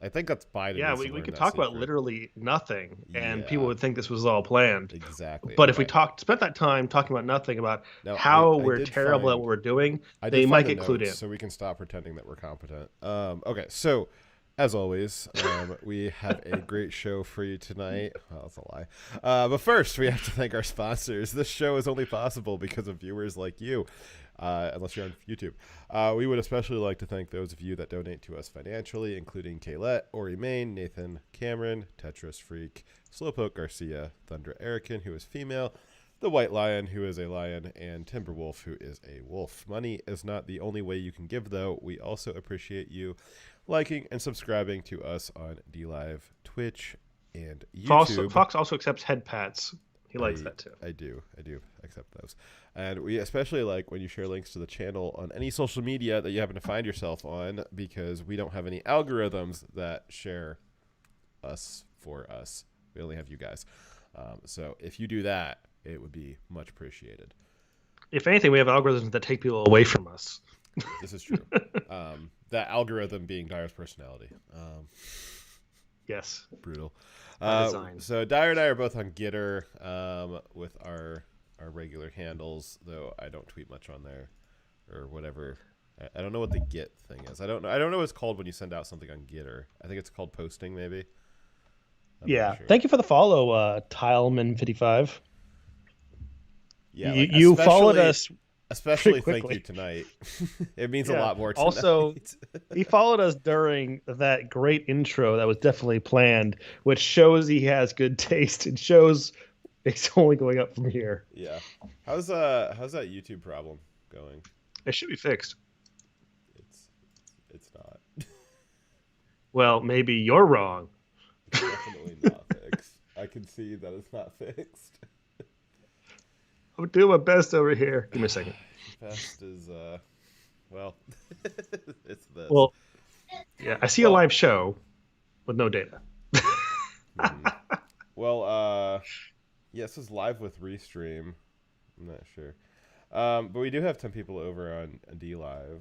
I think that's Biden Yeah, needs we, to we learn could that talk about secret. literally nothing, and people Yeah, would think this was all planned. exactly. But if we Okay. spent that time talking about nothing, about Now, how I we're did terrible at find what we're doing, I did they find might the get clued notes, in. so we can stop pretending that we're competent. Okay, so as always, we have a great show for you tonight. Well, that's a lie. But first, we have to thank our sponsors. This show is only possible because of viewers like you, unless you're on YouTube. We would especially like to thank those of you that donate to us financially, including Kaylette, Ori Main, Nathan Cameron, Tetris Freak, Slowpoke Garcia, Thunder Erican, who is female, the White Lion, who is a lion, and Timberwolf, who is a wolf. Money is not the only way you can give, though. We also appreciate you liking and subscribing to us on DLive, Twitch, and YouTube. Fox also accepts head pats. He likes that too. I do accept those. And we especially like when you share links to the channel on any social media that you happen to find yourself on, because we don't have any algorithms that share us for us. We only have you guys. So if you do that, it would be much appreciated. If anything, we have algorithms that take people away from us. This is true. That algorithm being Dyer's personality. Yes. Brutal. Design. So Dyer and I are both on Gitter with our regular handles, though I don't tweet much on there or whatever. I don't know what the Git thing is. I don't know what it's called when you send out something on Gitter. I think it's called posting, maybe. Yeah. Sure. Thank you for the follow, Tileman55. Yeah, you followed us. Especially thank you tonight. It means a lot more tonight. Also, he followed us during that great intro that was definitely planned, which shows he has good taste and shows it's only going up from here. Yeah. How's that YouTube problem going? It should be fixed. It's not. Well, maybe you're wrong. It's definitely not fixed. I can see that it's not fixed. I'm doing my best over here. Give me a second. Best is, well, it's this. Well, yeah, I see a live show with no data. Well, yeah, this is live with Restream. I'm not sure. But we do have 10 people over on DLive.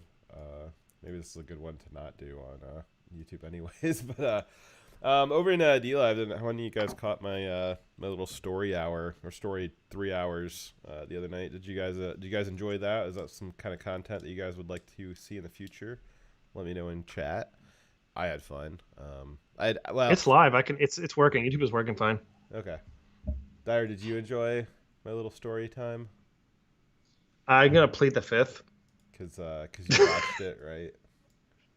Maybe this is a good one to not do on YouTube anyways. But over in DLive, one of you guys caught my my little story hour or story 3 hours the other night. Did you guys enjoy that? Is that some kind of content that you guys would like to see in the future? Let me know in chat. I had fun. Well, it's live. It's working. YouTube is working fine. Okay. Dyer, did you enjoy my little story time? I'm gonna plead the fifth. Cause you watched it, right?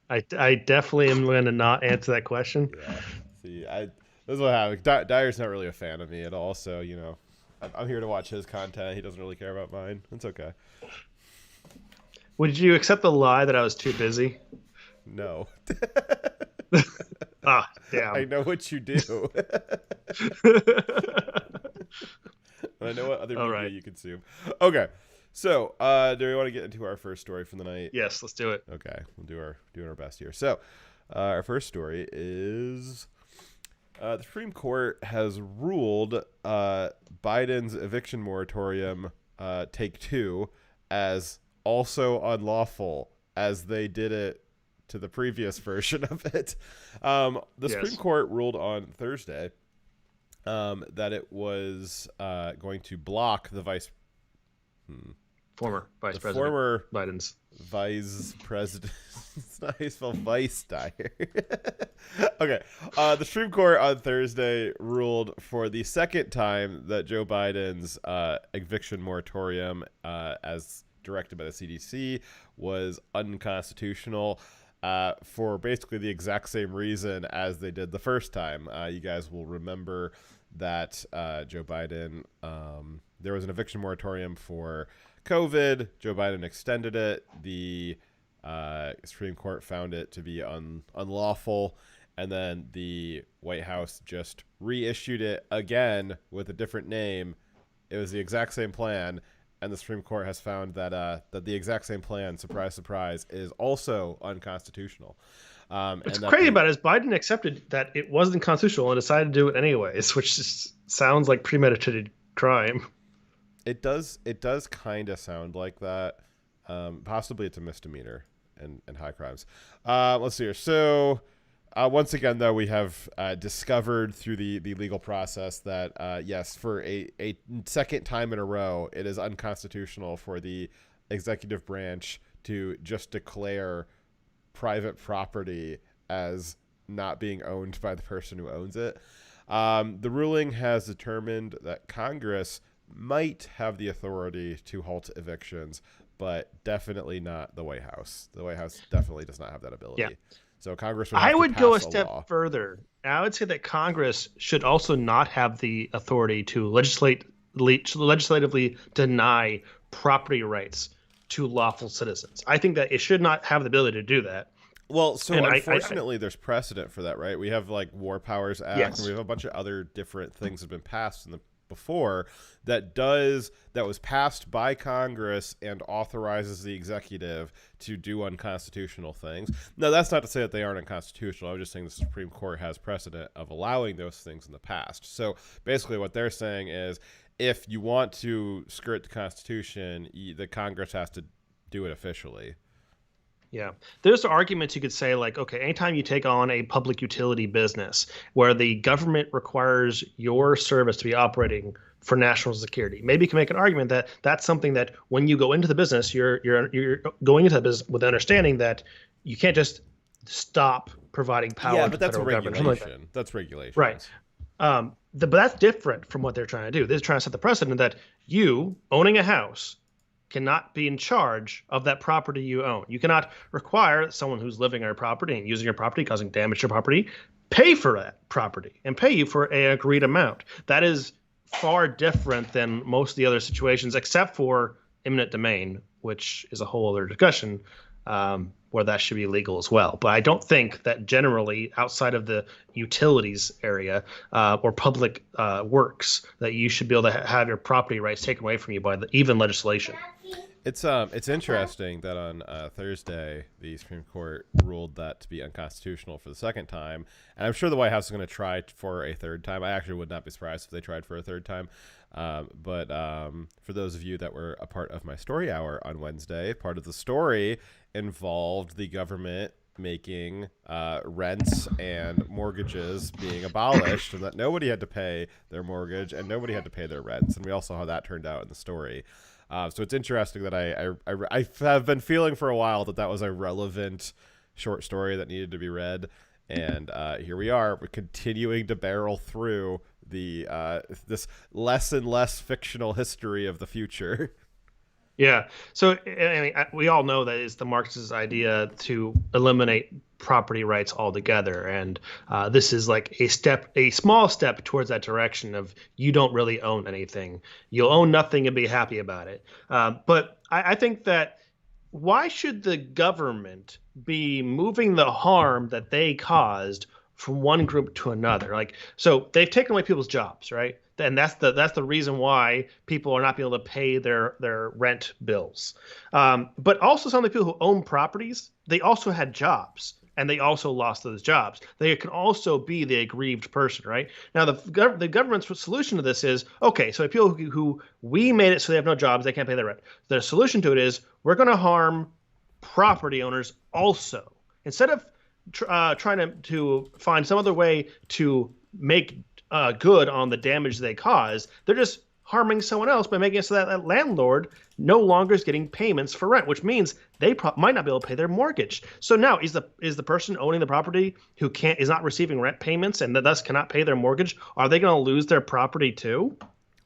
I definitely am going to not answer that question. Yeah. See, this is what happened. Dyer's not really a fan of me at all, so you know, I'm here to watch his content. He doesn't really care about mine. It's okay. Would you accept the lie that I was too busy? No. Ah, damn. I know what you do. I know what other media you consume. Okay. So, do we want to get into our first story from the night? Yes, let's do it. Okay, we'll do our best here. So, our first story is the Supreme Court has ruled Biden's eviction moratorium take 2 as also unlawful, as they did it to the previous version of it. The Supreme Court ruled on Thursday that it was going to block the former vice president. Former Biden's vice president. It's not how you spell vice, Dyer. Okay. The Supreme Court on Thursday ruled for the second time that Joe Biden's eviction moratorium, as directed by the CDC, was unconstitutional. For basically the exact same reason as they did the first time. You guys will remember that Joe Biden, there was an eviction moratorium for COVID. Joe Biden extended it. The Supreme Court found it to be unlawful. And then the White House just reissued it again with a different name. It was the exact same plan. And the Supreme Court has found that that the exact same plan, surprise, surprise, is also unconstitutional. What's crazy about it is Biden accepted that it wasn't constitutional and decided to do it anyways, which just sounds like premeditated crime. It does kind of sound like that. Possibly it's a misdemeanor and high crimes. Let's see here. So Once again, though, we have discovered through the legal process that, yes, for a second time in a row, it is unconstitutional for the executive branch to just declare private property as not being owned by the person who owns it. The ruling has determined that Congress might have the authority to halt evictions, but definitely not the White House. The White House definitely does not have that ability. Yeah. So Congress would have I to would pass go a a step law. further. I would say that Congress should also not have the authority to legislatively deny property rights to lawful citizens. I think that it should not have the ability to do that. Well, so And unfortunately, there's precedent for that, right? We have like War Powers Act, Yes. and we have a bunch of other different things that have been passed in the before that was passed by Congress and authorizes the executive to do unconstitutional things. Now, that's not to say that they aren't unconstitutional. I'm just saying the Supreme Court has precedent of allowing those things in the past. So basically, what they're saying is, if you want to skirt the Constitution, the Congress has to do it officially. Yeah. There's arguments you could say, like, okay, anytime you take on a public utility business where the government requires your service to be operating for national security, maybe you can make an argument that that's something that when you go into the business, you're going into the business with the understanding that you can't just stop providing power to but the that's federal regulation. government. Like that. That's regulation. Right. But that's different from what they're trying to do. They're trying to set the precedent that you owning a house cannot be in charge of that property you own. You cannot require someone who's living on your property and using your property, causing damage to your property, pay for that property and pay you for an agreed amount. That is far different than most of the other situations, except for eminent domain, which is a whole other discussion, where that should be legal as well. But I don't think that generally outside of the utilities area or public works that you should be able to have your property rights taken away from you by even legislation. It's interesting that on Thursday the Supreme Court ruled that to be unconstitutional for the second time, and I'm sure the White House is going to try for a third time. I actually would not be surprised if they tried for a third time. But for those of you that were a part of my story hour on Wednesday, part of the story involved the government making rents and mortgages being abolished, and that nobody had to pay their mortgage and nobody had to pay their rents. And we all saw how that turned out in the story. So it's interesting that I have been feeling for a while that was a relevant short story that needed to be read. And here we are. We're continuing to barrel through this less and less fictional history of the future. Yeah. So I mean, we all know that it's the Marxist idea to eliminate property rights altogether, and this is like a small step towards that direction of you don't really own anything. You'll own nothing and be happy about it. But I think that why should the government be moving the harm that they caused from one group to another? Like, so they've taken away people's jobs, right? And that's the reason why people are not being able to pay their rent bills. But also some of the people who own properties, they also had jobs and they also lost those jobs. They can also be the aggrieved person, right? Now the government's solution to this is, okay, so people who we made it so they have no jobs, they can't pay their rent. The solution to it is we're going to harm property owners also. Instead of trying to find some other way to make good on the damage they cause, they're just harming someone else by making it so that landlord no longer is getting payments for rent, which means they might not be able to pay their mortgage. So now is the person owning the property who is not receiving rent payments and thus cannot pay their mortgage, are they going to lose their property too?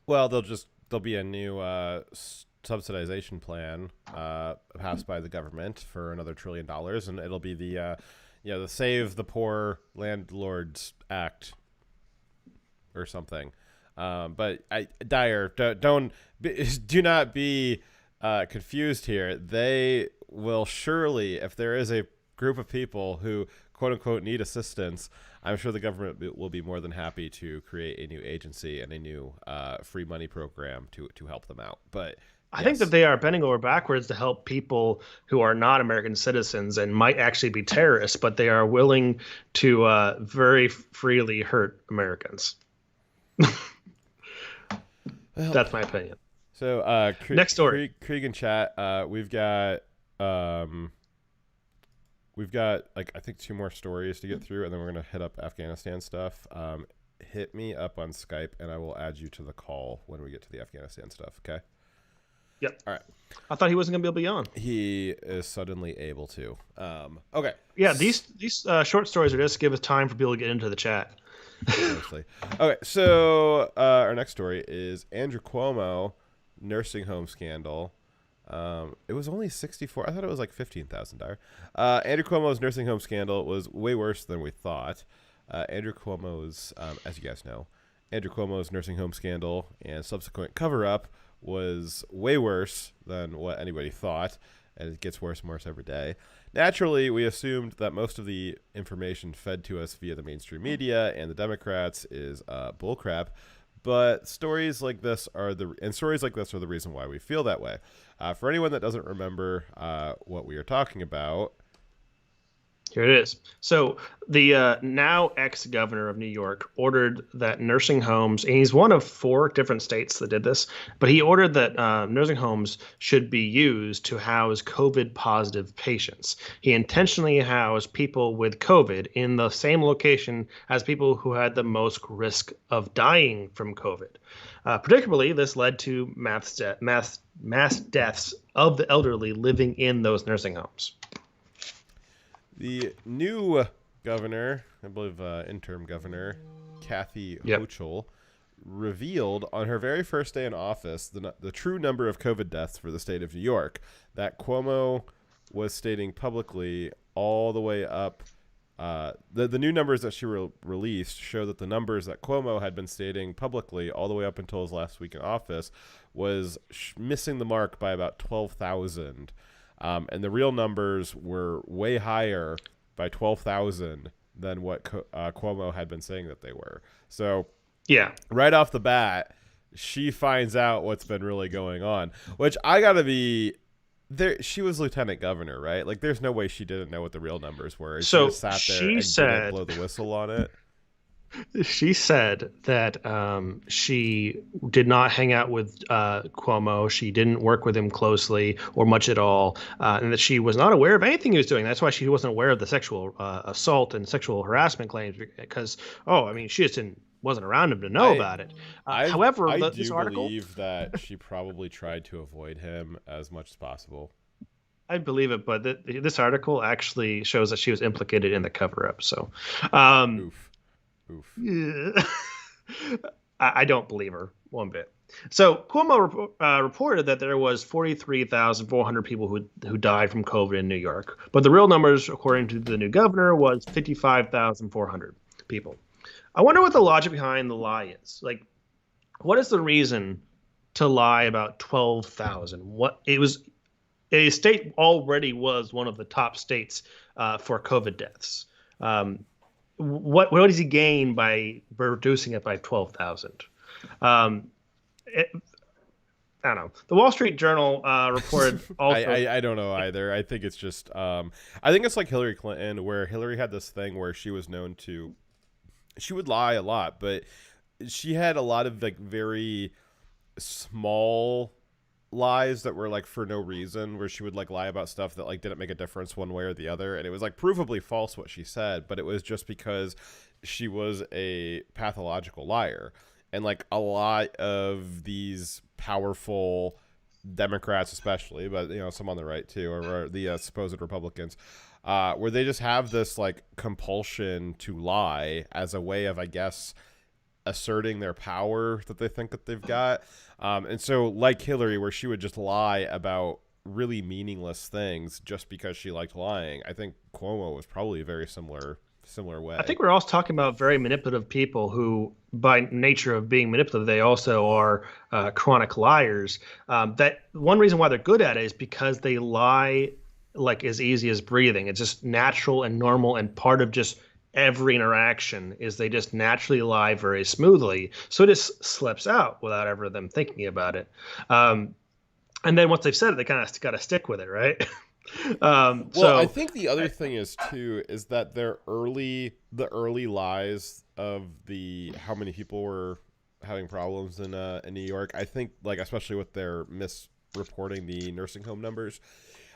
Well, there'll be a new subsidization plan passed by the government for another $1 trillion, and it'll be the Save the Poor Landlords Act or something. But Dyer, do not be confused here. They will surely, if there is a group of people who quote unquote need assistance, I'm sure the government will be more than happy to create a new agency and a new free money program to help them out. But I think that they are bending over backwards to help people who are not American citizens and might actually be terrorists, but they are willing to very freely hurt Americans. Well, that's my opinion. So next story, Krieg in chat. We've got we've got like I think 2 more stories to get through, and then we're gonna hit up Afghanistan stuff. Hit me up on Skype, and I will add you to the call when we get to the Afghanistan stuff. Okay. Yep. All right. I thought he wasn't gonna be able to be on. He is suddenly able to. Okay. Yeah, these short stories are just to give us time for people to get into the chat. Mostly. Okay, so our next story is Andrew Cuomo nursing home scandal. It was only 64. I thought it was like $15,000. Andrew Cuomo's nursing home scandal was way worse than we thought. Andrew Cuomo's, as you guys know, Andrew Cuomo's nursing home scandal and subsequent cover-up was way worse than what anybody thought, and it gets worse and worse every day. Naturally, we assumed that most of the information fed to us via the mainstream media and the Democrats is bullcrap, but stories like this are the reason why we feel that way. For anyone that doesn't remember what we are talking about, here it is. So the now ex-governor of New York ordered that nursing homes, and he's one of 4 different states that did this, but he ordered that nursing homes should be used to house COVID-positive patients. He intentionally housed people with COVID in the same location as people who had the most risk of dying from COVID. Predictably, this led to mass deaths of the elderly living in those nursing homes. The new governor, I believe interim governor, Kathy Hochul, revealed on her very first day in office the true number of COVID deaths for the state of New York. That Cuomo was stating publicly all the way up. The new numbers that she released show that the numbers that Cuomo had been stating publicly all the way up until his last week in office was missing the mark by about 12,000. And the real numbers were way higher by 12,000 than what Cuomo had been saying that they were. So, yeah, right off the bat, she finds out what's been really going on, which I gotta be there. She was lieutenant governor, right? Like, there's no way she didn't know what the real numbers were. So she just sat there and didn't blow the whistle on it. She said that she did not hang out with Cuomo. She didn't work with him closely or much at all, and that she was not aware of anything he was doing. That's why she wasn't aware of the sexual assault and sexual harassment claims because, she just wasn't around him to know about it. However, this article, believe that she probably tried to avoid him as much as possible. I believe it, but this article actually shows that she was implicated in the cover-up. So, Oof. Yeah. I don't believe her one bit. So Cuomo reported that there was 43,400 people who died from COVID in New York, but the real numbers, according to the new governor, was 55,400 people. I wonder what the logic behind the lie is. Like, what is the reason to lie about 12,000? What it was, a state already was one of the top states for COVID deaths. What does he gain by reducing it by 12,000? I don't know. The Wall Street Journal reported also. I don't know either. I think it's just I think it's like Hillary Clinton, where Hillary had this thing where she was known to, she would lie a lot, but she had a lot of like very small lies that were like for no reason, where she would like lie about stuff that like didn't make a difference one way or the other, and it was like provably false what she said, but it was just because she was a pathological liar. And like a lot of these powerful Democrats especially, but some on the right too, or the supposed Republicans, where they just have this like compulsion to lie as a way of, I guess, asserting their power that they think that they've got. And so like Hillary, where she would just lie about really meaningless things just because she liked lying, I think Cuomo was probably a very similar way. I think we're also talking about very manipulative people who, by nature of being manipulative, they also are chronic liars. That one reason why they're good at it is because they lie like as easy as breathing. It's just natural and normal, and part of just every interaction is they just naturally lie very smoothly, so it just slips out without ever them thinking about it. And then once they've said it, they kind of got to stick with it, right? So I think the other thing is too is that the early lies of the how many people were having problems in New York, I think, like especially with their misreporting the nursing home numbers,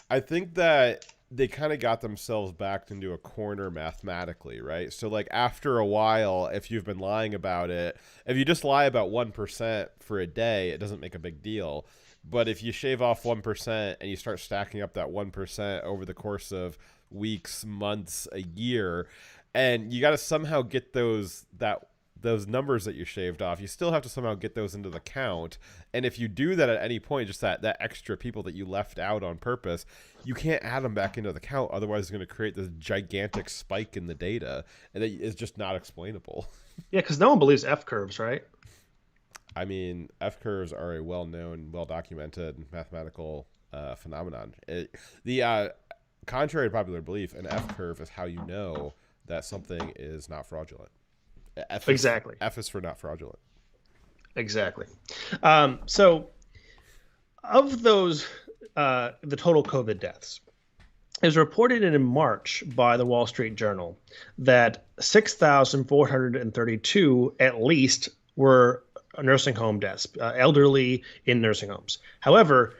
I think that they kind of got themselves backed into a corner mathematically, right? So like after a while, if you've been lying about it, if you just lie about 1% for a day, it doesn't make a big deal. But if you shave off 1% and you start stacking up that 1% over the course of weeks, months, a year, and you got to somehow get those numbers that you shaved off, you still have to somehow get those into the count. And if you do that at any point, just that extra people that you left out on purpose, you can't add them back into the count. Otherwise, it's going to create this gigantic spike in the data, and it is just not explainable. Yeah, because no one believes F curves, right? I mean, F curves are a well-known, well-documented mathematical phenomenon. Contrary to popular belief, an F curve is how you know that something is not fraudulent. Exactly. F is for not fraudulent. Exactly. So of those, the total COVID deaths, it was reported in March by the Wall Street Journal that 6,432 at least were nursing home deaths, elderly in nursing homes. However,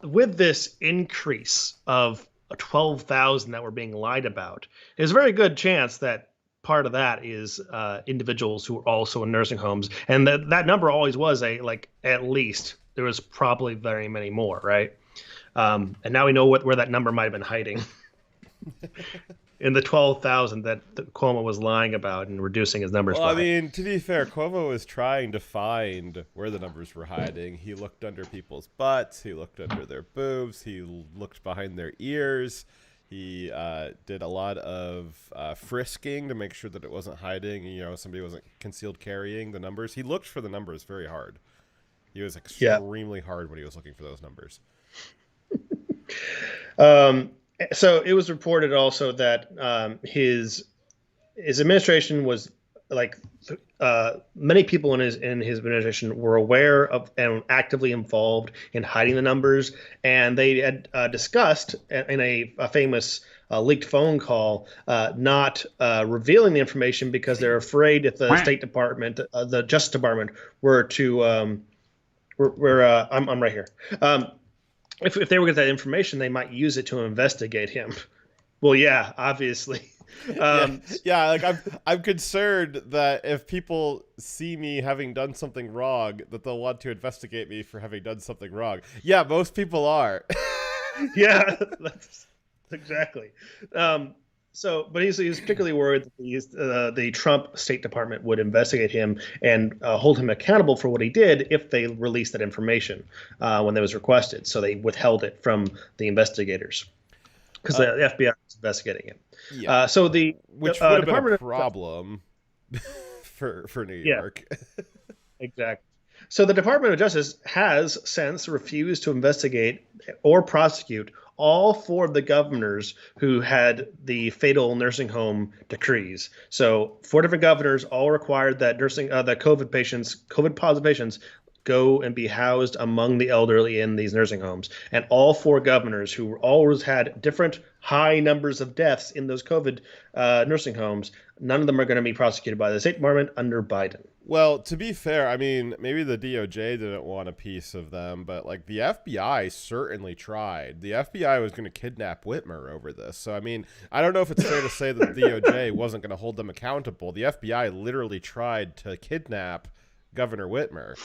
with this increase of 12,000 that were being lied about, there's a very good chance that part of that is individuals who are also in nursing homes, and that number always was at least. There was probably very many more, right? And now we know where that number might have been hiding in the 12,000 that Cuomo was lying about and reducing his numbers. Well, by. I mean, to be fair, Cuomo was trying to find where the numbers were hiding. He looked under people's butts. He looked under their boobs. He looked behind their ears. He did a lot of frisking to make sure that it wasn't hiding. Somebody wasn't concealed carrying the numbers. He looked for the numbers very hard. He was extremely hard when he was looking for those numbers. So it was reported also that his administration was many people in his administration were aware of and actively involved in hiding the numbers, and they had discussed in a famous leaked phone call not revealing the information because they're afraid if the State Department, the Justice Department, were to I'm right here. If they were to get that information, they might use it to investigate him. Well, yeah, obviously. I'm concerned that if people see me having done something wrong, that they'll want to investigate me for having done something wrong. Yeah, most people are. Yeah, that's exactly. But he was particularly worried that the Trump State Department would investigate him and hold him accountable for what he did if they released that information when that was requested. So they withheld it from the investigators because the FBI was investigating him. Yeah. Which would have been a problem for New York. Exactly. So the Department of Justice has since refused to investigate or prosecute all 4 of the governors who had the fatal nursing home decrees. So 4 different governors all required that that COVID positive patients go and be housed among the elderly in these nursing homes. And all 4 governors who always had different high numbers of deaths in those COVID nursing homes, none of them are going to be prosecuted by the State Department under Biden. Well, to be fair, I mean, maybe the DOJ didn't want a piece of them, but the FBI certainly tried. The FBI was going to kidnap Whitmer over this. So, I mean, I don't know if it's fair to say that the DOJ wasn't going to hold them accountable. The FBI literally tried to kidnap Governor Whitmer.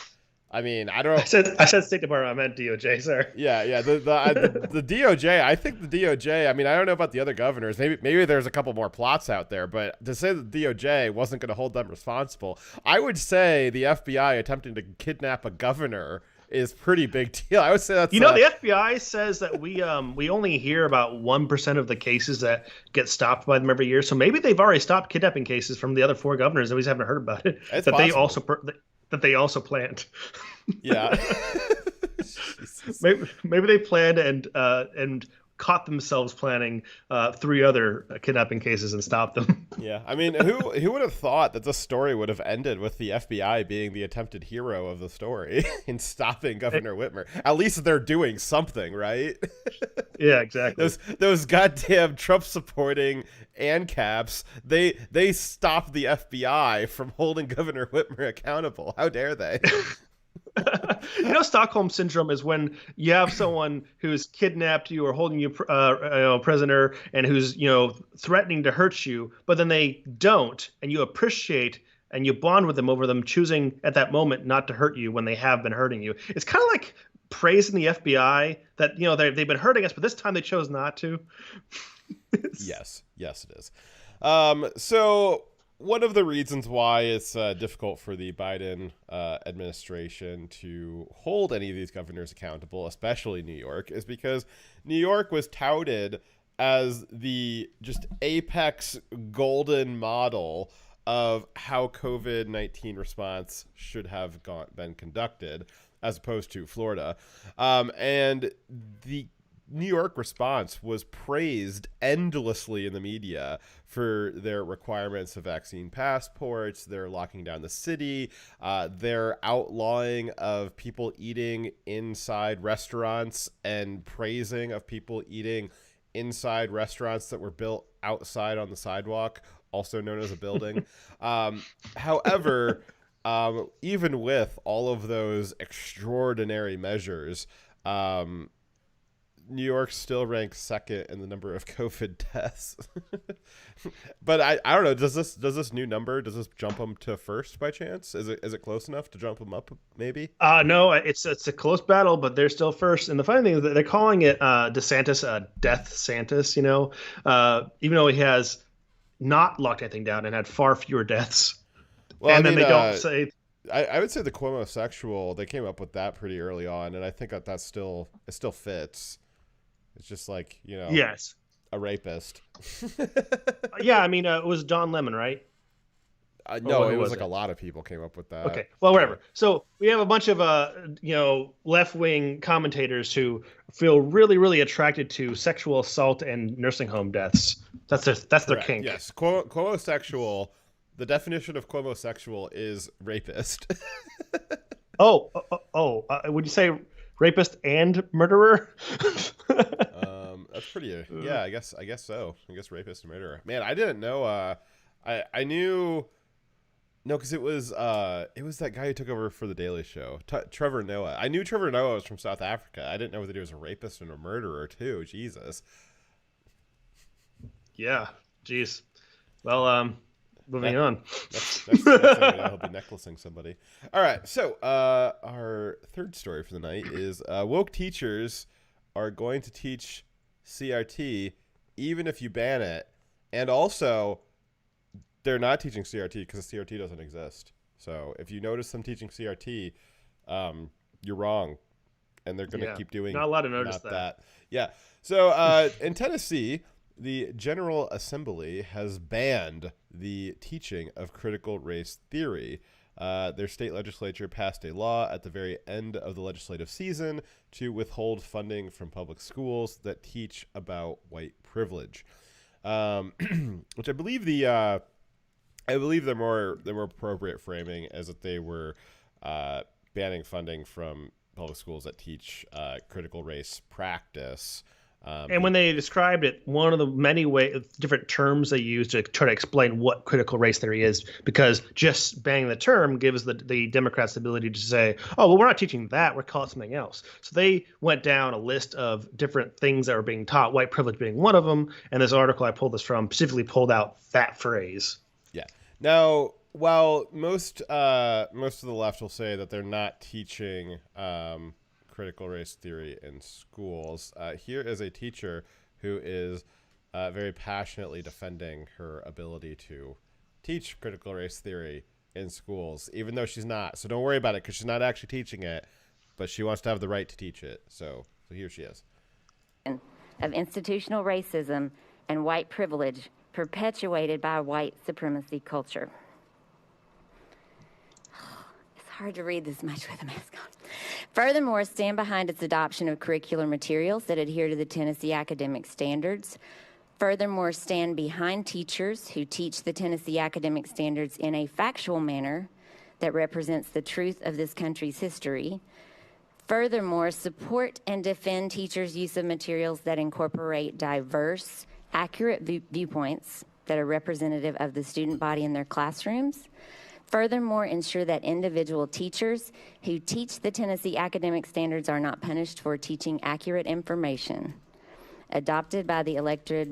I mean, I don't know. I said State Department. I meant DOJ, sir. Yeah. The DOJ. I think the DOJ. I mean, I don't know about the other governors. Maybe there's a couple more plots out there. But to say that the DOJ wasn't going to hold them responsible, I would say the FBI attempting to kidnap a governor is pretty big deal. I would say that's. The FBI says that we only hear about 1% of the cases that get stopped by them every year. So maybe they've already stopped kidnapping cases from the other 4 governors, and we just haven't heard about it. It's that possible. they also planned. Yeah. maybe they planned and caught themselves planning 3 other kidnapping cases and stopped them. Yeah, I mean, who would have thought that the story would have ended with the FBI being the attempted hero of the story in stopping Governor Whitmer? At least they're doing something, right? Yeah, exactly. Those goddamn Trump supporting ANCAPs, they stopped the FBI from holding Governor Whitmer accountable. How dare they? Stockholm syndrome is when you have someone who's kidnapped you or holding you prisoner and who's threatening to hurt you, but then they don't, and you appreciate and you bond with them over them choosing at that moment not to hurt you when they have been hurting you. It's kind of like praising the FBI that they've been hurting us, but this time they chose not to. Yes, it is. So one of the reasons why it's difficult for the Biden administration to hold any of these governors accountable, especially New York, is because New York was touted as the just apex golden model of how COVID-19 response should have been conducted, as opposed to Florida. And the New York response was praised endlessly in the media for their requirements of vaccine passports, their locking down the city, their outlawing of people eating inside restaurants and praising of people eating inside restaurants that were built outside on the sidewalk, also known as a building. However, even with all of those extraordinary measures, New York still ranks second in the number of COVID deaths. But I don't know. Does this new number, does this jump them to first by chance? Is it close enough to jump them up? Maybe. No, it's a close battle, but they're still first. And the funny thing is that they're calling it DeSantis Death Santis. Even though he has not locked anything down and had far fewer deaths. Well, and then they don't say. I would say the Cuomo sexual, they came up with that pretty early on, and I think that it still fits. It's just like, yes, a rapist. Yeah, it was Don Lemon, right? No, it was like a lot of people came up with that. Okay, well, whatever. So we have a bunch of left-wing commentators who feel really, really attracted to sexual assault and nursing home deaths. That's their kink. Yes, Cuomo sexual. The definition of Cuomo sexual is rapist. Would you say rapist and murderer? That's pretty. Yeah, I guess so. I guess rapist and murderer. Man, I didn't know. I knew. No, because it was that guy who took over for the Daily Show, Trevor Noah. I knew Trevor Noah was from South Africa. I didn't know that he was a rapist and a murderer too. Jesus. Yeah. Jeez. Well, moving on. Next he'll be necklacing somebody. All right. So our third story for the night is woke teachers are going to teach CRT even if you ban it, and also they're not teaching CRT because the CRT doesn't exist. So if you notice them teaching CRT, you're wrong, and they're going to keep doing. Not allowed to notice that. Yeah. So in Tennessee, the General Assembly has banned the teaching of critical race theory. Their state legislature passed a law at the very end of the legislative season to withhold funding from public schools that teach about white privilege, which I believe their more appropriate framing is that they were banning funding from public schools that teach critical race practice. And when they described it, one of the many different terms they use to try to explain what critical race theory is, because just banning the term gives the Democrats the ability to say, oh, well, we're not teaching that, we're calling it something else. So they went down a list of different things that were being taught, white privilege being one of them. And this article I pulled this from specifically pulled out that phrase. Yeah. Now, while most of the left will say that they're not teaching critical race theory in schools, here is a teacher who is very passionately defending her ability to teach critical race theory in schools, even though she's not. So don't worry about it, because she's not actually teaching it, but she wants to have the right to teach it. So here she is. Of institutional racism and white privilege perpetuated by white supremacy culture. It's hard to read this much with a mask on. Furthermore, stand behind its adoption of curricular materials that adhere to the Tennessee academic standards. Furthermore, stand behind teachers who teach the Tennessee academic standards in a factual manner that represents the truth of this country's history. Furthermore, support and defend teachers' use of materials that incorporate diverse, accurate viewpoints that are representative of the student body in their classrooms. Furthermore, ensure that individual teachers who teach the Tennessee academic standards are not punished for teaching accurate information. Adopted by the elected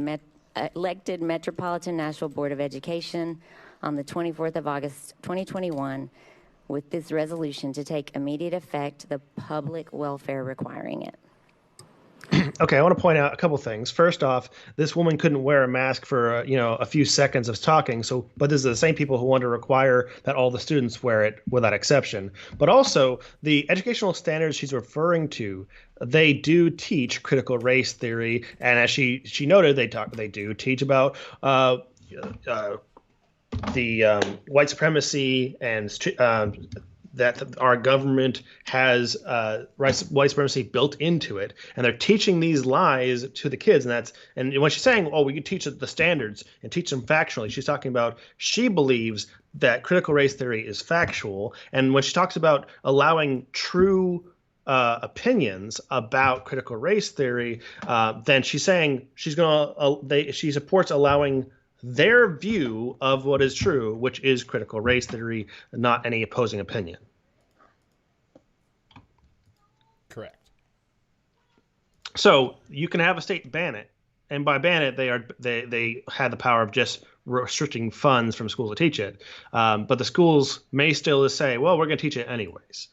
Metropolitan Nashville Board of Education on the 24th of August, 2021, with this resolution to take immediate effect, the public welfare requiring it. Okay, I want to point out a couple things. First off, this woman couldn't wear a mask for a few seconds of talking. But this is the same people who want to require that all the students wear it without exception. But also, the educational standards she's referring to, they do teach critical race theory, and as she noted, they do teach about the white supremacy and that our government has white supremacy built into it, and they're teaching these lies to the kids. And when she's saying, "Oh, we can teach the standards and teach them factually," she's talking about she believes that critical race theory is factual. And when she talks about allowing true opinions about critical race theory, then she's saying she supports allowing their view of what is true, which is critical race theory, not any opposing opinion. Correct. So you can have a state ban it, and by ban it, they had the power of just restricting funds from schools to teach it. But the schools may still say, well, we're going to teach it anyways.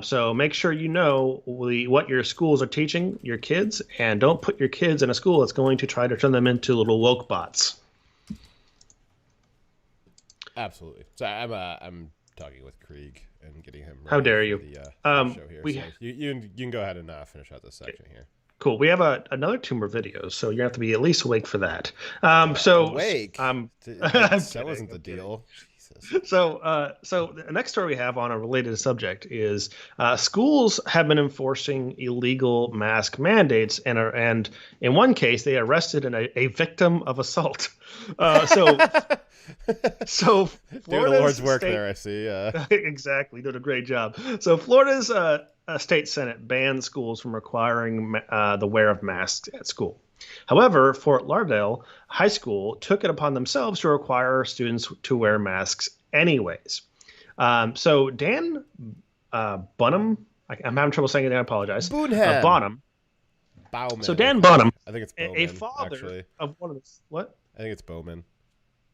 So make sure you know what your schools are teaching your kids, and don't put your kids in a school that's going to try to turn them into little woke bots. Absolutely. So I'm talking with Krieg and getting him. How dare you? The show here. So you can go ahead and finish out this section here. Cool. We have another 2 more videos, so you have to be at least awake for that. Awake. That kidding, wasn't the deal. Jesus. So the next story we have on a related subject is schools have been enforcing illegal mask mandates, and in one case they arrested a victim of assault. So Florida's doing the Lord's work there, I see. Exactly, doing a great job. So Florida's state senate banned schools from requiring the wear of masks at school. However, Fort Lauderdale High School took it upon themselves to require students to wear masks anyways. So Dan Bonham, I'm having trouble saying it, I apologize. Bonham. Bowman. So Dan Bonham, I think it's Bowman, a father actually. of one of the, what? I think it's Bowman.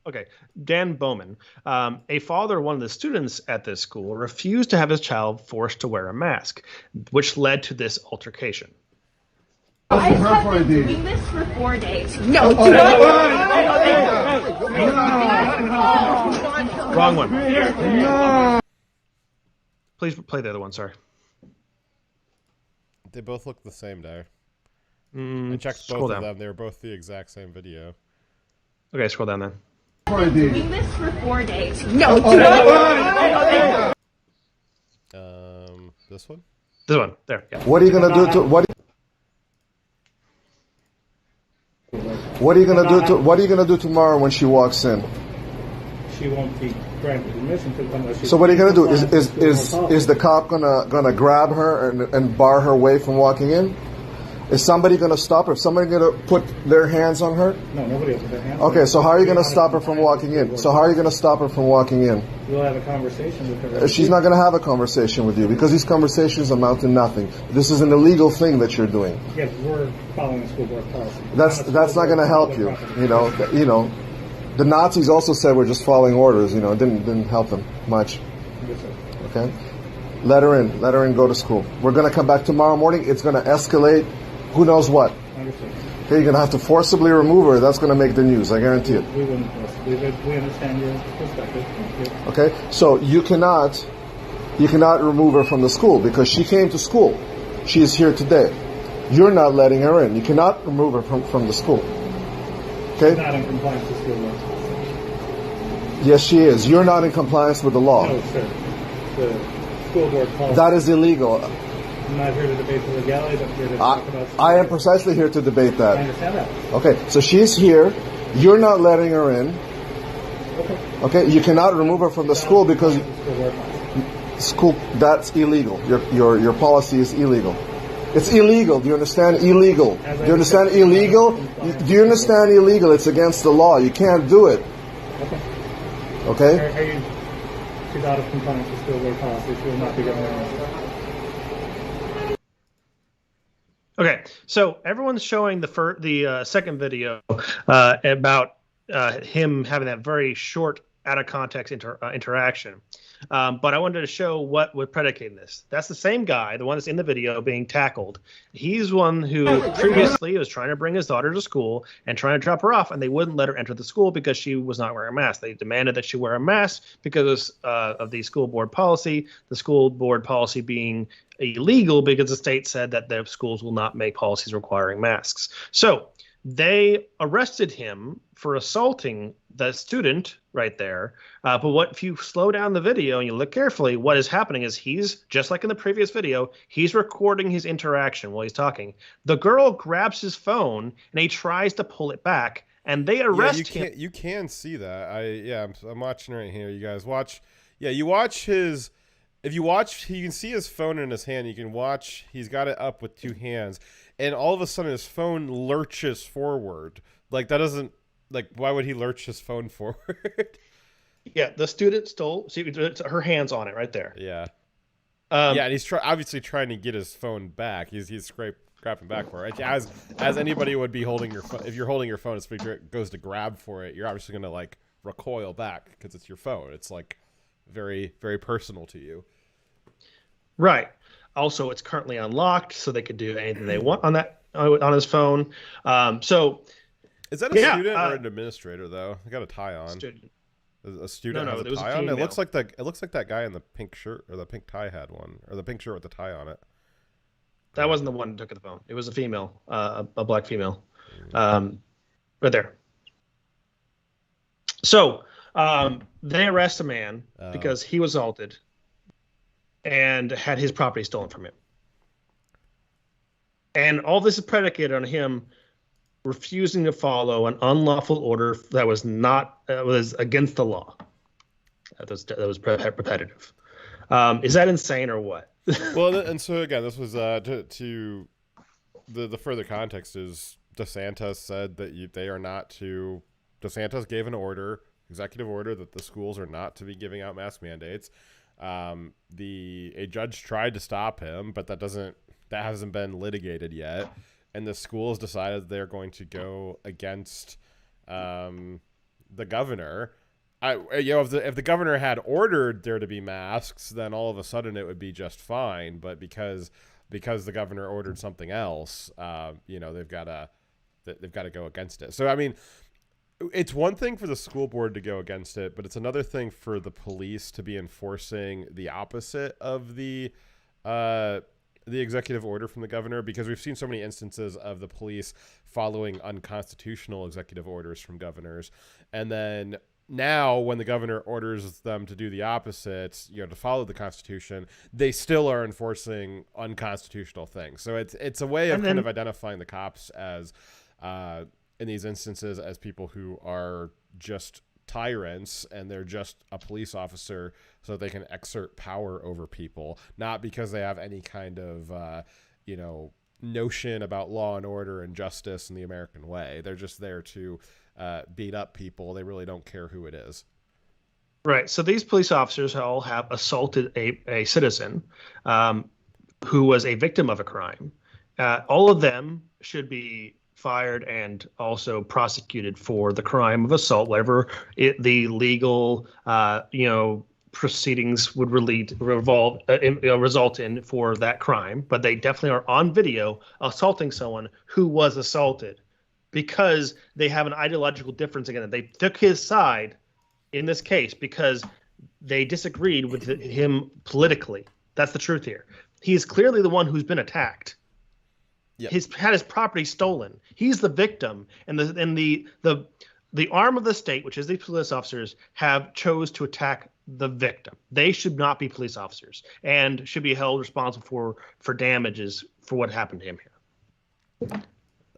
Okay, Dan Bowman, a father of one of the students at this school, refused to have his child forced to wear a mask, which led to this altercation. I have been doing this for 4 days. No, Wrong one. Please play the other one, sorry. They both look the same, Dyer. I checked both of them. They were both the exact same video. Okay, scroll down then. Doing this for 4 days. No. This one? This one. There. Yeah. What are you gonna do to what are you gonna do tomorrow when she walks in? She won't be granted admission to come. So what are you gonna do? Is the cop gonna grab her and bar her way from walking in? Is somebody gonna stop her? Is somebody gonna put their hands on her? No, nobody will put their hands. Okay, so how are you gonna stop her from walking in? We'll have a conversation with her. She's not gonna have a conversation with you because these conversations amount to nothing. This is an illegal thing that you're doing. Yes, we're following school board policy. That's not gonna help you. You know, the Nazis also said we're just following orders. It didn't help them much. Yes, sir. Okay, let her in. Go to school. We're gonna come back tomorrow morning. It's gonna escalate. Who knows what? Understood. Okay, you're gonna have to forcibly remove her. That's gonna make the news. I guarantee it. We wouldn't. We understand your perspective. Thank you. Okay, so you cannot remove her from the school because she came to school. She is here today. You're not letting her in. You cannot remove her from the school. Okay? Not in compliance with school law. Yes, she is. You're not in compliance with the law. No, sir. The school board policy. That is illegal. I'm not here to debate the legalities. I'm here to talk about. I am precisely here to debate that. I understand that. Okay, so she's here. You're not letting her in. Okay. Okay, you cannot remove her from the school because school that's illegal. Your policy is illegal. It's illegal. Do you understand? Illegal. Do you understand illegal? Do you understand illegal? It's against the law. You can't do it. Okay. Okay? She's out of compliance with school board policy. She will not be given her. Okay, so everyone's showing the second video about him having that very short, out of context interaction. But I wanted to show what would predicate this. That's the same guy, the one that's in the video being tackled. He's one who previously was trying to bring his daughter to school and trying to drop her off, and they wouldn't let her enter the school because she was not wearing a mask. They demanded that she wear a mask because of the school board policy. The school board policy being illegal because the state said that their schools will not make policies requiring masks. So they arrested him for assaulting the student right there. But if you slow down the video and you look carefully, what is happening is he's, just like in the previous video, he's recording his interaction while he's talking. The girl grabs his phone and he tries to pull it back, and they arrest him. You can see that. I'm watching right here. You guys watch. Yeah, you watch his. If you watch, you can see his phone in his hand. You can watch. He's got it up with two hands, and all of a sudden his phone lurches forward. Like that doesn't. Like, why would he lurch his phone forward? Yeah, the student stole. See, her hands on it right there. Yeah. And he's obviously trying to get his phone back. He's grabbing back for it. As anybody would be holding your phone. If you're holding your phone, if it goes to grab for it, you're obviously going to like recoil back because it's your phone. It's like very, very personal to you. Right. Also, it's currently unlocked, so they could do anything they want on his phone. Is that a student or an administrator though? They got a tie on. Student. A student No, has a tie on. It looks like that guy in the pink shirt or the pink tie had one, or the pink shirt with the tie on it. That wasn't the one who took the phone. It was a female, a black female, right there. So they arrest a man because he was assaulted and had his property stolen from him. And all this is predicated on him refusing to follow an unlawful order that was was against the law. That was repetitive. Is that insane or what? Well, and so again, this was to the further context is DeSantis said that they are not to. DeSantis gave an executive order that the schools are not to be giving out mask mandates. A judge tried to stop him, but that hasn't been litigated yet. And the schools decided they're going to go against the governor. If the governor had ordered there to be masks, then all of a sudden it would be just fine. But because the governor ordered something else, they've got to go against it. So I mean, it's one thing for the school board to go against it, but it's another thing for the police to be enforcing the opposite of the executive order from the governor, because we've seen so many instances of the police following unconstitutional executive orders from governors. And then now when the governor orders them to do the opposite, to follow the Constitution, they still are enforcing unconstitutional things. So it's a way of kind of identifying the cops as, in these instances, as people who are just tyrants, and they're just a police officer so they can exert power over people, not because they have any kind of notion about law and order and justice in the American way. They're just there to beat up people. They really don't care who it is. Right. So these police officers all have assaulted a citizen who was a victim of a crime. All of them should be fired and also prosecuted for the crime of assault, whatever the legal, proceedings would result in for that crime. But they definitely are on video assaulting someone who was assaulted because they have an ideological difference. Again, they took his side in this case because they disagreed with him politically. That's the truth here. He is clearly the one who's been attacked. Yep. He's had his property stolen. He's the victim, and the arm of the state, which is the police officers, have chose to attack the victim. They should not be police officers and should be held responsible for damages for what happened to him here.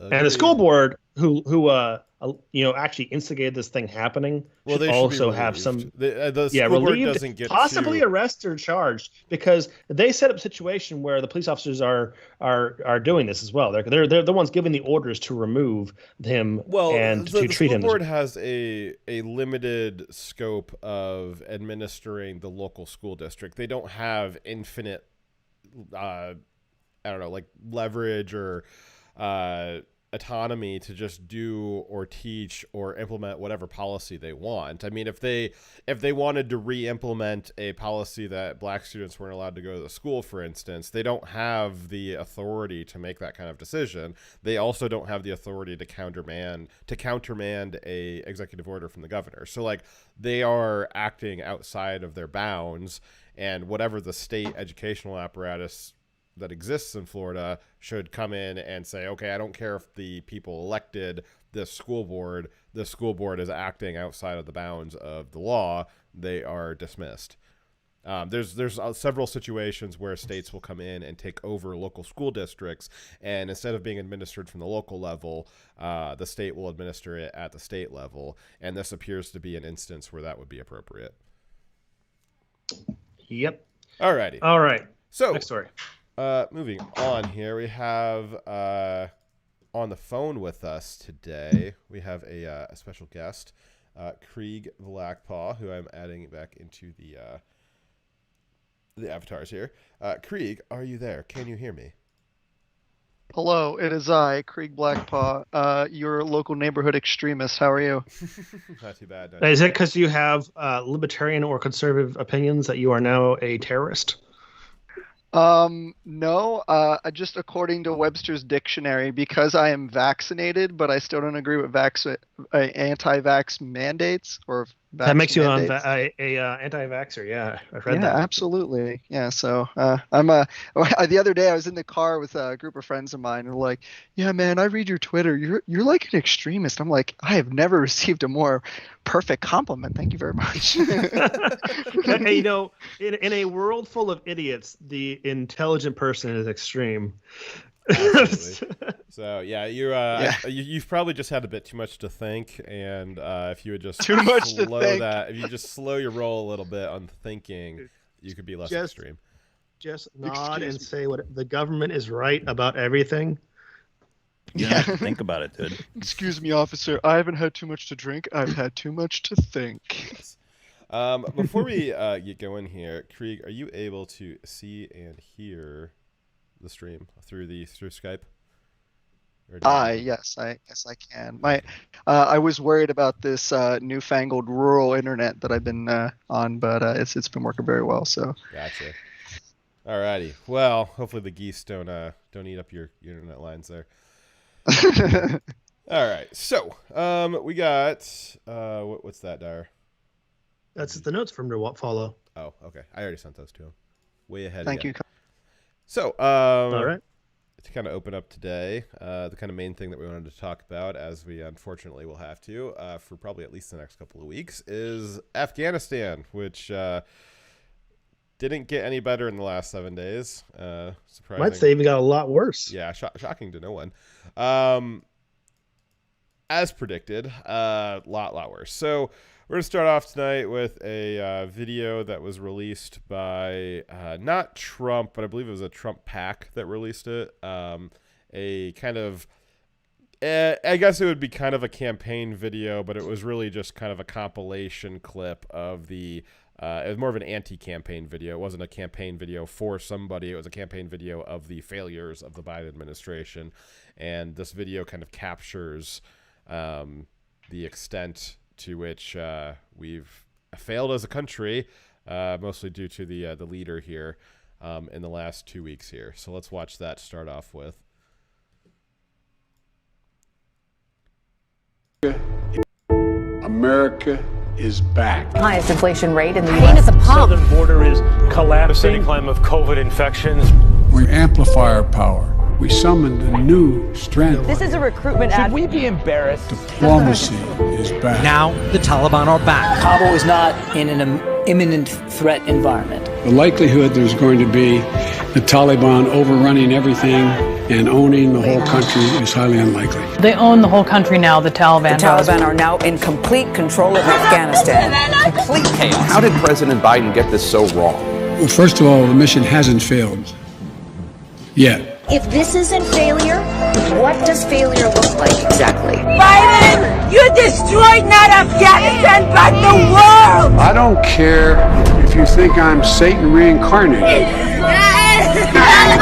And the school board, who actually instigated this thing happening, Well, should they should also be have some the school board relieved, doesn't get possibly to... arrested or charged, because they set up a situation where the police officers are doing this as well. They're the ones giving the orders to remove him and to treat him. The school board has a limited scope of administering the local school district. They don't have infinite, I don't know, like leverage or autonomy to just do or teach or implement whatever policy they want. I mean, if they wanted to re-implement a policy that black students weren't allowed to go to the school, for instance, they don't have the authority to make that kind of decision. They also don't have the authority to countermand a executive order from the governor. So like, they are acting outside of their bounds, and whatever the state educational apparatus that exists in Florida should come in and say, okay, I don't care if the people elected this school board is acting outside of the bounds of the law, they are dismissed. There's several situations where states will come in and take over local school districts, and instead of being administered from the local level, the state will administer it at the state level, and this appears to be an instance where that would be appropriate. Yep. Alrighty. All right. So next story. Moving on here, we have on the phone with us today, we have a special guest, Krieg Blackpaw, who I'm adding back into the avatars here. Krieg, are you there? Can you hear me? Hello, it is I, Krieg Blackpaw, your local neighborhood extremist. How are you? Not too bad. Is it because you have libertarian or conservative opinions that you are now a terrorist? No, just according to Webster's dictionary, because I am vaccinated, but I still don't agree with anti-vax mandates or vax that makes you an anti-vaxxer. Yeah, I've read that. Yeah, absolutely. Yeah, so I'm the other day I was in the car with a group of friends of mine, and they're like, "Yeah, man, I read your Twitter. You're like an extremist." I'm like, I have never received a more perfect compliment. Thank you very much. Hey, in a world full of idiots, the intelligent person is extreme. So yeah, you've probably just had a bit too much to think, and if you would just if you just slow your roll a little bit on thinking, you could be less extreme. Just nod and say what the government is right about everything. You don't have to think about it, dude. Excuse me, officer. I haven't had too much to drink. I've had too much to think. Yes. Before we get going here, Krieg, are you able to see and hear the stream through Skype? Yes, I can. I was worried about this newfangled rural internet that I've been on, but it's been working very well. So. Gotcha. Alrighty. Well, hopefully the geese don't eat up your internet lines there. All right. So, we got what's that, Dyer? That's the notes from to follow. Oh, okay. I already sent those to him. Way ahead. Thank you. So, all right. To kind of open up today, the kind of main thing that we wanted to talk about, as we unfortunately will have to for probably at least the next couple of weeks, is Afghanistan, which didn't get any better in the last 7 days. Surprising. Might say even got a lot worse. Yeah, shocking to no one. As predicted, lot worse. So we're going to start off tonight with a video that was released by not Trump, but I believe it was a Trump PAC that released it. A kind of, I guess it would be kind of a campaign video, but it was really just kind of a compilation clip of the it was more of an anti-campaign video. It wasn't a campaign video for somebody. It was a campaign video of the failures of the Biden administration. And this video kind of captures the extent to which we've failed as a country, mostly due to the leader here in the last 2 weeks here. So let's watch that to start off with. America is back. Highest inflation rate in the Pain U.S. at the pump. Southern border is collapsing. The climb of COVID infections. We amplify our power. We summoned a new strength. This is a recruitment ad. Should we be embarrassed? Diplomacy is back. Now the Taliban are back. Kabul is not in an imminent threat environment. The likelihood there's going to be the Taliban overrunning everything and owning the whole country is highly unlikely. They own the whole country now, the Taliban. The Taliban are now in complete control of Afghanistan. Complete chaos. How did President Biden get this so wrong? Well, first of all, the mission hasn't failed yet. If this isn't failure, what does failure look like exactly? Biden, you destroyed not Afghanistan, but the world! I don't care if you think I'm Satan reincarnated.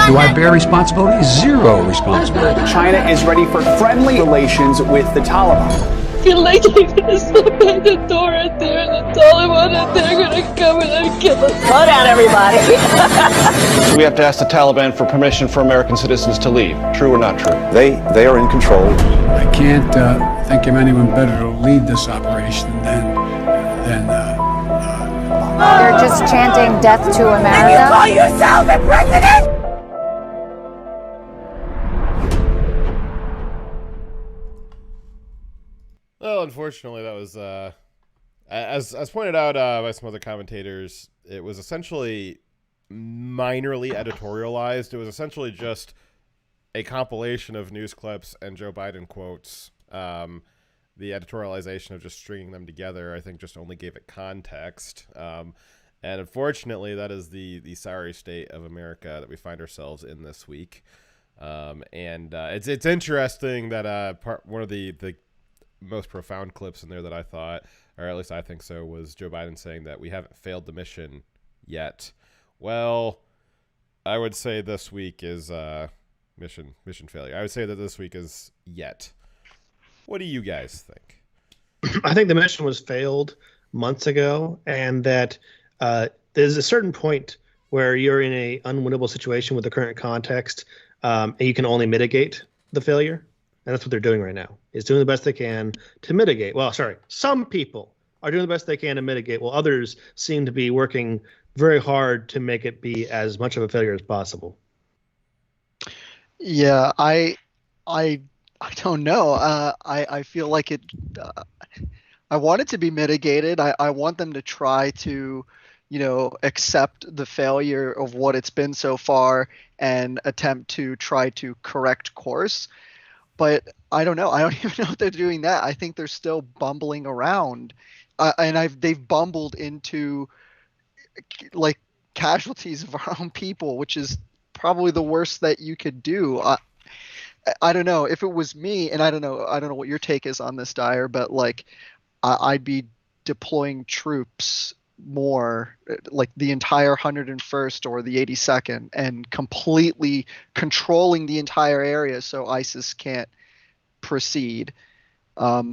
Do I bear responsibility? Zero responsibility. China is ready for friendly relations with the Taliban. I feel like they're gonna slip by the door and they're the Taliban and they're gonna come and kill us. Slow down, everybody. We have to ask the Taliban for permission for American citizens to leave. True or not true? They are in control. I can't think of anyone better to lead this operation than They're just chanting death to America. And you call yourself a president? Well, unfortunately, that was, as pointed out by some other commentators, it was essentially minorly editorialized. It was essentially just a compilation of news clips and Joe Biden quotes. The editorialization of just stringing them together, I think, just only gave it context. And unfortunately, that is the sorry state of America that we find ourselves in this week. It's interesting that one of the most profound clips in there that I thought, or at least I think so, was Joe Biden saying that we haven't failed the mission yet. Well, I would say this week is mission failure. I would say that this week is yet. What do you guys think? I think the mission was failed months ago, and that there's a certain point where you're in a unwinnable situation with the current context, and you can only mitigate the failure. And that's what they're doing right now, is doing the best they can to mitigate. Well, sorry, some people are doing the best they can to mitigate, while others seem to be working very hard to make it be as much of a failure as possible. Yeah, I don't know. I feel like it. I want it to be mitigated. I want them to try to, accept the failure of what it's been so far and attempt to try to correct course. But I don't know. I don't even know if they're doing that. I think they're still bumbling around, and they've bumbled into like casualties of our own people, which is probably the worst that you could do. I don't know if it was me, and I don't know what your take is on this, Dyer, but like I'd be deploying troops more, like the entire 101st or the 82nd, and completely controlling the entire area so ISIS can't proceed. I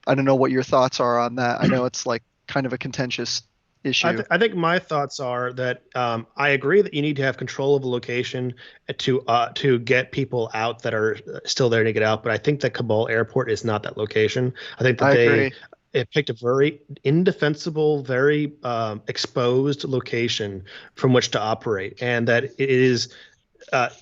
don't know what your thoughts are on that. I know it's like kind of a contentious issue. I think my thoughts are that I agree that you need to have control of the location to get people out that are still there to get out. But I think that Kabul airport is not that location. I think that it picked a very indefensible, very exposed location from which to operate, and that it is.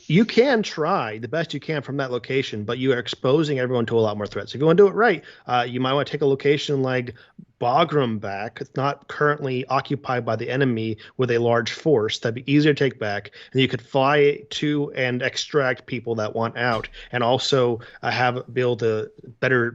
You can try the best you can from that location, but you are exposing everyone to a lot more threats. If you want to do it right, you might want to take a location like Bagram back. It's not currently occupied by the enemy with a large force. That'd be easier to take back, and you could fly to and extract people that want out, and also be able to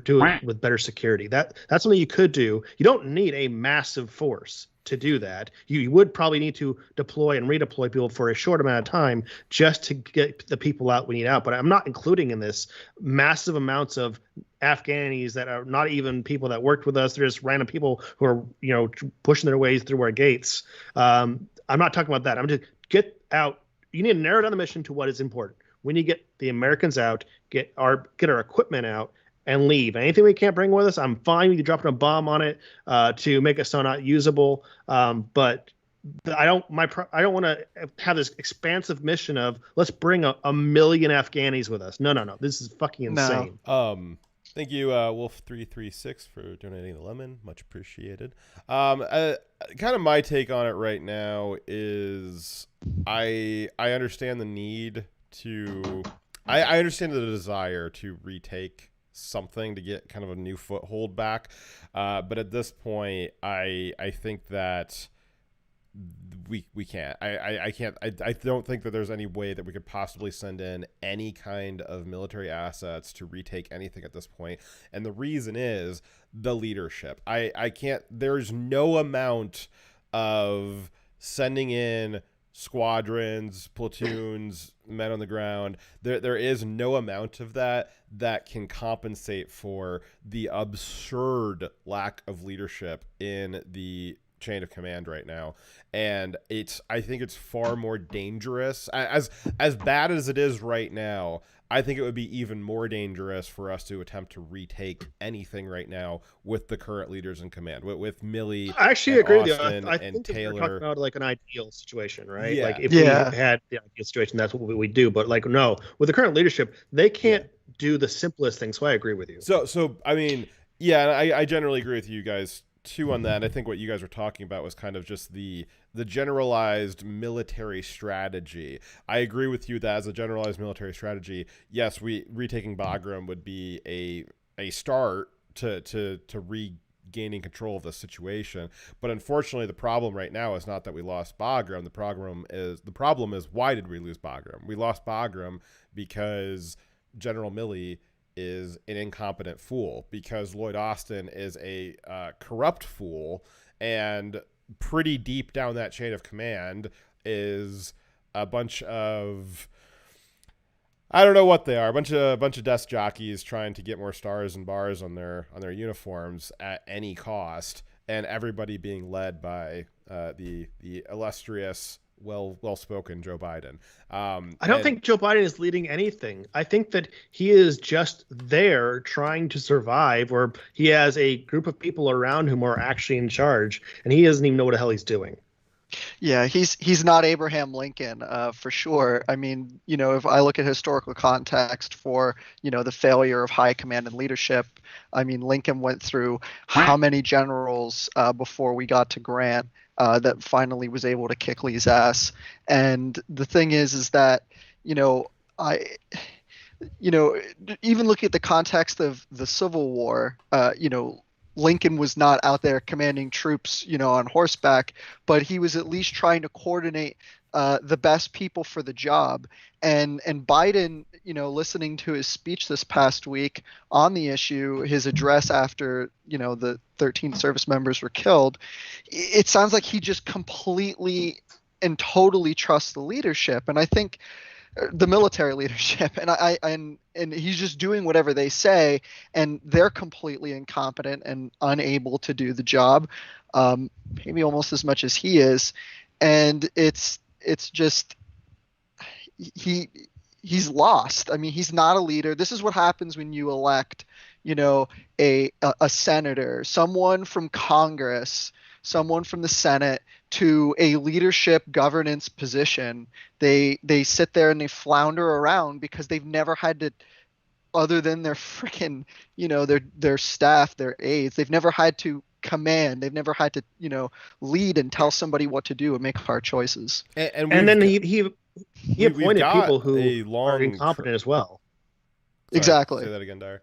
do it with better security. That's something you could do. You don't need a massive force to do that. You would probably need to deploy and redeploy people for a short amount of time just to get the people out we need out. But I'm not including in this massive amounts of Afghanis that are not even people that worked with us. They're just random people who are, pushing their ways through our gates. I'm not talking about that. I'm just get out. You need to narrow down the mission to what is important. We need to get the Americans out, get our equipment out, and leave. Anything we can't bring with us, I'm fine with you dropping a bomb on it to make it so not usable. But I don't want to have this expansive mission of let's bring a million Afghanis with us. No. This is fucking insane. No. Thank you, Wolf336, for donating the lemon. Much appreciated. Kind of my take on it right now is I understand the need to I understand the desire to retake something to get kind of a new foothold back, but at this point I think that we can't. I can't. I don't think that there's any way that we could possibly send in any kind of military assets to retake anything at this point. And the reason is the leadership. I can't. There's no amount of sending in squadrons, platoons, men on the ground. There is no amount of that can compensate for the absurd lack of leadership in the chain of command right now. And I think it's far more dangerous. As bad as it is right now, I think it would be even more dangerous for us to attempt to retake anything right now with the current leaders in command, with Milley. I actually agree with you. I think Taylor. We're talking about like an ideal situation, right? Yeah. Like if we had the ideal situation, that's what we would do. But like, no, with the current leadership, they can't do the simplest thing. So I agree with you. So I mean, yeah, I generally agree with you guys too on that. I think what you guys were talking about was kind of just the generalized military strategy. I agree with you that as a generalized military strategy, yes, retaking Bagram would be a start to regaining control of the situation. But unfortunately, the problem right now is not that we lost Bagram. The problem is why did we lose Bagram? We lost Bagram because General Milley is an incompetent fool, because Lloyd Austin is a corrupt fool, and pretty deep down that chain of command is a bunch of, I don't know what they are, a bunch of desk jockeys trying to get more stars and bars on their uniforms at any cost, and everybody being led by the illustrious, well-spoken Joe Biden. I don't think Joe Biden is leading anything. I think that he is just there trying to survive, or he has a group of people around whom are actually in charge, and he doesn't even know what the hell he's doing. Yeah, he's not Abraham Lincoln, for sure. I mean, if I look at historical context for, the failure of high command and leadership, I mean, Lincoln went through how many generals before we got to Grant that finally was able to kick Lee's ass. And the thing is that, even looking at the context of the Civil War, Lincoln was not out there commanding troops, on horseback, but he was at least trying to coordinate the best people for the job. And Biden, listening to his speech this past week on the issue, his address after, the 13 service members were killed, it sounds like he just completely and totally trusts the leadership. And I think the military leadership, and he's just doing whatever they say, and they're completely incompetent and unable to do the job, maybe almost as much as he is. And it's just he's lost. I mean, he's not a leader. This is what happens when you elect, a senator, someone from Congress, someone from the Senate to a leadership governance position. They sit there and they flounder around because they've never had to, other than their freaking, their staff, their aides, they've never had to command. They've never had to, lead and tell somebody what to do and make hard choices. And then he appointed people who are incompetent as well. Sorry, exactly. Say that again, Dyer.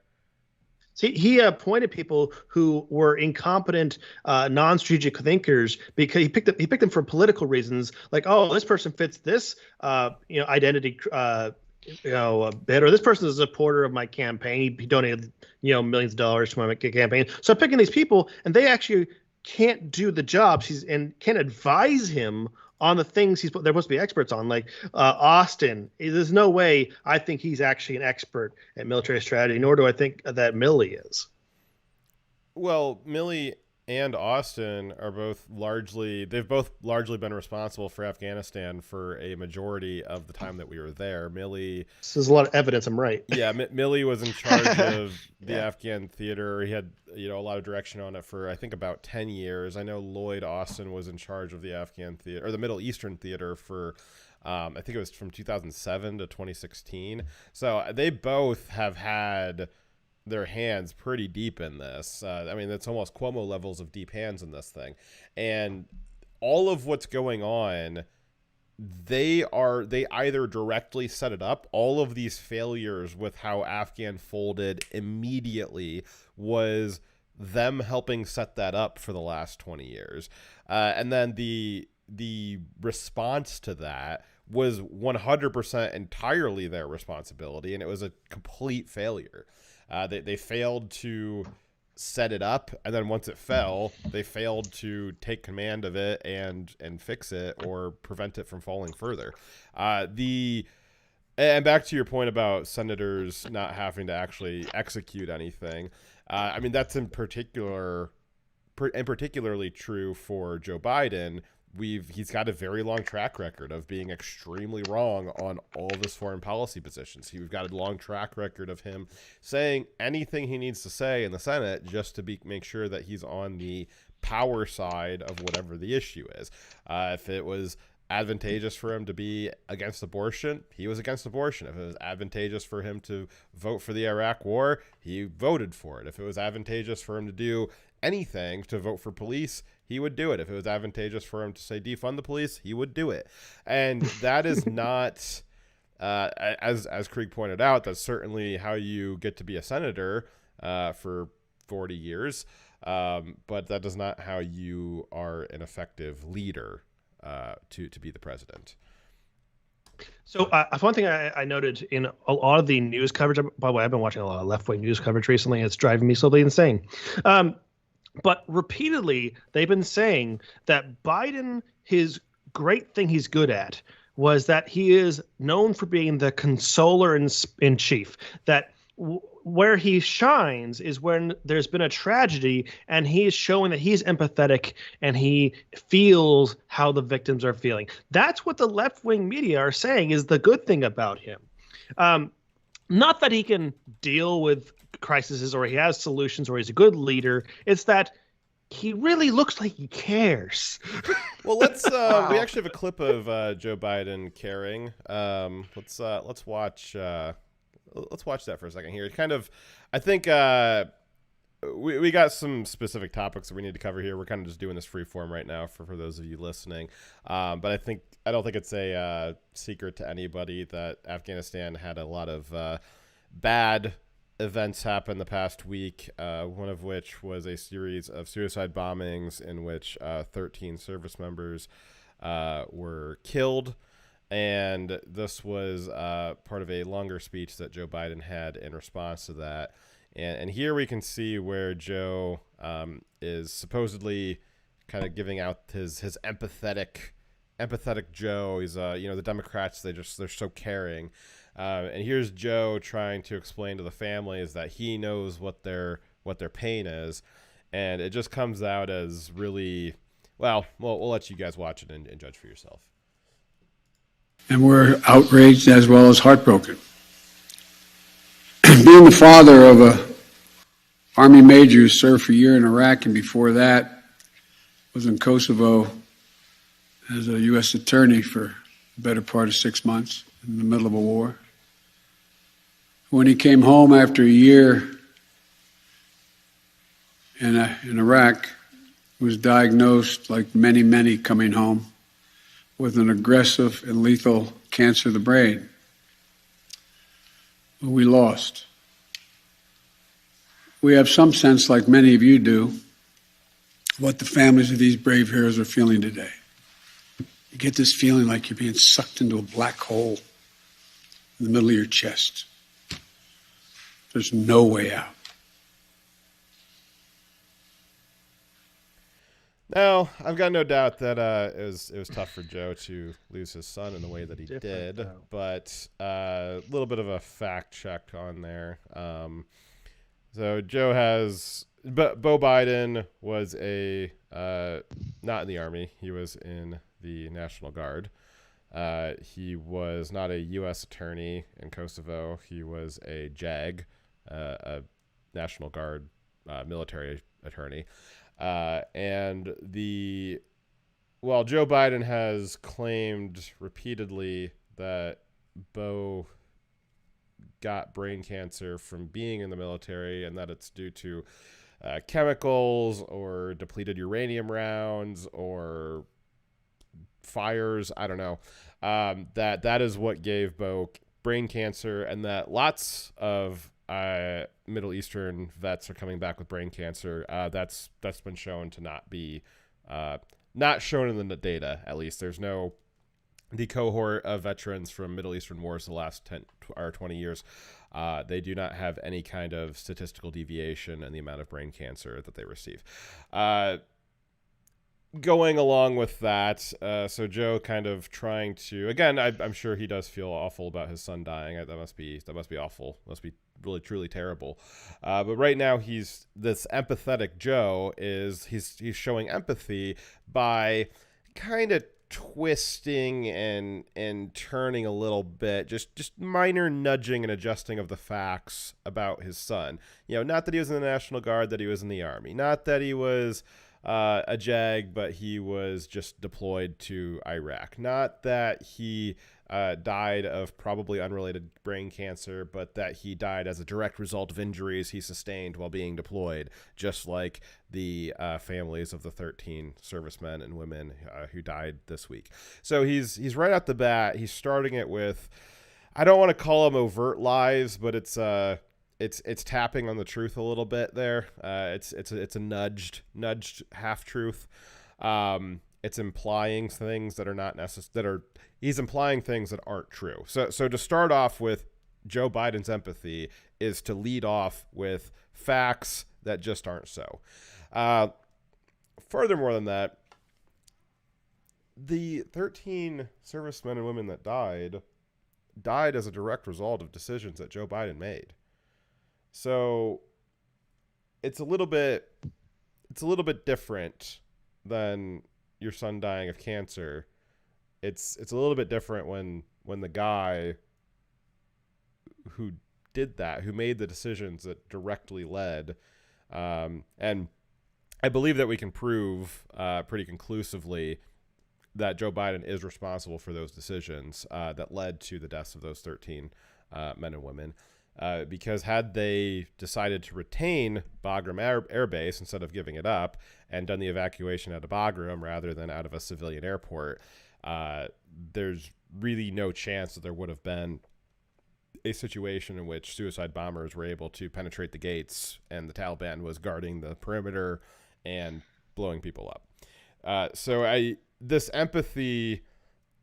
See, he appointed people who were incompetent, non-strategic thinkers because he picked them for political reasons. Like, oh, this person fits this, identity, bit, or this person is a supporter of my campaign. He donated, millions of dollars to my campaign. So I'm picking these people, and they actually can't do the jobs and can't advise him on the things they're supposed to be experts on, like Austin. There's no way I think he's actually an expert at military strategy, nor do I think that Milley is. Well, Milley and Austin are both largely been responsible for Afghanistan for a majority of the time that we were there. Milley, so there's a lot of evidence I'm right. Yeah, Milley was in charge of the Afghan theater. He had a lot of direction on it for I think about 10 years. I know Lloyd Austin was in charge of the Afghan theater or the Middle Eastern theater for I think it was from 2007 to 2016. So they both have had their hands pretty deep in this. I mean, it's almost Cuomo levels of deep hands in this thing. And all of what's going on, they either directly set it up. All of these failures with how Afghan folded immediately was them helping set that up for the last 20 years. And then the the response to that was 100% entirely their responsibility, and it was a complete failure. They failed to set it up, and then once it fell, they failed to take command of it and fix it or prevent it from falling further. And back to your point about senators not having to actually execute anything. I mean, that's particularly true for Joe Biden. He's got a very long track record of being extremely wrong on all of his foreign policy positions. We've got a long track record of him saying anything he needs to say in the Senate just to make sure that he's on the power side of whatever the issue is. If it was advantageous for him to be against abortion, he was against abortion. If it was advantageous for him to vote for the Iraq war, he voted for it. If it was advantageous for him to do anything to vote for police, he would do it. If it was advantageous for him to say defund the police, he would do it. And that is not, as Krieg pointed out, that's certainly how you get to be a senator for 40 years. But that is not how you are an effective leader to be the president. So one thing I noted in a lot of the news coverage, by the way, I've been watching a lot of left-wing news coverage recently, and it's driving me slowly insane. But repeatedly, they've been saying that Biden, his great thing he's good at was that he is known for being the consoler in chief, that where he shines is when there's been a tragedy and he's showing that he's empathetic and he feels how the victims are feeling. That's what the left-wing media are saying is the good thing about him. Not that he can deal with crises or he has solutions or he's a good leader. It's that he really looks like he cares. Well, let's we actually have a clip of Joe Biden caring. Let's watch that for a second here. Kind of, I think we got some specific topics that we need to cover here. We're kind of just doing this free form right now for those of you listening. But I don't think it's a secret to anybody that Afghanistan had a lot of bad events happen the past week, one of which was a series of suicide bombings in which 13 service members were killed. And this was part of a longer speech that Joe Biden had in response to that. And here we can see where Joe is supposedly kind of giving out his empathetic Joe. He's the Democrats, they're so caring. And here's Joe trying to explain to the families that he knows what their pain is, and it just comes out as really well. We'll let you guys watch it and judge for yourself. And we're outraged as well as heartbroken. Being the father of a Army major who served for a year in Iraq and before that was in Kosovo as a U.S. attorney for the better part of 6 months in the middle of a war. When he came home after a year in Iraq, he was diagnosed, like many, many coming home, with an aggressive and lethal cancer of the brain. We lost. We have some sense, like many of you do, what the families of these brave heroes are feeling today. You get this feeling like you're being sucked into a black hole in the middle of your chest. There's no way out. Now, I've got no doubt that it was tough for Joe to lose his son in the way that he did, but a little bit of a fact check on there. So Joe has, but Beau Biden was not in the Army. He was in the National Guard. He was not a U.S. attorney in Kosovo. He was a JAG, a National Guard military attorney. And Joe Biden has claimed repeatedly that Beau got brain cancer from being in the military and that it's due to chemicals or depleted uranium rounds or fires. I don't know. That is what gave Beau brain cancer, and that lots of Middle Eastern vets are coming back with brain cancer. That's been shown to not be not shown in the data. At least there's no the cohort of veterans from Middle Eastern wars the last 10 or 20 years. They do not have any kind of statistical deviation in the amount of brain cancer that they receive. Going along with that, so Joe kind of trying to, again, I'm sure he does feel awful about his son dying. That must be awful. Must be really truly terrible. But right now this empathetic Joe he's showing empathy by kind of twisting and turning a little bit, just minor nudging and adjusting of the facts about his son. Not that he was in the National Guard, that he was in the Army, not that he was a JAG, but he was just deployed to Iraq, not that he died of probably unrelated brain cancer, but that he died as a direct result of injuries he sustained while being deployed, just like the families of the 13 servicemen and women who died this week. So he's right out the bat. He's starting it with, I don't want to call them overt lies, but it's tapping on the truth a little bit there. It's a nudged half truth. It's implying things that are not necessary. He's implying things that aren't true. So to start off with Joe Biden's empathy is to lead off with facts that just aren't so. Furthermore than that, the 13 servicemen and women that died as a direct result of decisions that Joe Biden made. So it's a little bit different than your son dying of cancer. It's a little bit different when the guy who did that, who made the decisions that directly led, and I believe that we can prove pretty conclusively that Joe Biden is responsible for those decisions that led to the deaths of those 13 men and women. Because had they decided to retain Bagram Air Base instead of giving it up and done the evacuation out of Bagram rather than out of a civilian airport, there's really no chance that there would have been a situation in which suicide bombers were able to penetrate the gates and the Taliban was guarding the perimeter and blowing people up. So this empathy,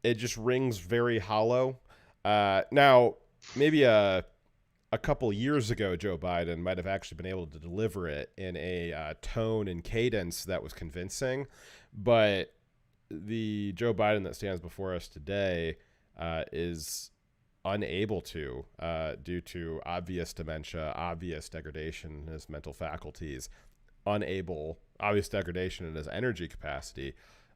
it just rings very hollow. Now, maybe a couple years ago, Joe Biden might have actually been able to deliver it in a tone and cadence that was convincing, but the Joe Biden that stands before us today is unable to, due to obvious dementia, obvious degradation in his mental faculties, obvious degradation in his energy capacity,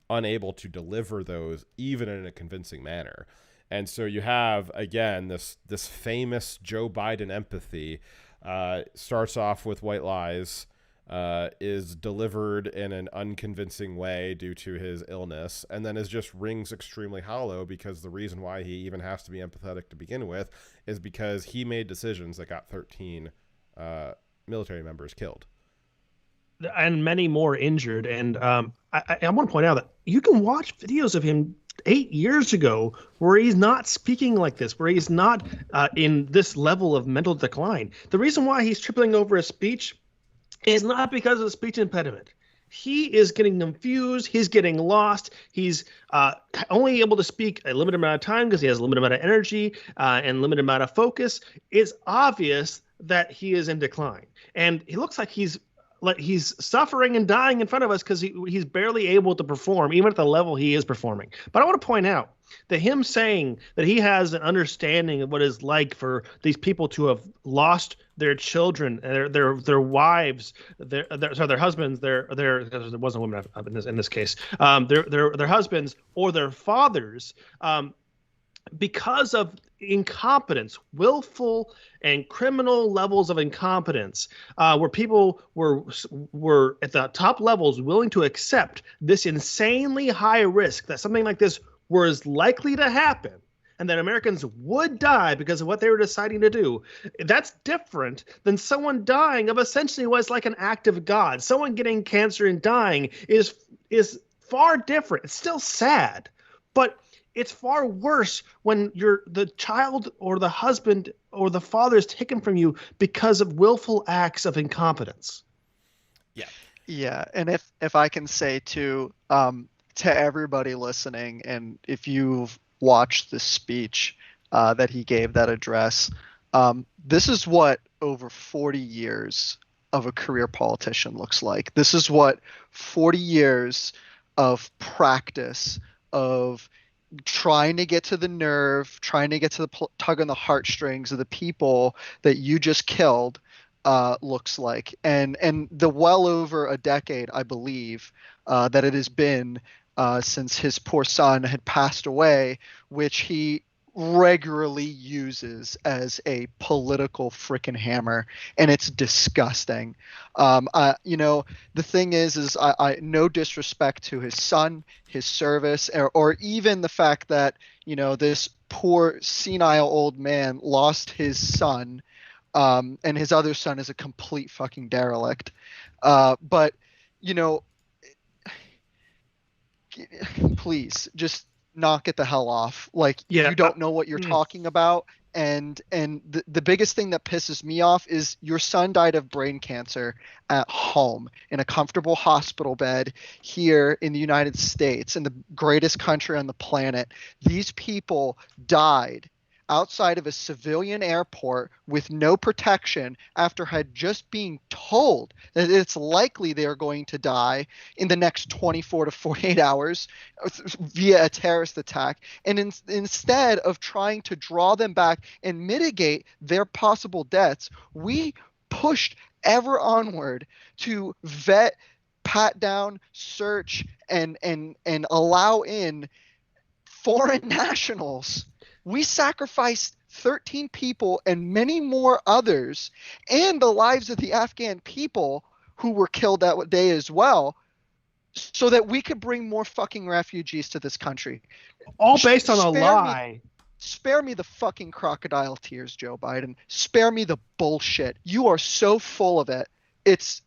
unable to deliver those even in a convincing manner. And so you have, again, this famous Joe Biden empathy, starts off with white lies, is delivered in an unconvincing way due to his illness, and then just rings extremely hollow because the reason why he even has to be empathetic to begin with is because he made decisions that got 13 military members killed. And many more injured. And I want to point out that you can watch videos of him 8 years ago where he's not speaking like this, where he's not in this level of mental decline. The reason why he's tripling over his speech is not because of the speech impediment. He is getting confused. He's getting lost. He's only able to speak a limited amount of time because he has a limited amount of energy and limited amount of focus. It's obvious that he is in decline. And he looks like he's suffering and dying in front of us because he's barely able to perform, even at the level he is performing. But I want to point out that him saying that he has an understanding of what it's like for these people to have lost their children, their wives, their husbands, there wasn't women in this case, their husbands or their fathers, because of incompetence, willful and criminal levels of incompetence, where people were at the top levels willing to accept this insanely high risk that something like this was likely to happen and that Americans would die because of what they were deciding to do. That's different than someone dying of essentially what's like an act of God. Someone getting cancer and dying is far different. It's still sad, but it's far worse when the child or the husband or the father is taken from you because of willful acts of incompetence. Yeah. And if I can say too, to everybody listening, and if you've watched this speech that he gave, that address, this is what over 40 years of a career politician looks like. This is what 40 years of practice of trying to get to the nerve, trying to get to the tug on the heartstrings of the people that you just killed looks like. And the well over a decade, I believe, that it has been since his poor son had passed away, which he regularly uses as a political frickin' hammer, and it's disgusting. The thing is I no disrespect to his son, his service, or even the fact that this poor senile old man lost his son, and his other son is a complete fucking derelict. But please just knock it the hell off. Like, you don't know what you're talking about. And the biggest thing that pisses me off is your son died of brain cancer at home in a comfortable hospital bed here in the United States, in the greatest country on the planet. These people died outside of a civilian airport with no protection after had just being told that it's likely they are going to die in the next 24 to 48 hours via a terrorist attack. And instead of trying to draw them back and mitigate their possible deaths, we pushed ever onward to vet, pat down, search, and allow in foreign nationals. We sacrificed 13 people and many more others, and the lives of the Afghan people who were killed that day as well, so that we could bring more fucking refugees to this country. All based on a lie. Spare me the fucking crocodile tears, Joe Biden. Spare me the bullshit. You are so full of it. It's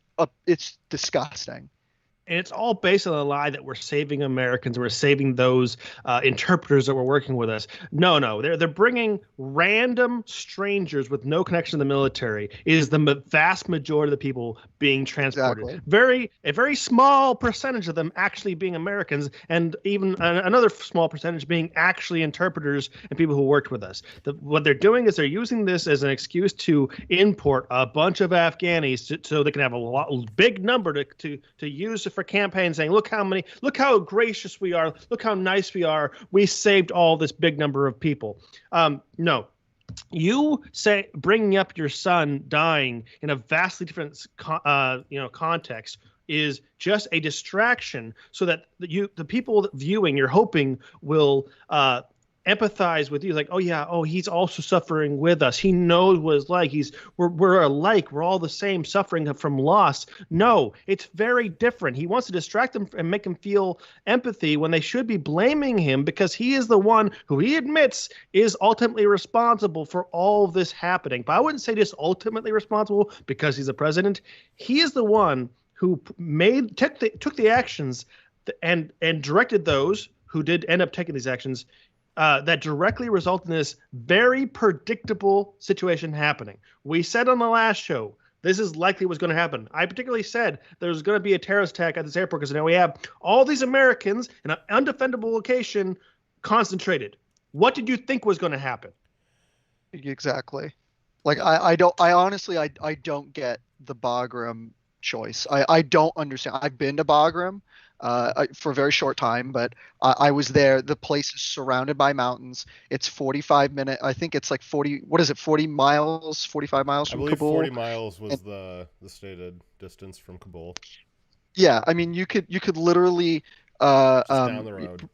disgusting. And it's all based on a lie that we're saving Americans, we're saving those interpreters that were working with us. No, they're bringing random strangers with no connection to the military. It is the vast majority of the people being transported. Exactly. A very small percentage of them actually being Americans, and even another small percentage being actually interpreters and people who worked with us. What they're doing is they're using this as an excuse to import a bunch of Afghanis so they can have a big number to use for campaign, saying, look how gracious we are, look how nice we are, we saved all this big number of people. No, you say bringing up your son dying in a vastly different context is just a distraction, so that the people viewing, you're hoping, will empathize with you, like, he's also suffering with us. He knows what it's like. We're alike. We're all the same, suffering from loss. No, it's very different. He wants to distract them and make them feel empathy when they should be blaming him, because he is the one who he admits is ultimately responsible for all of this happening. But I wouldn't say just ultimately responsible because he's the president. He is the one who took the actions and directed those who did end up taking these actions that directly result in this very predictable situation happening. We said on the last show, this is likely what's going to happen. I particularly said there's going to be a terrorist attack at this airport because now we have all these Americans in an undefendable location concentrated. What did you think was going to happen? Exactly. Like, I honestly don't get the Bagram choice. I don't understand. I've been to Bagram for a very short time, but I was there. The place is surrounded by mountains. It's 45 minutes. I think it's like 40 miles, 45 miles from Kabul. 40 miles was the stated distance from Kabul. Yeah, I mean, you could literally just down the road.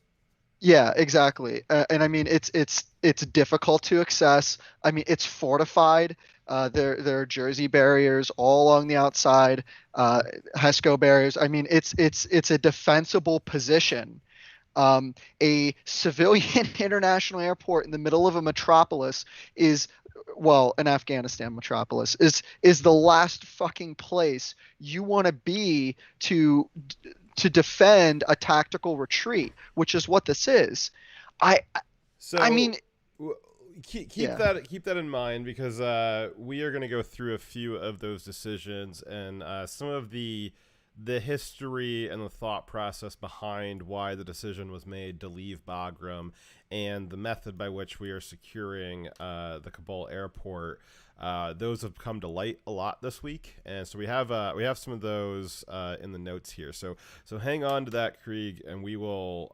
Yeah, exactly. And I mean, it's difficult to access. I mean, it's fortified. There are Jersey barriers all along the outside, HESCO barriers. I mean, it's a defensible position. A civilian international airport in the middle of a metropolis an Afghanistan metropolis is the last fucking place you want to be to defend a tactical retreat, which is what this is. Keep that in mind, because we are going to go through a few of those decisions and some of the the history and the thought process behind why the decision was made to leave Bagram and the method by which we are securing the Kabul airport. Those have come to light a lot this week, and so we have some of those in the notes here. So hang on to that, Krieg, and we will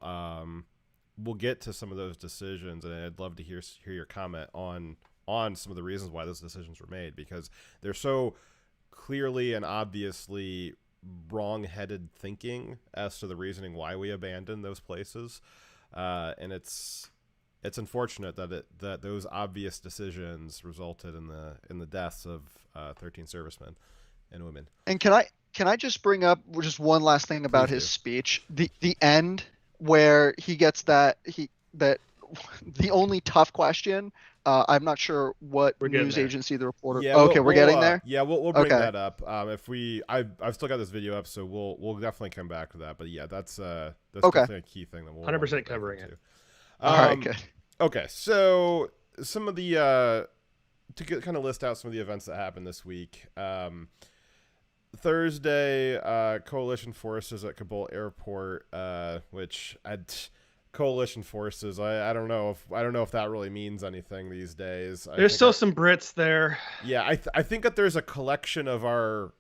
we'll get to some of those decisions, and I'd love to hear your comment on some of the reasons why those decisions were made, because they're so clearly and obviously wrong-headed thinking as to the reasoning why we abandoned those places, and it's unfortunate that those obvious decisions resulted in the deaths of 13 servicemen and women. And can I just bring up just one last thing about his speech? The end where he gets that the only tough question. I'm not sure what news agency the reporter. Yeah, we're getting there. Yeah, we'll bring that up. I've still got this video up, so we'll definitely come back to that. But yeah, that's definitely a key thing that we'll 100% covering it. All right, good. Okay, so some of the kind of list out some of the events that happened this week. Thursday, coalition forces at Kabul airport, which coalition forces. I don't know if that really means anything these days. There's still some Brits there. Yeah, I think that there's a collection of our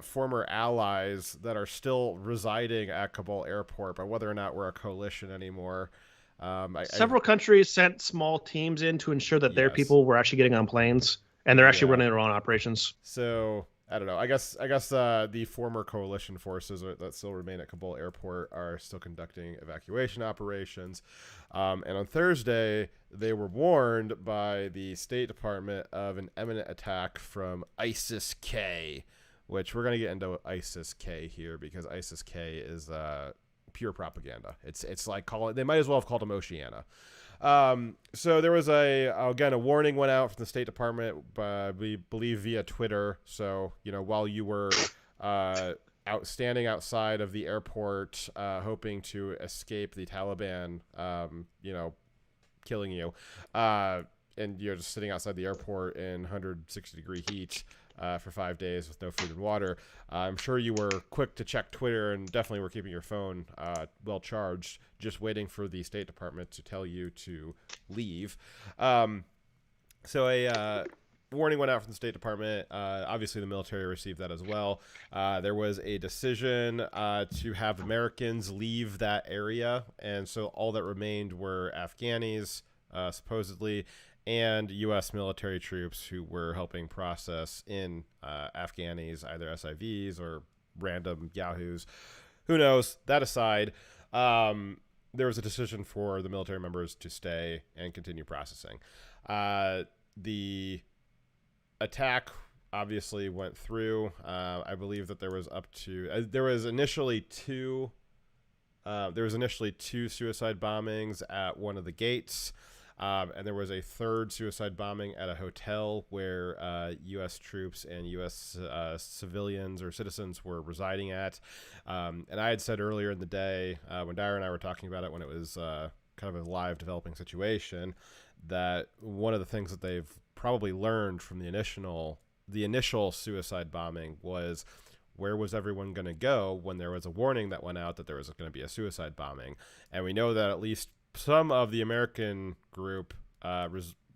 former allies that are still residing at Kabul airport, but whether or not we're a coalition anymore. Several countries sent small teams in to ensure that their people were actually getting on planes, and they're actually running their own operations. So I don't know. I guess the former coalition forces that still remain at Kabul airport are still conducting evacuation operations. And on Thursday, they were warned by the State Department of an imminent attack from ISIS-K, which we're going to get into ISIS-K here because ISIS-K is pure propaganda. It's like they might as well have called them Oceania. So there was a warning went out from the State Department, we believe via Twitter. So, while you were standing outside of the airport, hoping to escape the Taliban, killing you, and you're just sitting outside the airport in 160-degree heat for 5 days with no food and water. I'm sure you were quick to check Twitter and definitely were keeping your phone well charged, just waiting for the State Department to tell you to leave. So a warning went out from the State Department. Obviously, the military received that as well. There was a decision to have Americans leave that area, and so all that remained were Afghanis, supposedly, and U.S. military troops who were helping process in Afghanis, either SIVs or random Yahoos. Who knows? That aside, there was a decision for the military members to stay and continue processing. The attack obviously went through. I believe that there was there was initially two suicide bombings at one of the gates. And there was a third suicide bombing at a hotel where U.S. troops and U.S. Civilians or citizens were residing at. And I had said earlier in the day, when Dyer and I were talking about it, when it was kind of a live developing situation, that one of the things that they've probably learned from the initial suicide bombing was, where was everyone going to go when there was a warning that went out that there was going to be a suicide bombing? And we know that at least some of the American group,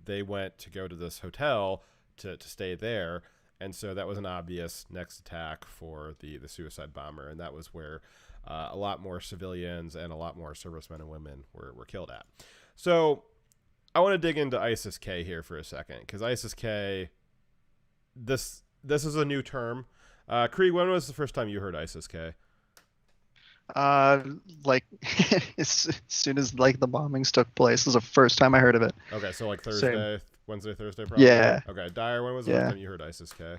they went to go to this hotel to stay there. And so that was an obvious next attack for the suicide bomber. And that was where a lot more civilians and a lot more servicemen and women were killed at. So I want to dig into ISIS-K here for a second, because ISIS-K, this is a new term. Krieg, when was the first time you heard ISIS-K? Like as soon as the bombings took place, this was the first time I heard of it. Okay, so like Thursday, Wednesday, Thursday, probably. Yeah. Okay, Dyer, when was the last time you heard ISIS-K?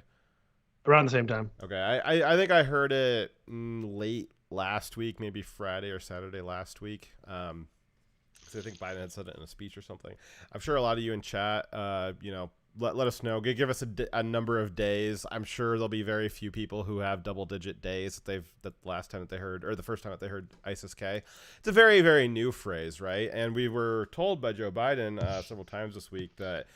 Around the same time. Okay, I think I heard it late last week, maybe Friday or Saturday last week. So I think Biden had said it in a speech or something. I'm sure a lot of you in chat, let us know. Give us a number of days. I'm sure there'll be very few people who have double-digit days that the last time that they heard, or the first time that they heard ISIS-K. It's a very, very new phrase, right? And we were told by Joe Biden several times this week that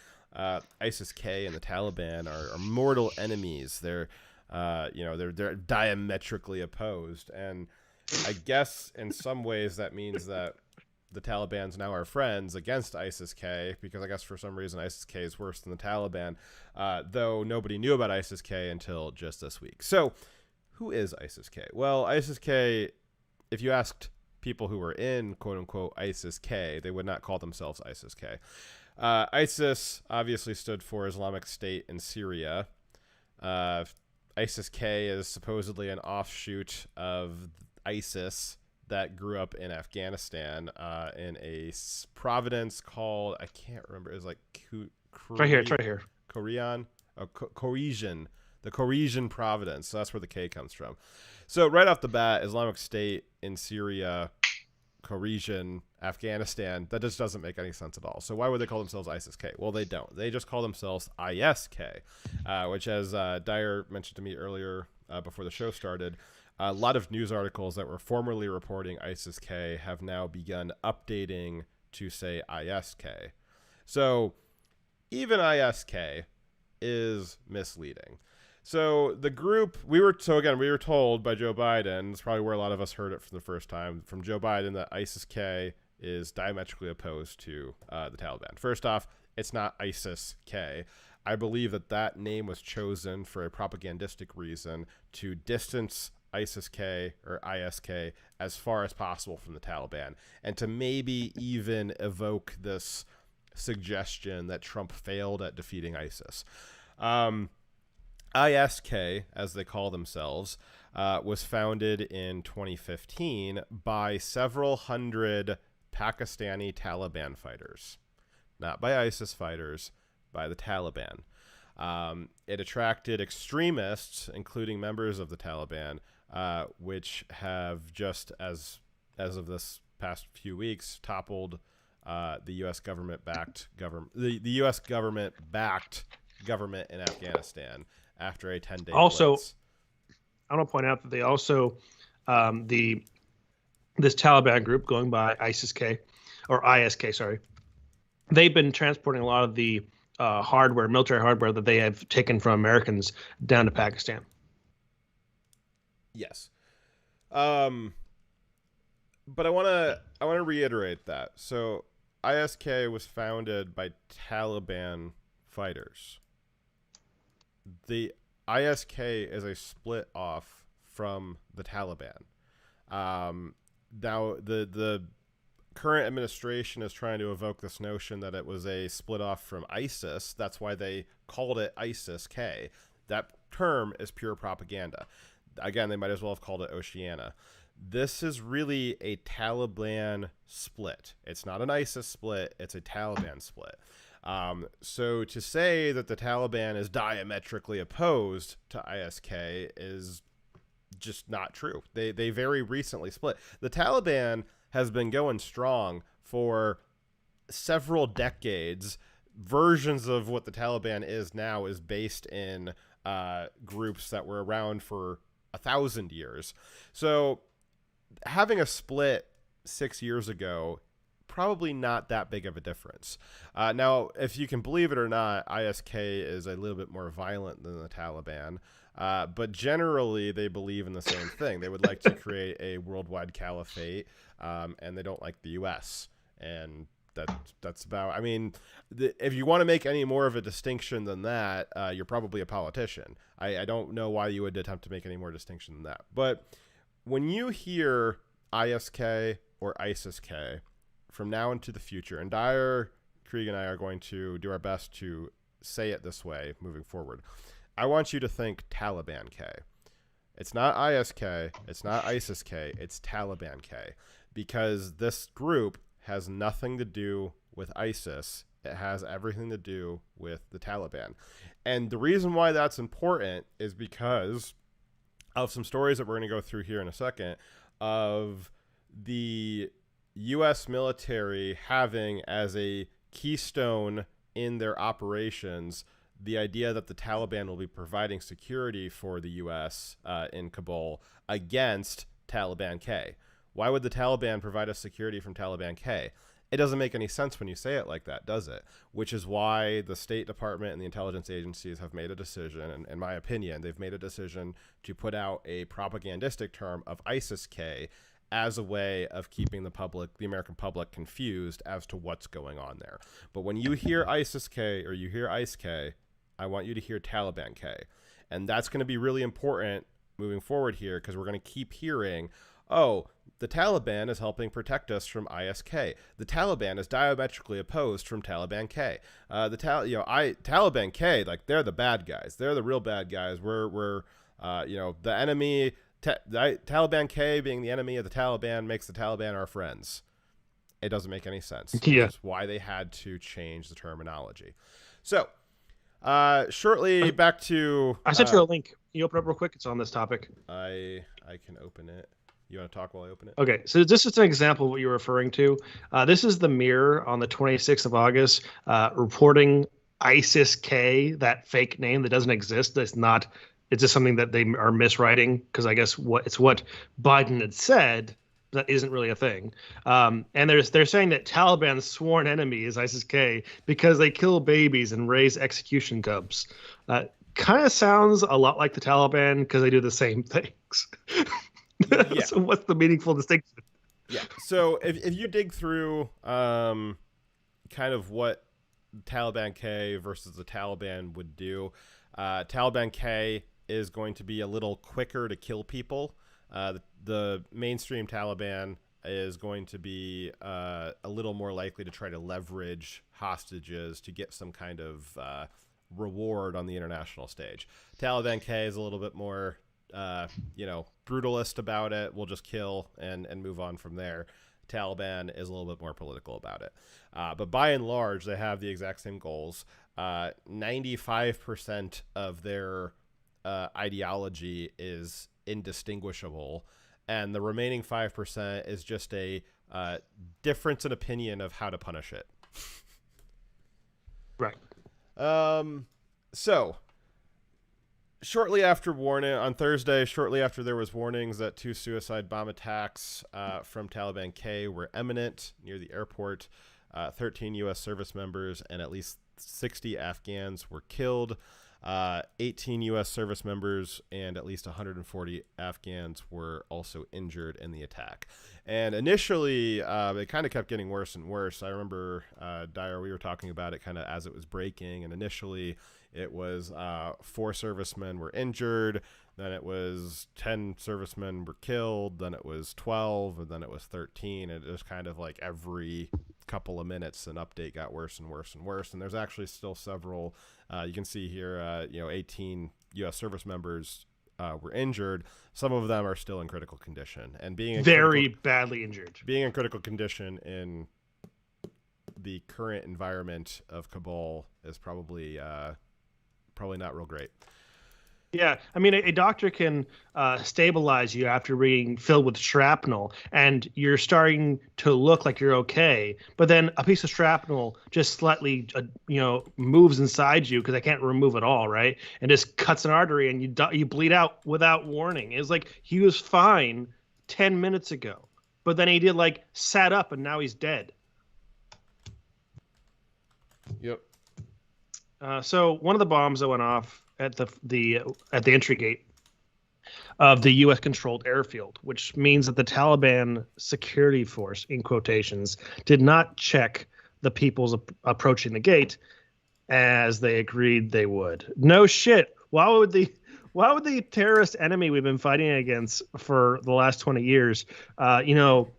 ISIS-K and the Taliban are mortal enemies. They're They're diametrically opposed, and I guess in some ways that means that the Taliban's now our friends against ISIS-K, because I guess for some reason ISIS-K is worse than the Taliban, though nobody knew about ISIS-K until just this week. So who is ISIS-K? Well, ISIS-K, if you asked people who were in quote-unquote ISIS-K, they would not call themselves ISIS-K. ISIS obviously stood for Islamic State in Syria. ISIS-K is supposedly an offshoot of ISIS that grew up in Afghanistan in a province called, I can't remember, it was like Right here. Khorasan, the Khorasan province. So that's where the K comes from. So right off the bat, Islamic State in Syria, Khorasan, Afghanistan, that just doesn't make any sense at all. So why would they call themselves ISIS-K? Well, they don't. They just call themselves IS-K, which, as Dyer mentioned to me earlier before the show started, a lot of news articles that were formerly reporting ISIS-K have now begun updating to say IS-K. So even IS-K is misleading. So the group, we were told by Joe Biden, it's probably where a lot of us heard it for the first time, from Joe Biden, that ISIS-K is diametrically opposed to the Taliban. First off, it's not ISIS-K. I believe that name was chosen for a propagandistic reason to distance ISIS-K or IS-K as far as possible from the Taliban, and to maybe even evoke this suggestion that Trump failed at defeating ISIS. IS-K, as they call themselves, was founded in 2015 by several hundred Pakistani Taliban fighters. Not by ISIS fighters, by the Taliban. It attracted extremists, including members of the Taliban, which have just, as of this past few weeks, toppled the U.S. government-backed government in Afghanistan after a 10-day Also, blitz. I want to point out that they also, this Taliban group going by ISIS-K, or IS-K, sorry, they've been transporting a lot of the military hardware that they have taken from Americans down to Pakistan. Yes. But I want to reiterate that. So IS-K was founded by Taliban fighters. The IS-K is a split off from the Taliban. Now the current administration is trying to evoke this notion that it was a split off from ISIS. That's why they called it ISIS-K. That term is pure propaganda. Again, they might as well have called it Oceania. This is really a Taliban split. It's not an ISIS split. It's a Taliban split. So to say that the Taliban is diametrically opposed to IS-K is just not true. They very recently split. The Taliban has been going strong for several decades. Versions of what the Taliban is now is based in groups that were around for 1,000 years. So having a split 6 years ago, probably not that big of a difference. Now, if you can believe it or not, IS-K is a little bit more violent than the Taliban. But generally, they believe in the same thing. They would like to create a worldwide caliphate, and they don't like the U.S. And that's about. I mean, if you want to make any more of a distinction than that, you're probably a politician. I don't know why you would attempt to make any more distinction than that. But when you hear IS-K or ISIS-K from now into the future, and Dyer, Krieg, and I are going to do our best to say it this way moving forward, I want you to think Taliban-K. It's not IS-K, it's not ISIS-K, it's Taliban-K, because this group has nothing to do with ISIS. It has everything to do with the Taliban. And the reason why that's important is because of some stories that we're going to go through here in a second of the U.S. military having as a keystone in their operations the idea that the Taliban will be providing security for the U.S. In Kabul against Taliban-K. Why would the Taliban provide us security from Taliban-K? It doesn't make any sense when you say it like that, does it? Which is why the State Department and the intelligence agencies have made a decision, and in my opinion, they've made a decision to put out a propagandistic term of ISIS-K as a way of keeping the American public confused as to what's going on there. But when you hear ISIS-K or you hear ICE-K, I want you to hear Taliban-K. And that's going to be really important moving forward here, because we're going to keep hearing, oh, the Taliban is helping protect us from IS-K. The Taliban is diametrically opposed from Taliban-K. Taliban-K, like, they're the bad guys. They're the real bad guys. We're the enemy. Taliban-K being the enemy of the Taliban makes the Taliban our friends. It doesn't make any sense. Yeah. That's why they had to change the terminology. So, shortly back to... I sent you a link. Can you open up real quick? It's on this topic. I can open it. You want to talk while I open it? Okay, so this is an example of what you're referring to. This is the Mirror on the 26th of August reporting ISIS-K, that fake name that doesn't exist. It's just something that they are miswriting, because I guess it's what Biden had said. That isn't really a thing. And they're saying that Taliban's sworn enemy is ISIS-K because they kill babies and raise execution cubs. Kind of sounds a lot like the Taliban because they do the same things. Yeah. So what's the meaningful distinction? Yeah. So if you dig through kind of what Taliban-K versus the Taliban would do, Taliban-K is going to be a little quicker to kill people. The mainstream Taliban is going to be a little more likely to try to leverage hostages to get some kind of reward on the international stage. Taliban-K is a little bit more, brutalist about it. We'll just kill and move on from there. Taliban is a little bit more political about it. But by and large, they have the exact same goals. 95% of their ideology is indistinguishable, and the remaining 5% is just a difference in opinion of how to punish it. Right. So shortly after on Thursday, shortly after there was warnings that 2 suicide bomb attacks from Taliban-K were imminent near the airport, 13 U.S. service members and at least 60 Afghans were killed. 18 U.S. service members and at least 140 Afghans were also injured in the attack. And initially, it kind of kept getting worse and worse. I remember, Dyer, we were talking about it kind of as it was breaking, and initially it was 4 servicemen were injured, then it was 10 servicemen were killed, then it was 12, and then it was 13. It was kind of like every couple of minutes an update got worse and worse and worse, and there's actually still several. You can see here, 18 U.S. service members were injured. Some of them are still in critical condition, and being badly injured. Being in critical condition in the current environment of Kabul is probably not real great. Yeah, I mean, a doctor can stabilize you after being filled with shrapnel, and you're starting to look like you're okay. But then a piece of shrapnel just slightly, moves inside you because I can't remove it all, right? And just cuts an artery, and you bleed out without warning. It's like he was fine 10 minutes ago, but then he sat up, and now he's dead. Yep. So one of the bombs that went off at the entry gate of the U.S. controlled airfield, which means that the Taliban security force, in quotations, did not check the people's approaching the gate as they agreed they would. No shit. Why would the terrorist enemy we've been fighting against for the last 20 years,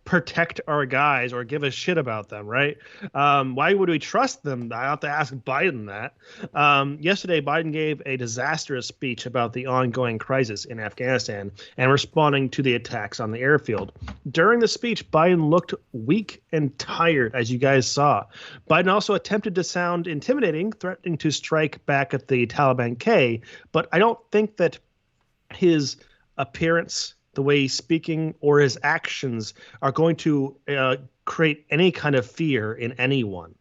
protect our guys or give a shit about them, right? Why would we trust them? I have to ask Biden that. Yesterday, Biden gave a disastrous speech about the ongoing crisis in Afghanistan and responding to the attacks on the airfield. During the speech, Biden looked weak and tired, as you guys saw. Biden also attempted to sound intimidating, threatening to strike back at the Taliban-K, but I don't think that his appearance, the way he's speaking, or his actions are going to create any kind of fear in anyone.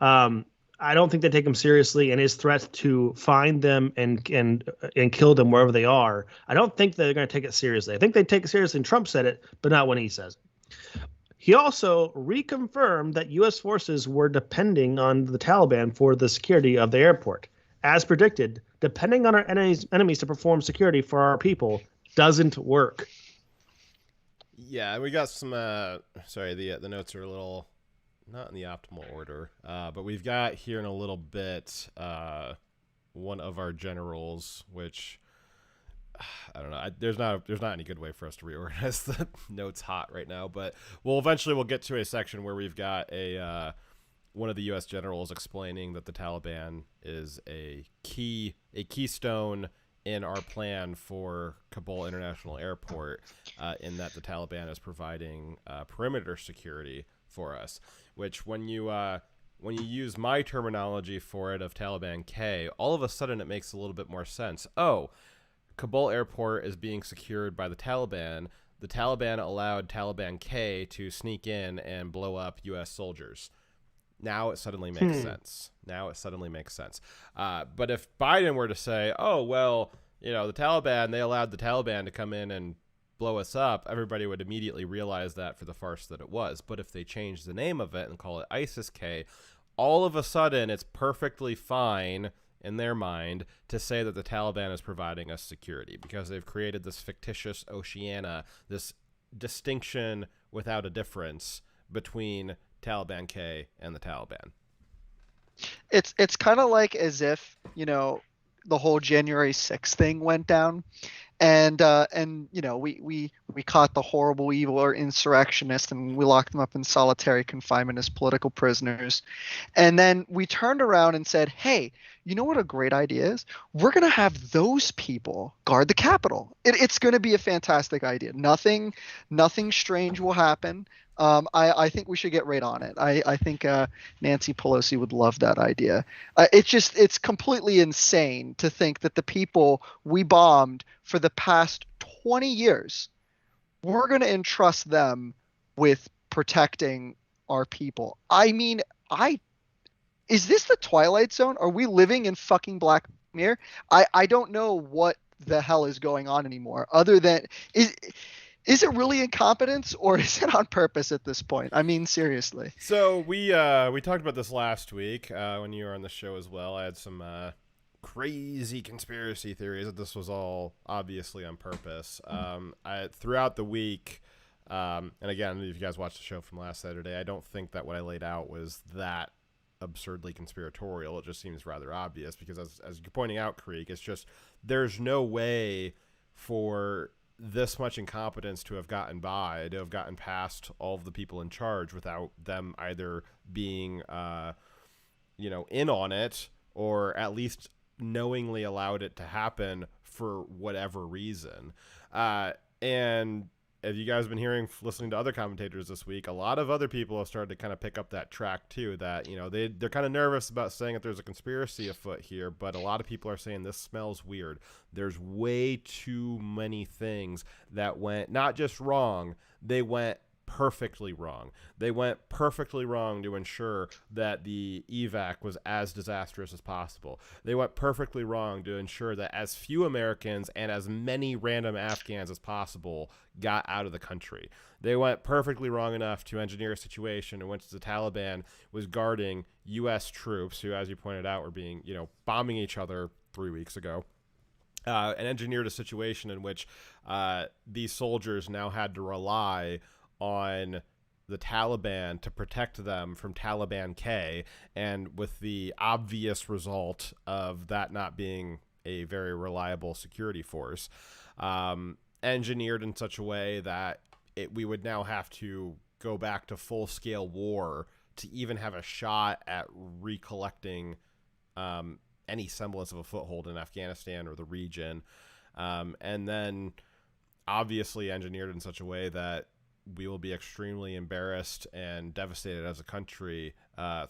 I don't think they take him seriously, and his threat to find them and kill them wherever they are, I don't think they're going to take it seriously. I think they take it seriously, and Trump said it, but not when he says it. He also reconfirmed that U.S. forces were depending on the Taliban for the security of the airport. As predicted, depending on our enemies to perform security for our people doesn't work. Yeah, we got some. Sorry, the notes are a little not in the optimal order, but we've got here in a little bit one of our generals, which I don't know. There's not any good way for us to reorganize the notes hot right now, but we'll get to a section where we've got a one of the U.S. generals explaining that the Taliban is a keystone in our plan for Kabul International Airport, in that the Taliban is providing perimeter security for us, which when you use my terminology for it of Taliban K, all of a sudden it makes a little bit more sense. Oh, Kabul Airport is being secured by the Taliban. The Taliban allowed Taliban K to sneak in and blow up U.S. soldiers. Now it suddenly makes sense. But if Biden were to say, oh, well, the Taliban, they allowed the Taliban to come in and blow us up, everybody would immediately realize that for the farce that it was. But if they change the name of it and call it ISIS-K, all of a sudden it's perfectly fine in their mind to say that the Taliban is providing us security because they've created this fictitious Oceania, this distinction without a difference between Taliban K and the Taliban. It's kind of like as if, the whole January 6th thing went down, and we caught the horrible, evil or insurrectionists and we locked them up in solitary confinement as political prisoners. And then we turned around and said, hey, you know what a great idea is? We're going to have those people guard the Capitol. It's going to be a fantastic idea. Nothing strange will happen. I think we should get right on it. I think Nancy Pelosi would love that idea. It's completely insane to think that the people we bombed for the past 20 years, we're going to entrust them with protecting our people. I mean, is this the Twilight Zone? Are we living in fucking Black Mirror? I don't know what the hell is going on anymore, other than is it really incompetence or is it on purpose at this point? I mean, seriously. So we talked about this last week when you were on the show as well. I had some crazy conspiracy theories that this was all obviously on purpose. Throughout the week, and again, if you guys watched the show from last Saturday, I don't think that what I laid out was that absurdly conspiratorial. It just seems rather obvious because as you're pointing out, Creek, it's just there's no way for this much incompetence to have gotten past all of the people in charge without them either being in on it or at least knowingly allowed it to happen for whatever reason. And as you guys have been listening to other commentators this week, a lot of other people have started to kind of pick up that track too, that, they're kind of nervous about saying that there's a conspiracy afoot here, but a lot of people are saying this smells weird. There's way too many things that went not just wrong, they went perfectly wrong. They went perfectly wrong to ensure that the evac was as disastrous as possible. They went perfectly wrong to ensure that as few Americans and as many random Afghans as possible got out of the country. They went perfectly wrong enough to engineer a situation in which the Taliban was guarding U.S. troops who, as you pointed out, were being, bombing each other 3 weeks ago. And engineered a situation in which these soldiers now had to rely on the Taliban to protect them from Taliban K, and with the obvious result of that not being a very reliable security force, engineered in such a way that we would now have to go back to full-scale war to even have a shot at recollecting any semblance of a foothold in Afghanistan or the region, and then obviously engineered in such a way that we will be extremely embarrassed and devastated as a country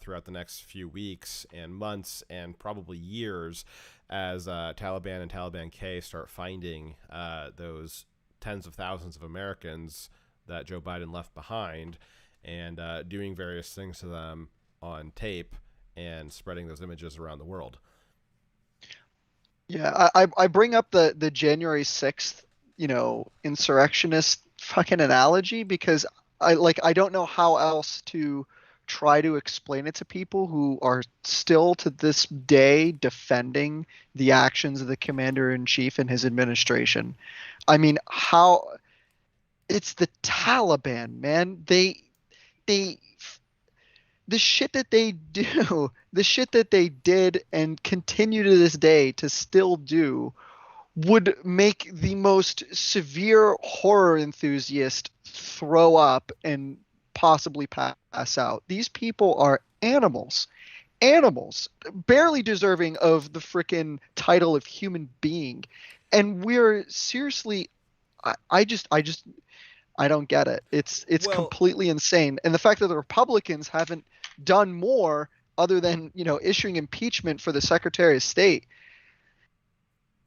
throughout the next few weeks and months and probably years as Taliban and Taliban K start finding those tens of thousands of Americans that Joe Biden left behind and doing various things to them on tape and spreading those images around the world. Yeah, I bring up the January 6th, insurrectionist fucking analogy because I don't know how else to try to explain it to people who are still to this day defending the actions of the commander in chief and his administration. I mean, how it's the Taliban, man. They the shit that they do, the shit that they did and continue to this day to still do would make the most severe horror enthusiast throw up and possibly pass out. These people are animals, barely deserving of the frickin' title of human being. And we're seriously, I don't get it. It's completely insane. And the fact that the Republicans haven't done more other than, issuing impeachment for the Secretary of State,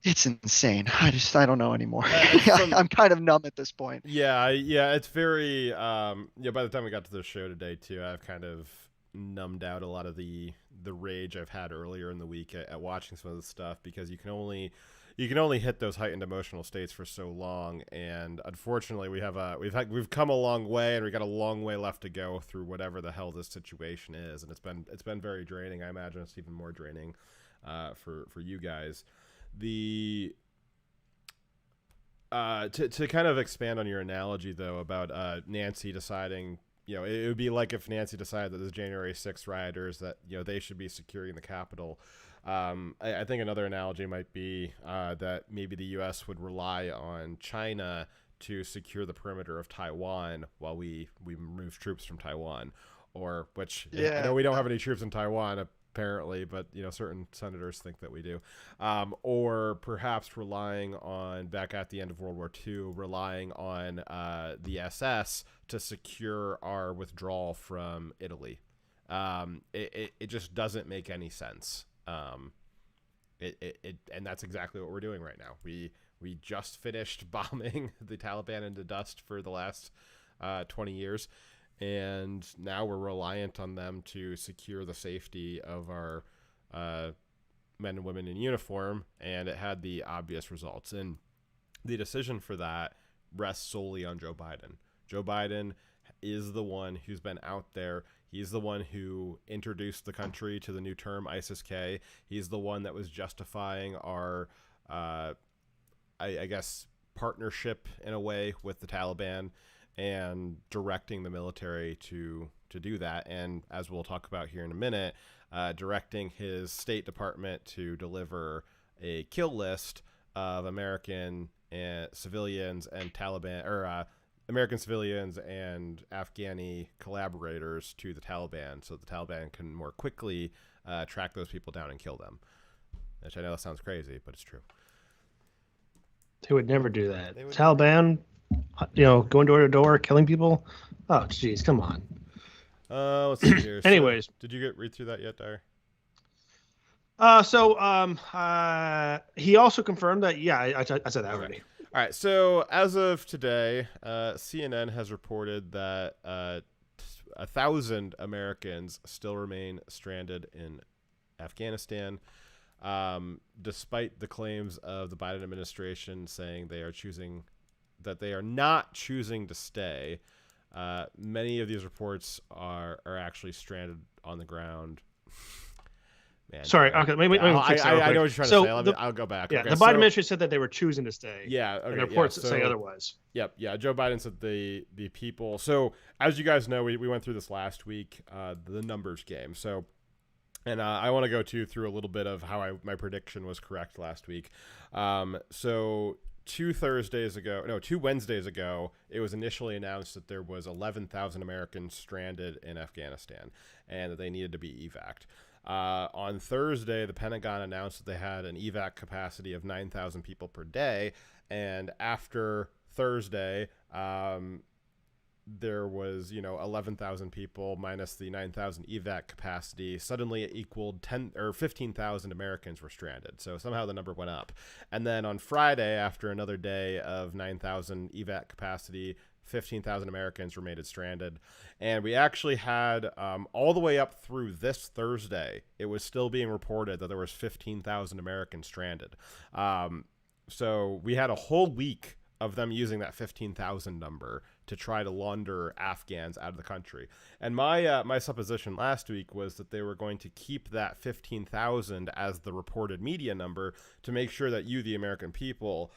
it's insane. I don't know anymore. I'm kind of numb at this point. Yeah, it's very by the time we got to the show today too, I've kind of numbed out a lot of the rage I've had earlier in the week at watching some of the stuff, because you can only hit those heightened emotional states for so long, and unfortunately we've come a long way, and we got a long way left to go through whatever the hell this situation is, and it's been very draining. I imagine it's even more draining for you guys. The to kind of expand on your analogy though about Nancy deciding, it would be like if Nancy decided that the January 6th rioters, that they should be securing the Capitol. I think another analogy might be that maybe the U.S. would rely on China to secure the perimeter of Taiwan while we remove troops from Taiwan, I know we don't have any troops in Taiwan apparently, but certain senators think that we do, or perhaps relying on, back at the end of World War II, relying on the SS to secure our withdrawal from Italy. It just doesn't make any sense. And that's exactly what we're doing right now. We just finished bombing the Taliban into dust for the last 20 years. And now we're reliant on them to secure the safety of our men and women in uniform, and it had the obvious results. And the decision for that rests solely on Joe Biden. Joe Biden is the one who's been out there. He's the one who introduced the country to the new term ISIS-K. He's the one that was justifying our, I guess, partnership in a way with the Taliban, and directing the military to do that. And as we'll talk about here in a minute, directing his State Department to deliver a kill list of American civilians and Taliban, or American civilians and Afghani collaborators to the Taliban, so the Taliban can more quickly track those people down and kill them. Which I know that sounds crazy, but it's true. They would never do that. Taliban, going door to door, killing people. Oh, jeez, come on. Let's see here. Anyways, did you read through that yet, Dyer? He also confirmed that. Yeah, I said that already. All right. So as of today, CNN has reported that 1,000 Americans still remain stranded in Afghanistan, despite the claims of the Biden administration saying they are not choosing to stay. Many of these reports are actually stranded on the ground. Man, sorry. Okay, maybe fix that. I know what you're trying to say. I'll go back. Yeah, okay, the Biden administration said that they were choosing to stay. Yeah, okay, and the reports say otherwise. Yep. Yeah. Joe Biden said the people. So as you guys know, we went through this last week, the numbers game. So. And I want to go through a little bit of how my prediction was correct last week. So 2 Wednesdays ago, it was initially announced that there was 11,000 Americans stranded in Afghanistan and that they needed to be evac'd. On Thursday, the Pentagon announced that they had an evac capacity of 9,000 people per day. And after Thursday, there was 11,000 people minus the 9,000 evac capacity. Suddenly it equaled 15,000 Americans were stranded. So somehow the number went up. And then on Friday, after another day of 9,000 evac capacity, 15,000 Americans remained stranded. And we actually had all the way up through this Thursday, it was still being reported that there was 15,000 Americans stranded. So we had a whole week of them using that 15,000 number to try to launder Afghans out of the country. And my supposition last week was that they were going to keep that 15,000 as the reported media number to make sure that you, the American people,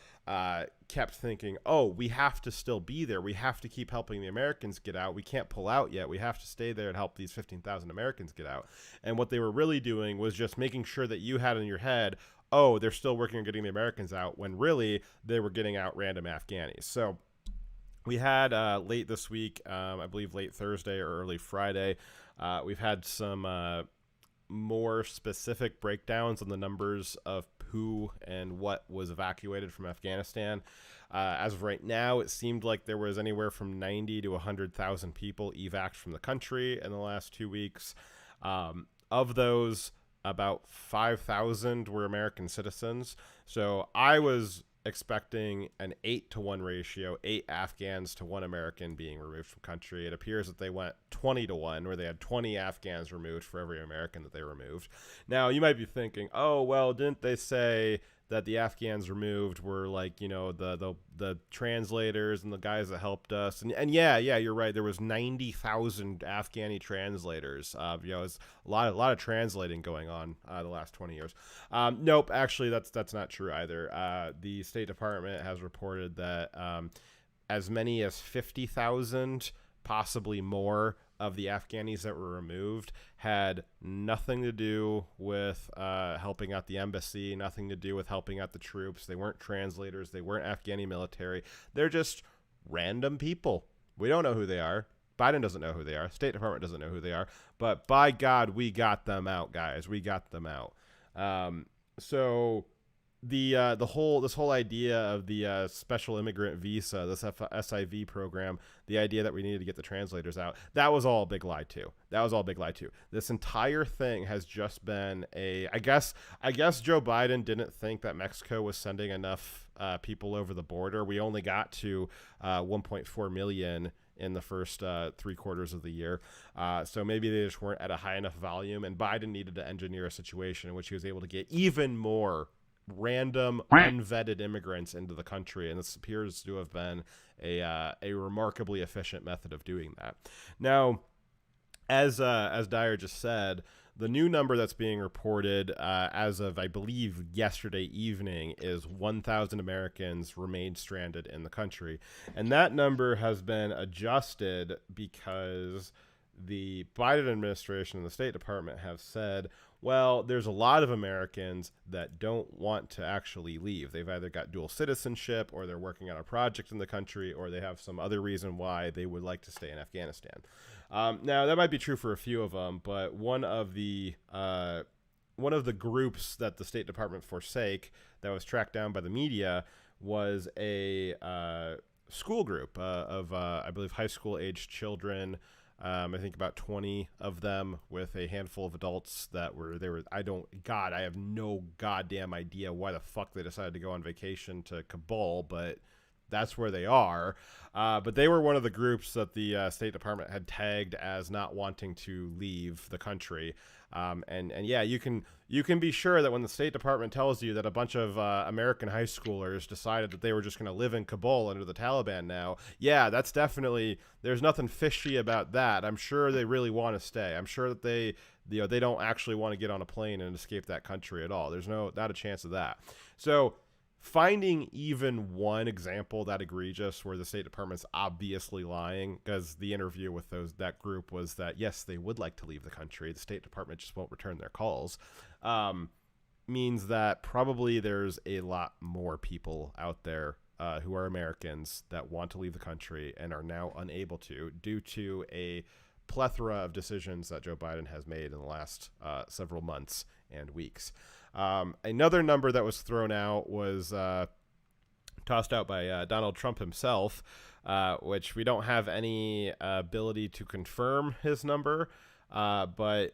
kept thinking, oh, we have to still be there. We have to keep helping the Americans get out. We can't pull out yet. We have to stay there and help these 15,000 Americans get out. And what they were really doing was just making sure that you had in your head, oh, they're still working on getting the Americans out, when really they were getting out random Afghanis. So we had late this week, I believe late Thursday or early Friday, we've had some more specific breakdowns on the numbers of who and what was evacuated from Afghanistan. As of right now, it seemed like there was anywhere from 90 to 100,000 people evac'd from the country in the last 2 weeks. Of those, about 5,000 were American citizens. So I was expecting an 8-to-1 ratio, 8 Afghans to 1 American being removed from country. It appears that they went 20-to-1, where they had 20 Afghans removed for every American that they removed. Now, you might be thinking, oh, well, didn't they say that the Afghans removed were like, you know, the translators and the guys that helped us? And yeah, you're right. There was 90,000 Afghani translators. You know, it's a lot of translating going on the last 20 years. Nope, actually, that's not true either. The State Department has reported that as many as 50,000, possibly more, of the Afghanis that were removed had nothing to do with helping out the embassy, nothing to do with helping out the troops. They weren't translators. They weren't Afghani military. They're just random people. We don't know who they are. Biden doesn't know who they are. State Department doesn't know who they are. But by God, we got them out, guys. We got them out. So this whole idea of the special immigrant visa, this SIV program, the idea that we needed to get the translators out, that was all a big lie too. This entire thing has just been I guess Joe Biden didn't think that Mexico was sending enough people over the border. We only got to 1.4 million in the first 3 quarters of the year. So maybe they just weren't at a high enough volume, and Biden needed to engineer a situation in which he was able to get even more random, unvetted immigrants into the country, and this appears to have been a remarkably efficient method of doing that. Now, as Dyer just said, the new number that's being reported as of, I believe, yesterday evening is 1,000 Americans remained stranded in the country, and that number has been adjusted because the Biden administration and the State Department have said, well, there's a lot of Americans that don't want to actually leave. They've either got dual citizenship, or they're working on a project in the country, or they have some other reason why they would like to stay in Afghanistan. Now, that might be true for a few of them, but one of the groups that the State Department forsake that was tracked down by the media was a school group of, I believe, high school-aged children. I think about 20 of them, with a handful of adults that were. I have no goddamn idea why the fuck they decided to go on vacation to Kabul, but that's where they are. But they were one of the groups that the State Department had tagged as not wanting to leave the country. And yeah, you can be sure that when the State Department tells you that a bunch of American high schoolers decided that they were just going to live in Kabul under the Taliban now, yeah, that's definitely, there's nothing fishy about that. I'm sure they really want to stay. I'm sure that they don't actually want to get on a plane and escape that country at all. There's not a chance of that. So finding even one example that egregious where the State Department's obviously lying, because the interview with that group was that, yes, they would like to leave the country, the State Department just won't return their calls, means that probably there's a lot more people out there who are Americans that want to leave the country and are now unable to, due to a plethora of decisions that Joe Biden has made in the last several months and weeks. Another number that was thrown out was tossed out by Donald Trump himself, which we don't have any ability to confirm his number, but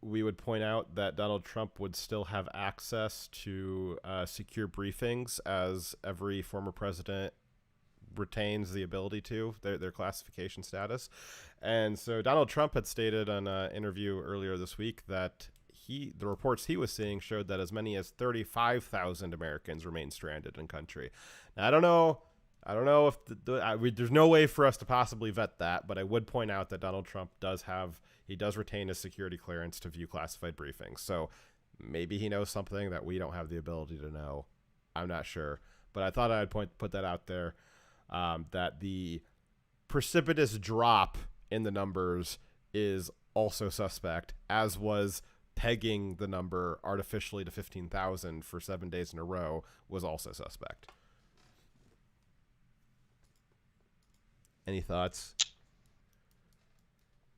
we would point out that Donald Trump would still have access to secure briefings, as every former president retains the ability to, their classification status. And so Donald Trump had stated on an interview earlier this week that the reports he was seeing showed that as many as 35,000 Americans remain stranded in country. Now, I don't know I don't know if there's no way for us to possibly vet that, but I would point out that Donald Trump does retain his security clearance to view classified briefings. So maybe he knows something that we don't have the ability to know. I'm not sure, but I thought I'd put that out there, that the precipitous drop in the numbers is also suspect, as was pegging the number artificially to 15,000 for 7 days in a row was also suspect. Any thoughts?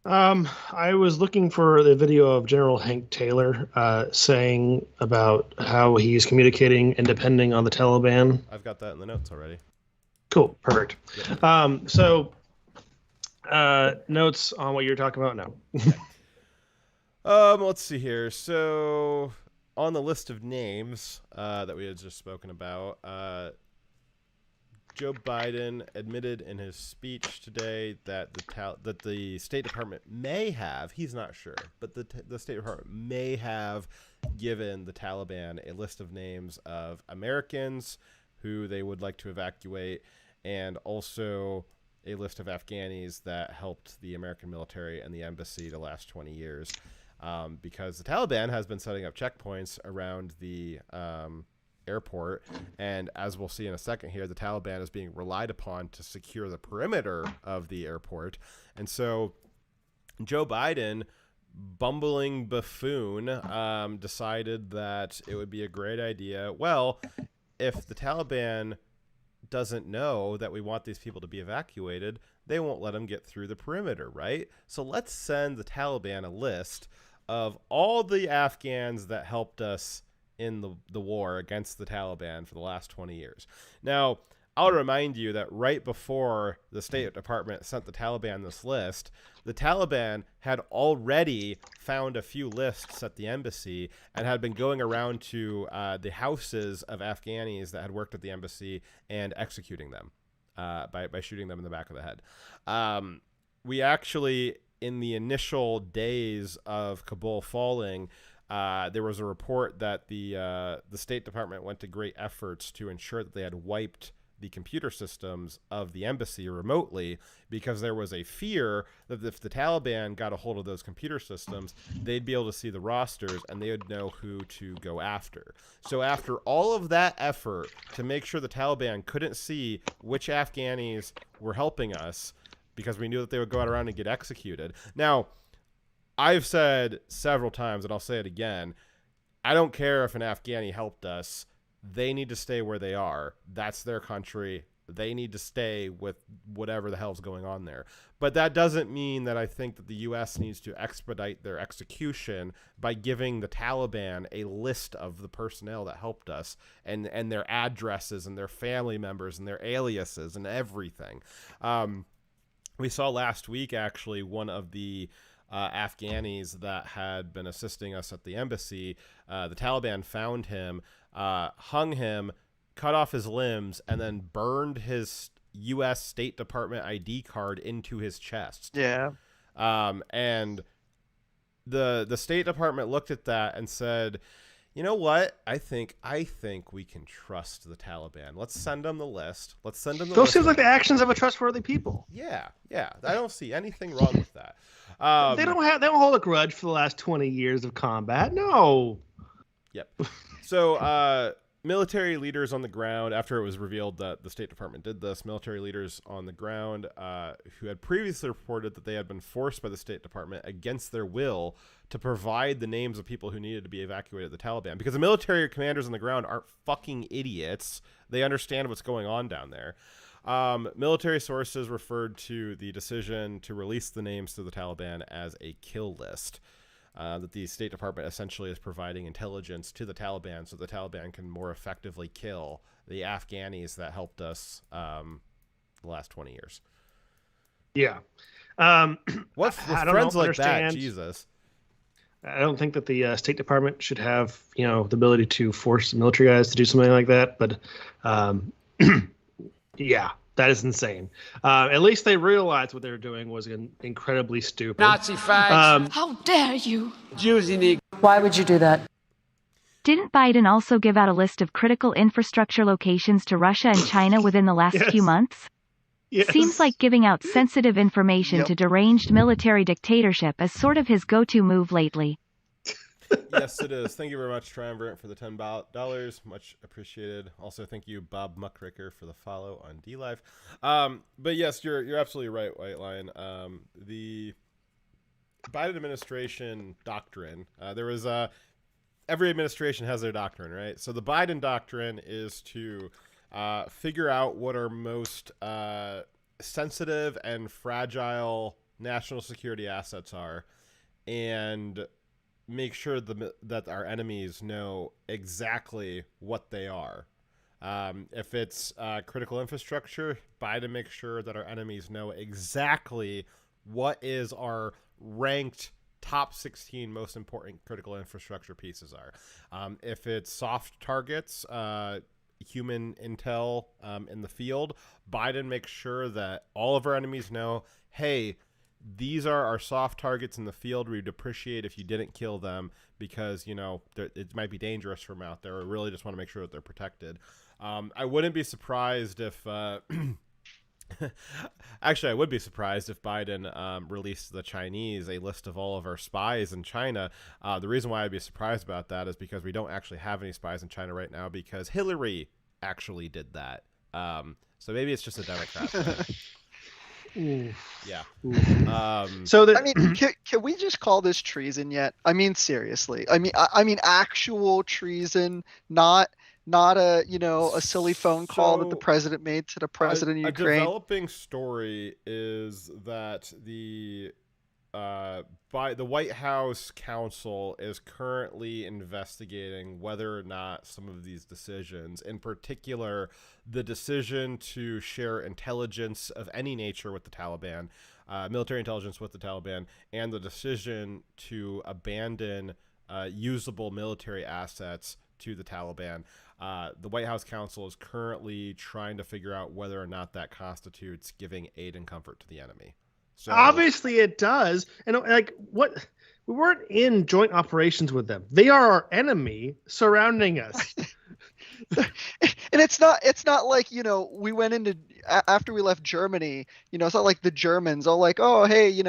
I was looking for the video of General Hank Taylor saying about how he's communicating and depending on the Taliban. I've got that in the notes already. Cool, perfect. Yep. Notes on what you're talking about now. Let's see here. So on the list of names that we had just spoken about, Joe Biden admitted in his speech today that the State Department may have, he's not sure, but the State Department may have given the Taliban a list of names of Americans who they would like to evacuate, and also a list of Afghanis that helped the American military and the embassy the last 20 years. Because the Taliban has been setting up checkpoints around the airport, and as we'll see in a second here, the Taliban is being relied upon to secure the perimeter of the airport. And so Joe Biden, bumbling buffoon, decided that it would be a great idea. Well, if the Taliban doesn't know that we want these people to be evacuated, they won't let them get through the perimeter, right? So let's send the Taliban a list of all the Afghans that helped us in the war against the Taliban for the last 20 years. Now, I'll remind you that right before the State Department sent the Taliban this list, the Taliban had already found a few lists at the embassy and had been going around to the houses of Afghanis that had worked at the embassy and executing them by shooting them in the back of the head. We actually, in the initial days of Kabul falling, there was a report that the State Department went to great efforts to ensure that they had wiped the computer systems of the embassy remotely, because there was a fear that if the Taliban got a hold of those computer systems, they'd be able to see the rosters and they would know who to go after. So after all of that effort to make sure the Taliban couldn't see which Afghanis were helping us, because we knew that they would go out around and get executed. Now, I've said several times, and I'll say it again, I don't care if an Afghani helped us. They need to stay where they are. That's their country. They need to stay with whatever the hell's going on there. But that doesn't mean that I think that the U.S. needs to expedite their execution by giving the Taliban a list of the personnel that helped us and their addresses and their family members and their aliases and everything. We saw last week, actually, one of the Afghanis that had been assisting us at the embassy. The Taliban found him, hung him, cut off his limbs, and then burned his U.S. State Department ID card into his chest. Yeah. And the State Department looked at that and said, you know what? I think we can trust the Taliban. Let's send them the list. Let's send them the Those list. seems like the actions of a trustworthy people. Yeah. I don't see anything wrong with that. They don't hold a grudge for the last 20 years of combat. No. Yep. So military leaders on the ground, after it was revealed that the State Department did this, military leaders on the ground who had previously reported that they had been forced by the State Department against their will to provide the names of people who needed to be evacuated the Taliban, because the military commanders on the ground aren't fucking idiots. They understand what's going on down there. Military sources referred to the decision to release the names to the Taliban as a kill list. That the State Department essentially is providing intelligence to the Taliban so the Taliban can more effectively kill the Afghanis that helped us the last 20 years. Yeah. With friends like that, Jesus. I don't think that the State Department should have, the ability to force military guys to do something like that. But yeah, that is insane. At least they realized what they were doing was incredibly stupid. Nazi fags. How dare you? Jews in the... Why would you do that? Didn't Biden also give out a list of critical infrastructure locations to Russia and China within the last few months? Yes. Seems like giving out sensitive information to deranged military dictatorship is sort of his go-to move lately. Yes, it is. Thank you very much, Triumvirate, for the $10. Much appreciated. Also, thank you, Bob Muckricker, for the follow on DLive. But yes, you're absolutely right, White Lion. The Biden administration doctrine, there was every administration has their doctrine, right? So the Biden doctrine is to figure out what our most sensitive and fragile national security assets are, and make sure that our enemies know exactly what they are. If it's critical infrastructure, Biden makes sure that our enemies know exactly what is our ranked top 16 most important critical infrastructure pieces are. If it's soft targets, human intel in the field, Biden makes sure that all of our enemies know, hey, these are our soft targets in the field. We'd appreciate if you didn't kill them because, you know, it might be dangerous from out there. We really just want to make sure that they're protected. I wouldn't be surprised if actually, I would be surprised if Biden released the Chinese a list of all of our spies in China. The reason why I'd be surprised about that is because we don't actually have any spies in China right now because Hillary actually did that. So maybe it's just a Democrat thing. Yeah. So that, I mean, can we just call this treason yet? I mean, seriously. I mean, actual treason, not a a silly phone call that the president made to the president of Ukraine. A developing story is that the White House counsel is currently investigating whether or not some of these decisions, in particular, the decision to share intelligence of any nature with the Taliban, military intelligence with the Taliban, and the decision to abandon usable military assets to the Taliban. The White House counsel is currently trying to figure out whether or not that constitutes giving aid and comfort to the enemy. So, obviously it does. And what, we weren't in joint operations with them. They are our enemy surrounding us. And it's not like, we went into, after we left Germany, it's not like the Germans are like, oh, hey,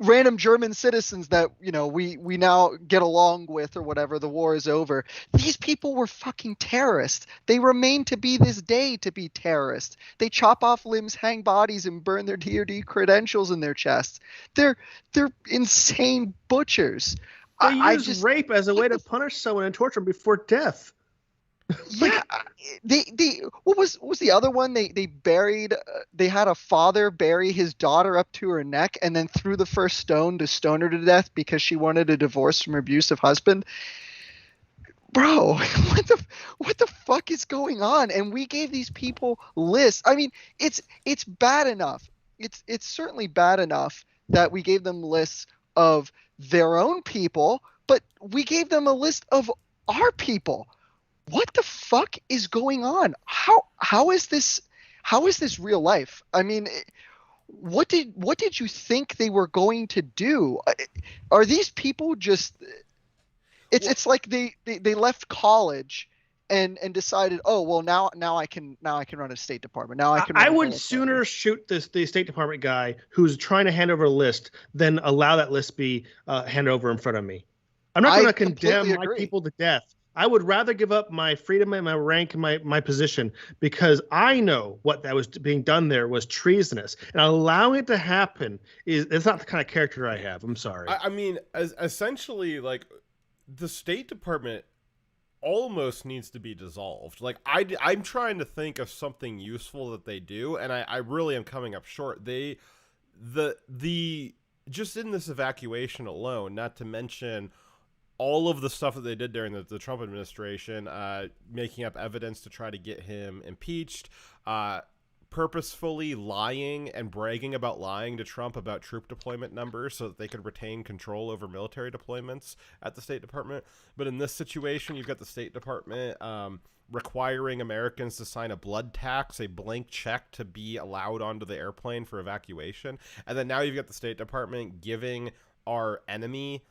random German citizens that, we now get along with or whatever, the war is over. These people were fucking terrorists. They remain to be this day to be terrorists. They chop off limbs, hang bodies, and burn their DoD credentials in their chests. They're insane butchers. They use rape as a way to punish someone and torture them before death. Yeah, what was the other one? They buried. They had a father bury his daughter up to her neck and then threw the first stone to stone her to death because she wanted a divorce from her abusive husband. Bro, what the fuck is going on? And we gave these people lists. I mean, it's bad enough. It's certainly bad enough that we gave them lists of their own people, but we gave them a list of our people. What the fuck is going on? How is this real life? I mean, what did you think they were going to do? Are these people just? It's like they left college and decided, oh well, now I can run a State Department. Now I can. I would sooner shoot the State Department guy who's trying to hand over a list than allow that list be handed over in front of me. I'm not going to condemn my people to death. I would rather give up my freedom and my rank and my position because I know what that was being done there was treasonous. And allowing it to happen it's not the kind of character I have. I'm sorry. I mean, essentially, like, the State Department almost needs to be dissolved. Like, I'm trying to think of something useful that they do, and I really am coming up short. The just in this evacuation alone, not to mention all of the stuff that they did during the Trump administration, making up evidence to try to get him impeached, purposefully lying and bragging about lying to Trump about troop deployment numbers so that they could retain control over military deployments at the State Department. But in this situation, you've got the State Department requiring Americans to sign a blood tax, a blank check to be allowed onto the airplane for evacuation. And then now you've got the State Department giving our enemy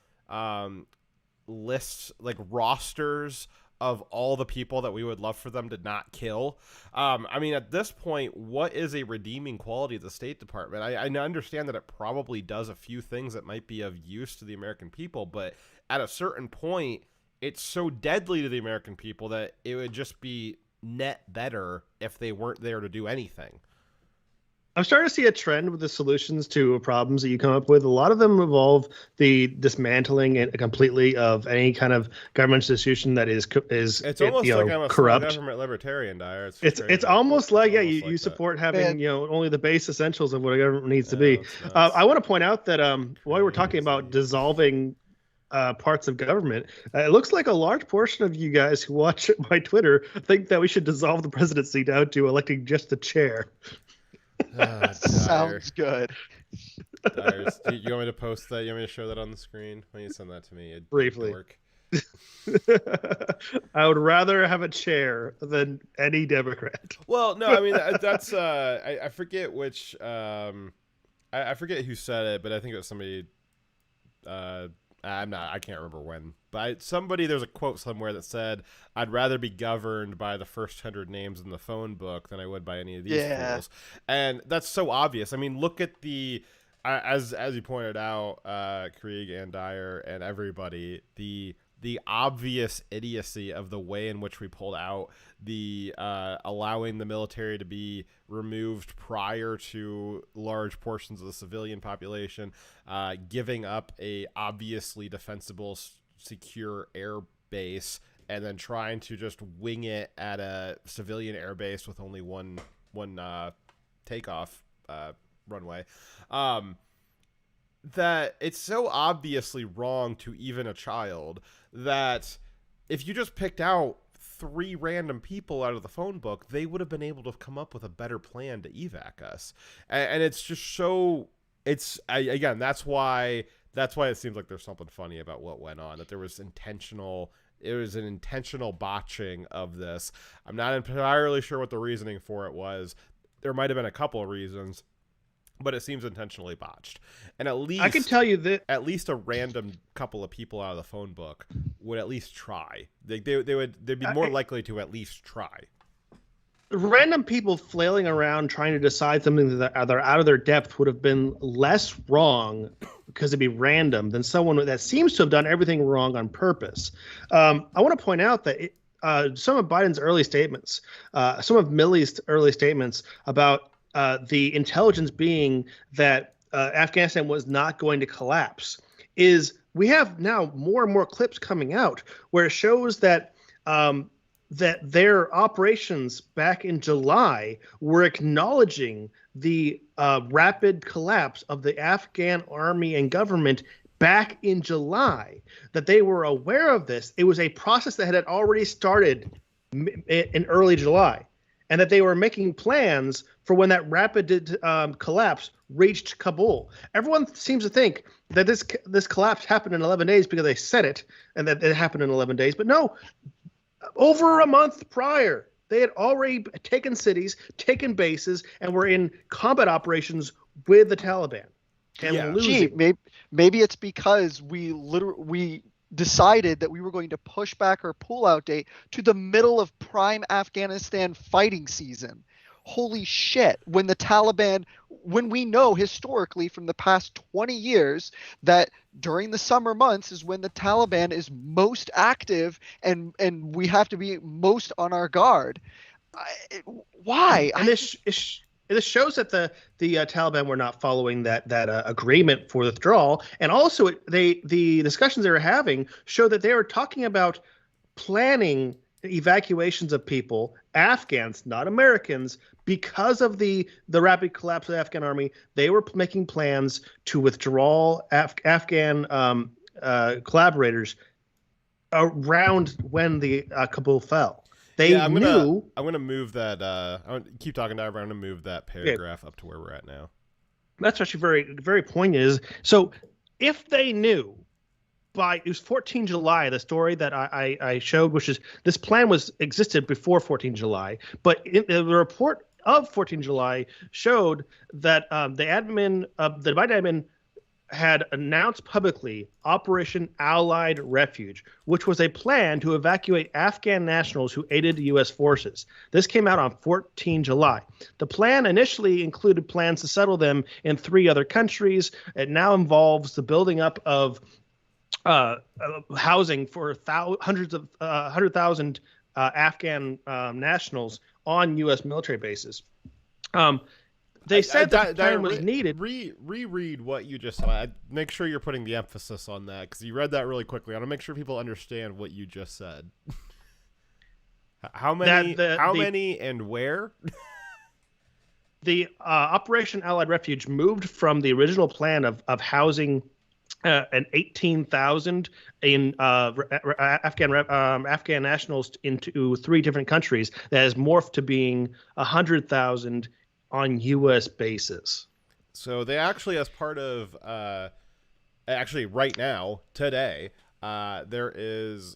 lists, like rosters of all the people that we would love for them to not kill. I mean, at this point, what is a redeeming quality of the State Department? I understand that it probably does a few things that might be of use to the American people, but at a certain point, it's so deadly to the American people that it would just be net better if they weren't there to do anything. I'm starting to see a trend with the solutions to problems that you come up with. A lot of them involve the dismantling and completely of any kind of government institution that is it's almost like I'm a corrupt government libertarian, Dyer. It's almost like you support having only the base essentials of what a government needs to be. I want to point out that while we're talking about dissolving parts of government, it looks like a large portion of you guys who watch my Twitter think that we should dissolve the presidency down to electing just the chair. Sounds good. Dyers, do you want me to post that? You want me to show that on the screen? Why don't you send that to me? Briefly. I would rather have a chair than any Democrat. Well, no, I mean that's I forget which I forget who said it, but I think it was somebody. I can't remember when, but there's a quote somewhere that said, "I'd rather be governed by the first 100 names in the phone book than I would by any of these fools." And that's so obvious. I mean, look at the, as you pointed out, Krieg and Dyer and everybody, the obvious idiocy of the way in which we pulled out the allowing the military to be removed prior to large portions of the civilian population, giving up a obviously defensible, secure air base, and then trying to just wing it at a civilian air base with only one takeoff runway. That it's so obviously wrong to even a child that if you just picked out 3 random people out of the phone book, they would have been able to come up with a better plan to evac us. And it's just so again, that's why it seems like there's something funny about what went on, that there was an intentional botching of this. I'm not entirely sure what the reasoning for it was. There might have been a couple of reasons, but it seems intentionally botched. And at least I can tell you that at least a random couple of people out of the phone book would at least try. They'd be more likely to at least try. Random people flailing around trying to decide something that are out of their depth would have been less wrong because it'd be random than someone that seems to have done everything wrong on purpose. I want to point out that some of Biden's early statements, some of Milley's early statements about the intelligence being that Afghanistan was not going to collapse, is we have now more and more clips coming out where it shows that that their operations back in July were acknowledging the rapid collapse of the Afghan army and government back in July, that they were aware of this. It was a process that had already started in early July, and that they were making plans for when that rapid collapse reached Kabul. Everyone seems to think that this collapse happened in 11 days because they said it, and that it happened in 11 days. But no, over a month prior, they had already taken cities, taken bases, and were in combat operations with the Taliban. And losing. Maybe it's because we decided that we were going to push back our pullout date to the middle of prime Afghanistan fighting season. Holy shit. When we know historically from the past 20 years that during the summer months is when the Taliban is most active and we have to be most on our guard. Why? And this shows that the Taliban were not following that agreement for withdrawal, and also the discussions they were having show that they were talking about planning evacuations of people, Afghans, not Americans, because of the rapid collapse of the Afghan army. They were making plans to withdraw Afghan collaborators around when the Kabul fell. I'm gonna move that. Keep talking, Diver. I'm gonna move that paragraph up to where we're at now. That's actually very, very poignant. So, if they knew it was 14 July, the story that I showed, which is this plan existed before 14 July, but the report of 14 July showed that the Biden admin had announced publicly Operation Allied Refuge, which was a plan to evacuate Afghan nationals who aided U.S. forces. This came out on 14 July. The plan initially included plans to settle them in 3 other countries. It now involves the building up of housing for 100,000 Afghan nationals on U.S. military bases. They said that plan was needed. Reread what you just said. Make sure you're putting the emphasis on that because you read that really quickly. I want to make sure people understand what you just said. How many? Many and where? The Operation Allied Refuge moved from the original plan of housing an 18,000 in Afghan nationals into 3 different countries. That has morphed to being 100,000 on U.S. bases. So they actually, as part of, right now, today, there is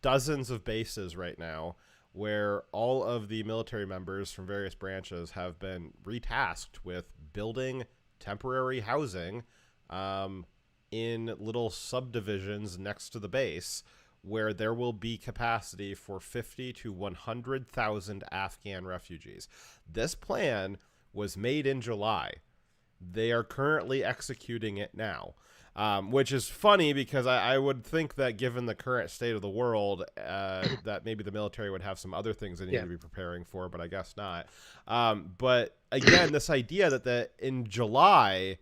dozens of bases right now where all of the military members from various branches have been retasked with building temporary housing in little subdivisions next to the base where there will be capacity for 50 to 100,000 Afghan refugees. This plan was made in July. They are currently executing it now, which is funny because I would think that given the current state of the world, that maybe the military would have some other things they need to be preparing for, but I guess not. But again, this idea that in July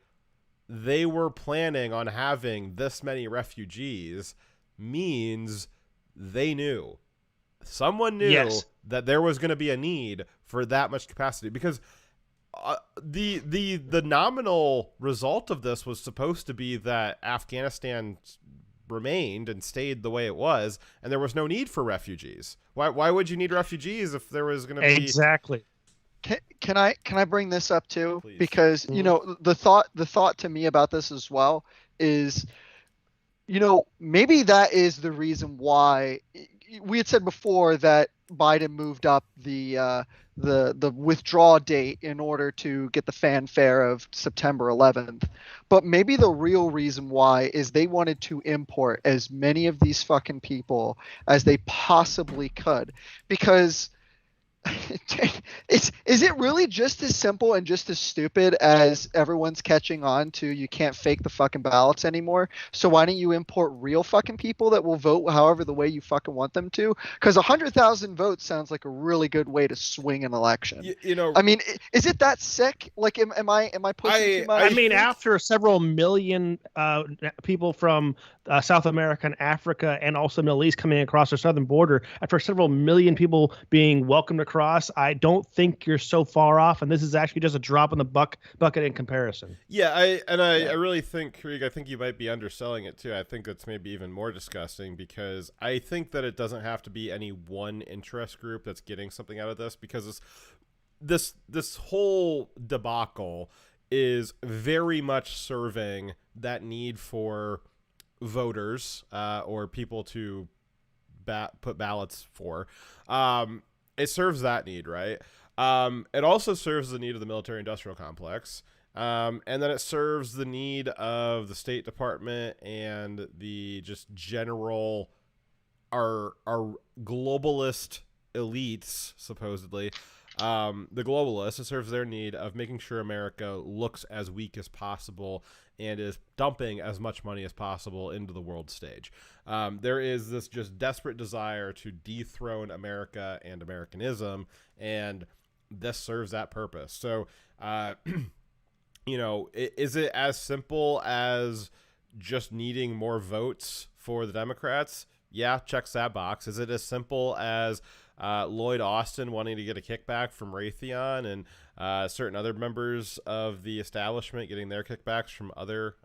they were planning on having this many refugees means they knew. Someone knew that there was going to be a need for that much capacity because the nominal result of this was supposed to be that Afghanistan remained and stayed the way it was, and there was no need for refugees. Why would you need refugees if there was going to be exactly? Can I bring this up too? Please. Because the thought to me about this as well is, maybe that is the reason why we had said before that Biden moved up the withdrawal date in order to get the fanfare of September 11th. But maybe the real reason why is they wanted to import as many of these fucking people as they possibly could, because is it really just as simple and just as stupid as everyone's catching on to? You can't fake the fucking ballots anymore, so why don't you import real fucking people that will vote however the way you fucking want them to? Because 100,000 votes sounds like a really good way to swing an election. I mean, is it that sick? Like, am I pushing too much? I mean, after several million people from South America and Africa and also Middle East coming across our southern border, after several million people being welcomed across, I don't think you're so far off, and this is actually just a drop in the bucket in comparison. Yeah, I really think, Krieg, I think you might be underselling it too. I think that's maybe even more disgusting because I think that it doesn't have to be any one interest group that's getting something out of this, because this whole debacle is very much serving that need for voters or people to put ballots for. It serves that need, right? It also serves the need of the military-industrial complex, and then it serves the need of the State Department and the just general our globalist elites, supposedly. The globalists, it serves their need of making sure America looks as weak as possible and is dumping as much money as possible into the world stage. There is this just desperate desire to dethrone America and Americanism, and this serves that purpose. So, is it as simple as just needing more votes for the Democrats? Yeah, checks that box. Is it as simple as Lloyd Austin wanting to get a kickback from Raytheon and certain other members of the establishment getting their kickbacks from other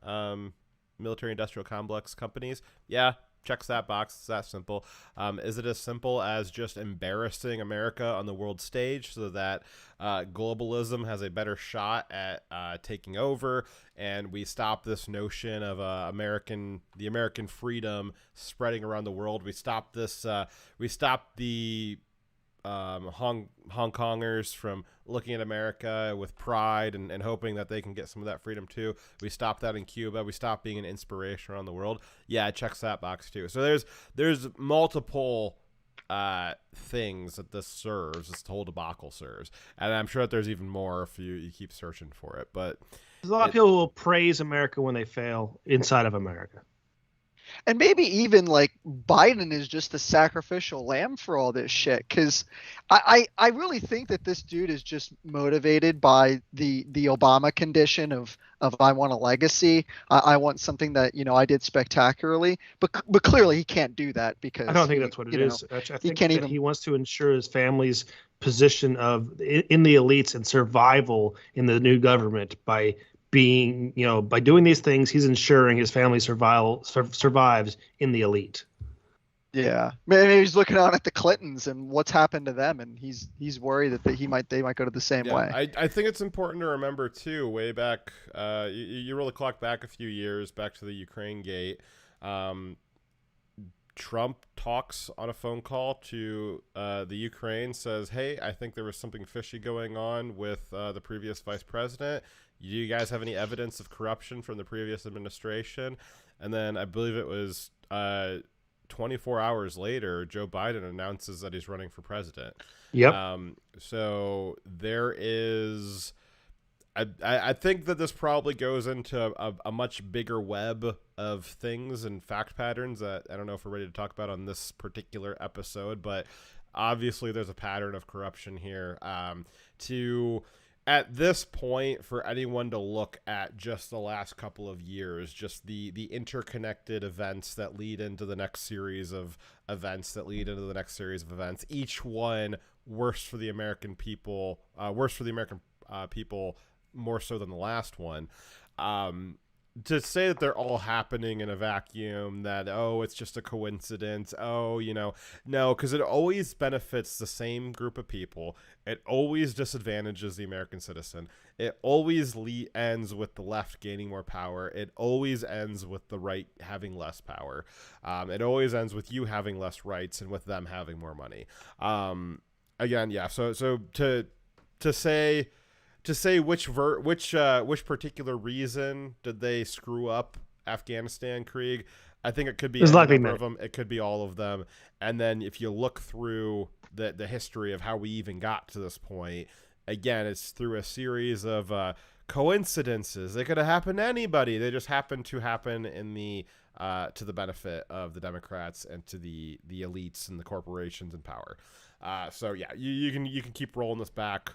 military-industrial complex companies? Yeah, checks that box. It's that simple. Is it as simple as just embarrassing America on the world stage so that globalism has a better shot at taking over, and we stop this notion of the American freedom spreading around the world? We stop this. We stop the Hong Kongers from looking at America with pride and hoping that they can get some of that freedom too. We stopped that in Cuba. We stopped being an inspiration around the world. Yeah, it checks that box too. So there's multiple things that this whole debacle serves, and I'm sure that there's even more if you keep searching for it. But there's a lot of people who will praise America when they fail inside of America. And maybe even like Biden is just the sacrificial lamb for all this shit. Because I really think that this dude is just motivated by the Obama condition of I want a legacy. I want something that, I did spectacularly. But clearly he can't do that because I don't think that's what it is. I think he can't that he wants to ensure his family's position in the elites and survival in the new government by being, by doing these things. He's ensuring his family survives in the elite. Yeah, maybe he's looking out at the Clintons and what's happened to them, and he's worried that they might go to the same way. I think it's important to remember too. Way back, you roll the clock back a few years, back to the Ukraine gate. Trump talks on a phone call to the Ukraine, says, "Hey, I think there was something fishy going on with the previous vice president. Do you guys have any evidence of corruption from the previous administration?" And then I believe it was 24 hours later, Joe Biden announces that he's running for president. Yep. So there is... I think that this probably goes into a much bigger web of things and fact patterns that I don't know if we're ready to talk about on this particular episode, but obviously there's a pattern of corruption here. At this point, for anyone to look at just the last couple of years, just the interconnected events that lead into the next series of events each one worse for the American people, more so than the last one. To say that they're all happening in a vacuum, that, it's just a coincidence, no, because it always benefits the same group of people. It always disadvantages the American citizen. It always ends with the left gaining more power. It always ends with the right having less power. It always ends with you having less rights and with them having more money. Again, yeah, so to say which particular reason did they screw up Afghanistan, Krieg, I think it could be any number of them. It could be all of them. And then if you look through the history of how we even got to this point, again, it's through a series of coincidences. They could have happened to anybody. They just happened to happen in to the benefit of the Democrats and to the elites and the corporations in power. So yeah, you can keep rolling this back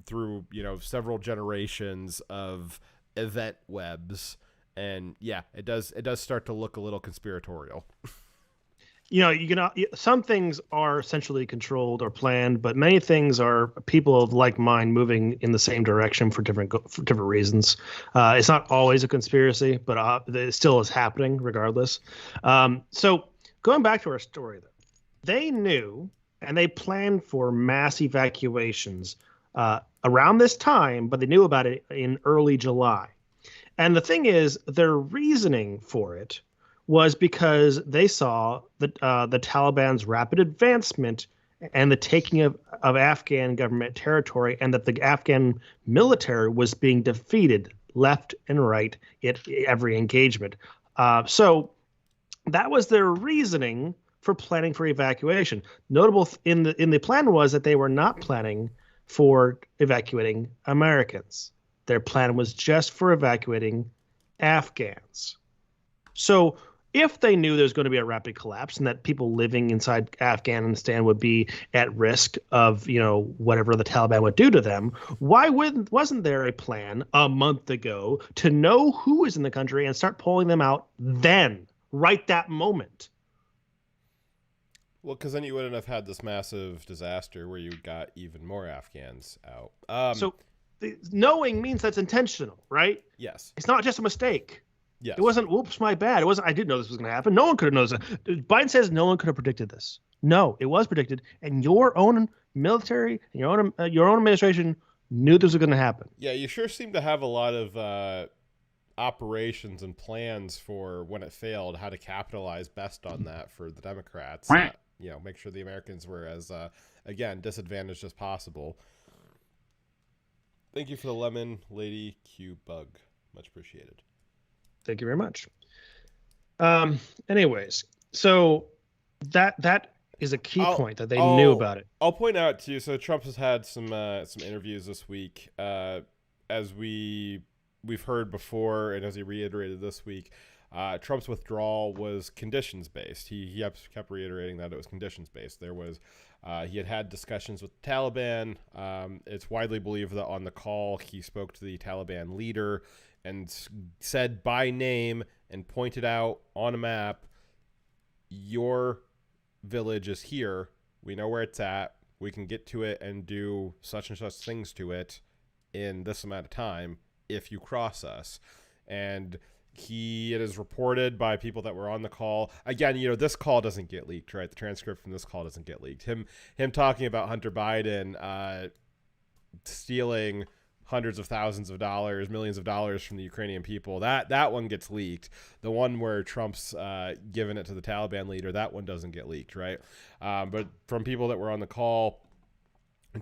through several generations of event webs, and yeah, it does start to look a little conspiratorial. Some things are centrally controlled or planned, but many things are people of like mind moving in the same direction for different reasons. It's not always a conspiracy, but it still is happening regardless. So going back to our story, though, they knew and they planned for mass evacuations around this time, but they knew about it in early July. And the thing is, their reasoning for it was because they saw the Taliban's rapid advancement and the taking of Afghan government territory, and that the Afghan military was being defeated left and right at every engagement. So that was their reasoning for planning for evacuation. Notable in the plan was that they were not planning for evacuating Americans. Their plan was just for evacuating Afghans. So if they knew there's going to be a rapid collapse and that people living inside Afghanistan would be at risk of, whatever the Taliban would do to them, why wasn't there a plan a month ago to know who is in the country and start pulling them out then, right that moment? Well, because then you wouldn't have had this massive disaster where you got even more Afghans out. So knowing means that's intentional, right? Yes. It's not just a mistake. Yes. It wasn't, oops, my bad. It wasn't, I didn't know this was going to happen. No one could have known this. Biden says no one could have predicted this. No, it was predicted. And your own military and your own administration knew this was going to happen. Yeah, you sure seem to have a lot of operations and plans for when it failed, how to capitalize best on that for the Democrats. make sure the Americans were as again disadvantaged as possible. Thank you for the lemon, Lady Q Bug. Much appreciated. Thank you very much. Anyways, so that is a key point that they knew about it. I'll point out too. So Trump has had some interviews this week, as we've heard before, and as he reiterated this week. Trump's withdrawal was conditions based. He kept reiterating that it was conditions based. There was he had discussions with the Taliban. It's widely believed that on the call he spoke to the Taliban leader and said by name and pointed out on a map, your village is here. We know where it's at. We can get to it and do such and such things to it in this amount of time if you cross us. And it is reported by people that were on the call. Again, this call doesn't get leaked, right? The transcript from this call doesn't get leaked. Him talking about Hunter Biden stealing hundreds of thousands of dollars, millions of dollars from the Ukrainian people. That one gets leaked. The one where Trump's given it to the Taliban leader, that one doesn't get leaked, right? But from people that were on the call,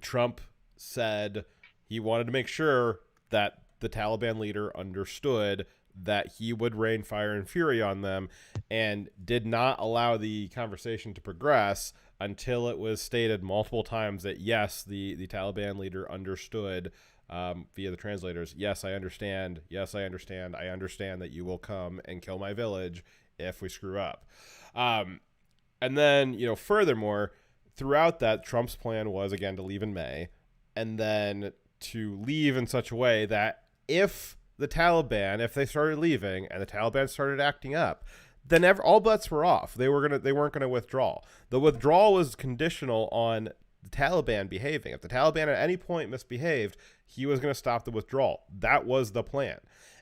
Trump said he wanted to make sure that the Taliban leader understood that he would rain fire and fury on them, and did not allow the conversation to progress until it was stated multiple times that yes, the Taliban leader understood via the translators. Yes, I understand. Yes, I understand. I understand that you will come and kill my village if we screw up. And then, furthermore, throughout that, Trump's plan was, again, to leave in May, and then to leave in such a way that if the Taliban, if they started leaving and the Taliban started acting up, then all bets were off. They weren't going to withdraw. The withdrawal was conditional on the Taliban behaving. If the Taliban at any point misbehaved, he was going to stop the withdrawal. That was the plan.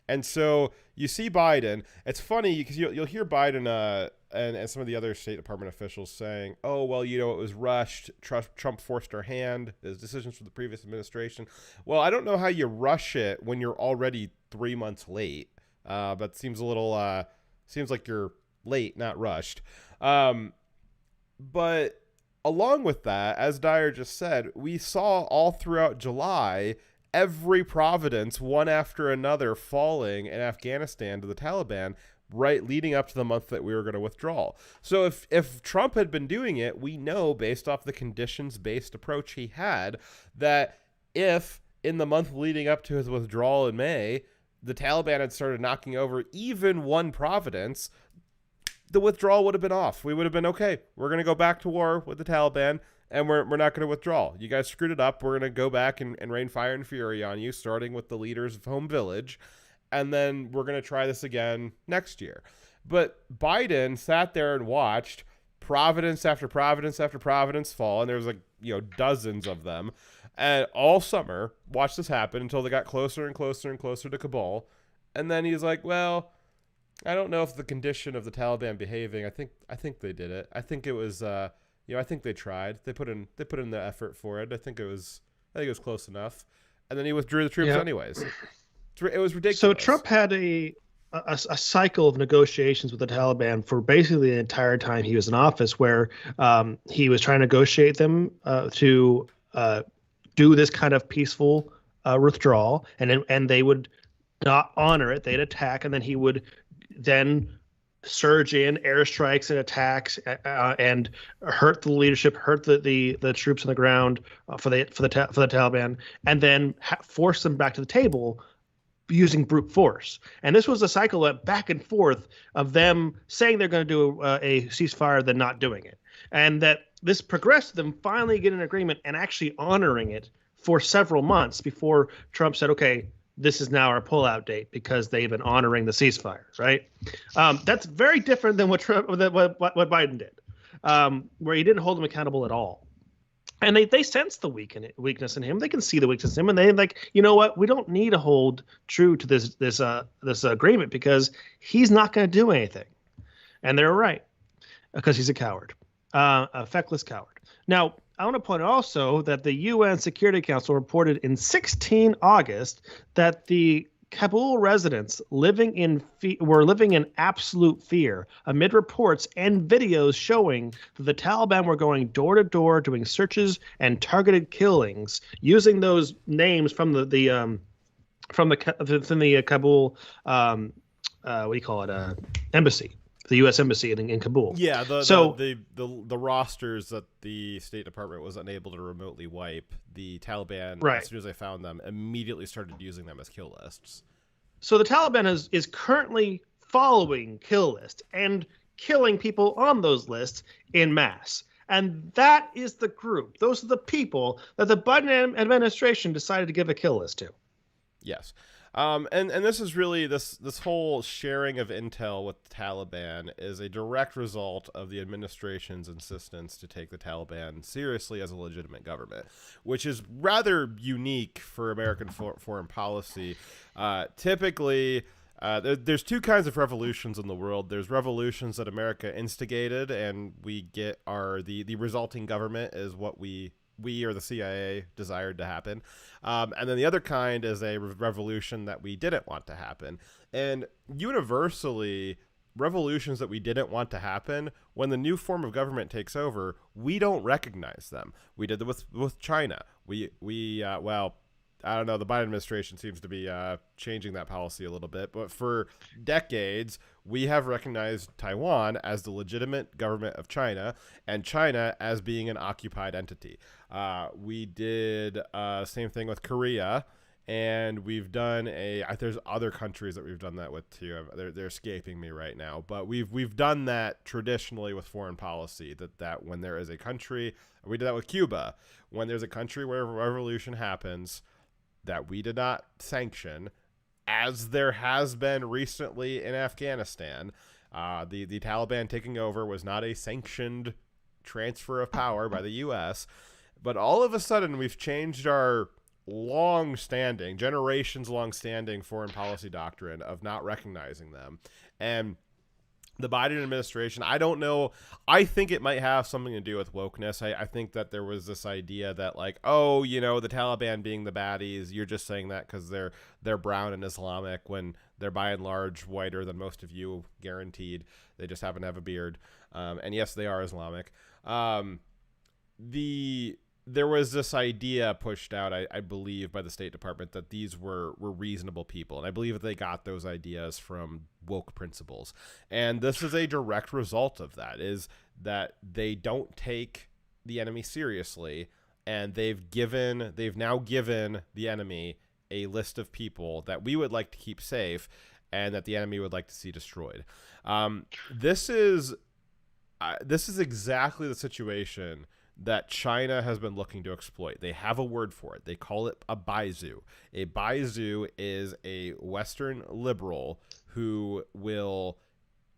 And so you see Biden. It's funny because you'll hear Biden and some of the other State Department officials saying, oh, well, it was rushed. Trump forced our hand. There's decisions from the previous administration. Well, I don't know how you rush it when you're already 3 months late. But seems a little, seems like you're late, not rushed. But along with that, as Dyer just said, we saw all throughout July every providence, one after another, falling in Afghanistan to the Taliban, right leading up to the month that we were going to withdraw. So if Trump had been doing it, we know based off the conditions-based approach he had, that if in the month leading up to his withdrawal in May, the Taliban had started knocking over even one providence, the withdrawal would have been off. We would have been, okay, we're going to go back to war with the Taliban, and we're not going to withdraw. You guys screwed it up. We're going to go back and rain fire and fury on you, starting with the leaders of home village, and then we're going to try this again next year. But Biden sat there and watched providence after providence after providence fall, and there was dozens of them, and all summer watched this happen until they got closer and closer and closer to Kabul, and then he's like, well, I don't know if the condition of the Taliban behaving. I think they did it. I think it was. I think they tried. They put in the effort for it. I think it was close enough. And then he withdrew the troops anyways. It was ridiculous. So Trump had a cycle of negotiations with the Taliban for basically the entire time he was in office, where he was trying to negotiate them to do this kind of peaceful withdrawal, and they would not honor it. They'd attack, and then he would then surge in airstrikes and attacks and hurt the leadership, hurt the troops on the ground for the Taliban, and then force them back to the table using brute force. And this was a cycle that back and forth of them saying they're going to do a ceasefire, then not doing it, and that this progressed to them finally getting an agreement and actually honoring it for several months before Trump said, okay, this is now our pullout date because they've been honoring the ceasefire, right? That's very different than what Biden did, where he didn't hold him accountable at all. And they sense the weakness in him. They can see the weakness in him, and they like, you know what? We don't need to hold true to this agreement because he's not going to do anything, and they're right because he's a coward, a feckless coward. Now, I want to point out also that the UN Security Council reported in 16 August that the Kabul residents were living in absolute fear amid reports and videos showing that the Taliban were going door to door doing searches and targeted killings using those names from the Kabul what do you call it, embassy, the U.S. embassy in Kabul. Yeah, the rosters that the State Department was unable to remotely wipe, the Taliban, right, as soon as they found them, immediately started using them as kill lists. So the Taliban is currently following kill lists and killing people on those lists in mass. And that is the group. Those are the people that the Biden administration decided to give a kill list to. Yes. And this is really this whole sharing of intel with the Taliban is a direct result of the administration's insistence to take the Taliban seriously as a legitimate government, which is rather unique for American foreign policy. Typically, there's two kinds of revolutions in the world. There's revolutions that America instigated, and we get the resulting government is what we or the CIA desired to happen. And then the other kind is a revolution that we didn't want to happen. And universally, revolutions that we didn't want to happen, when the new form of government takes over, we don't recognize them. We did that with China. Well, I don't know, the Biden administration seems to be changing that policy a little bit, but for decades, we have recognized Taiwan as the legitimate government of China and China as being an occupied entity. We did same thing with Korea, and we've done there's other countries that we've done that with too. They're escaping me right now, but we've done that traditionally with foreign policy, that when there is a country, we did that with Cuba, when there's a country where a revolution happens that we did not sanction, as there has been recently in Afghanistan. The Taliban taking over was not a sanctioned transfer of power by the U.S., but all of a sudden we've changed our generations long-standing foreign policy doctrine of not recognizing them. And the Biden administration, I don't know. I think it might have something to do with wokeness. I think that there was this idea that, like, oh, the Taliban being the baddies, you're just saying that because they're brown and Islamic when they're by and large whiter than most of you, guaranteed. They just happen to have a beard. And yes, they are Islamic. There was this idea pushed out, I believe, by the State Department that these were reasonable people. And I believe that they got those ideas from woke principles. And this is a direct result of that, is that they don't take the enemy seriously. And they've now given the enemy a list of people that we would like to keep safe and that the enemy would like to see destroyed. This is exactly the situation that China has been looking to exploit. They have a word for it. They call it a baizu. A baizu is a Western liberal who will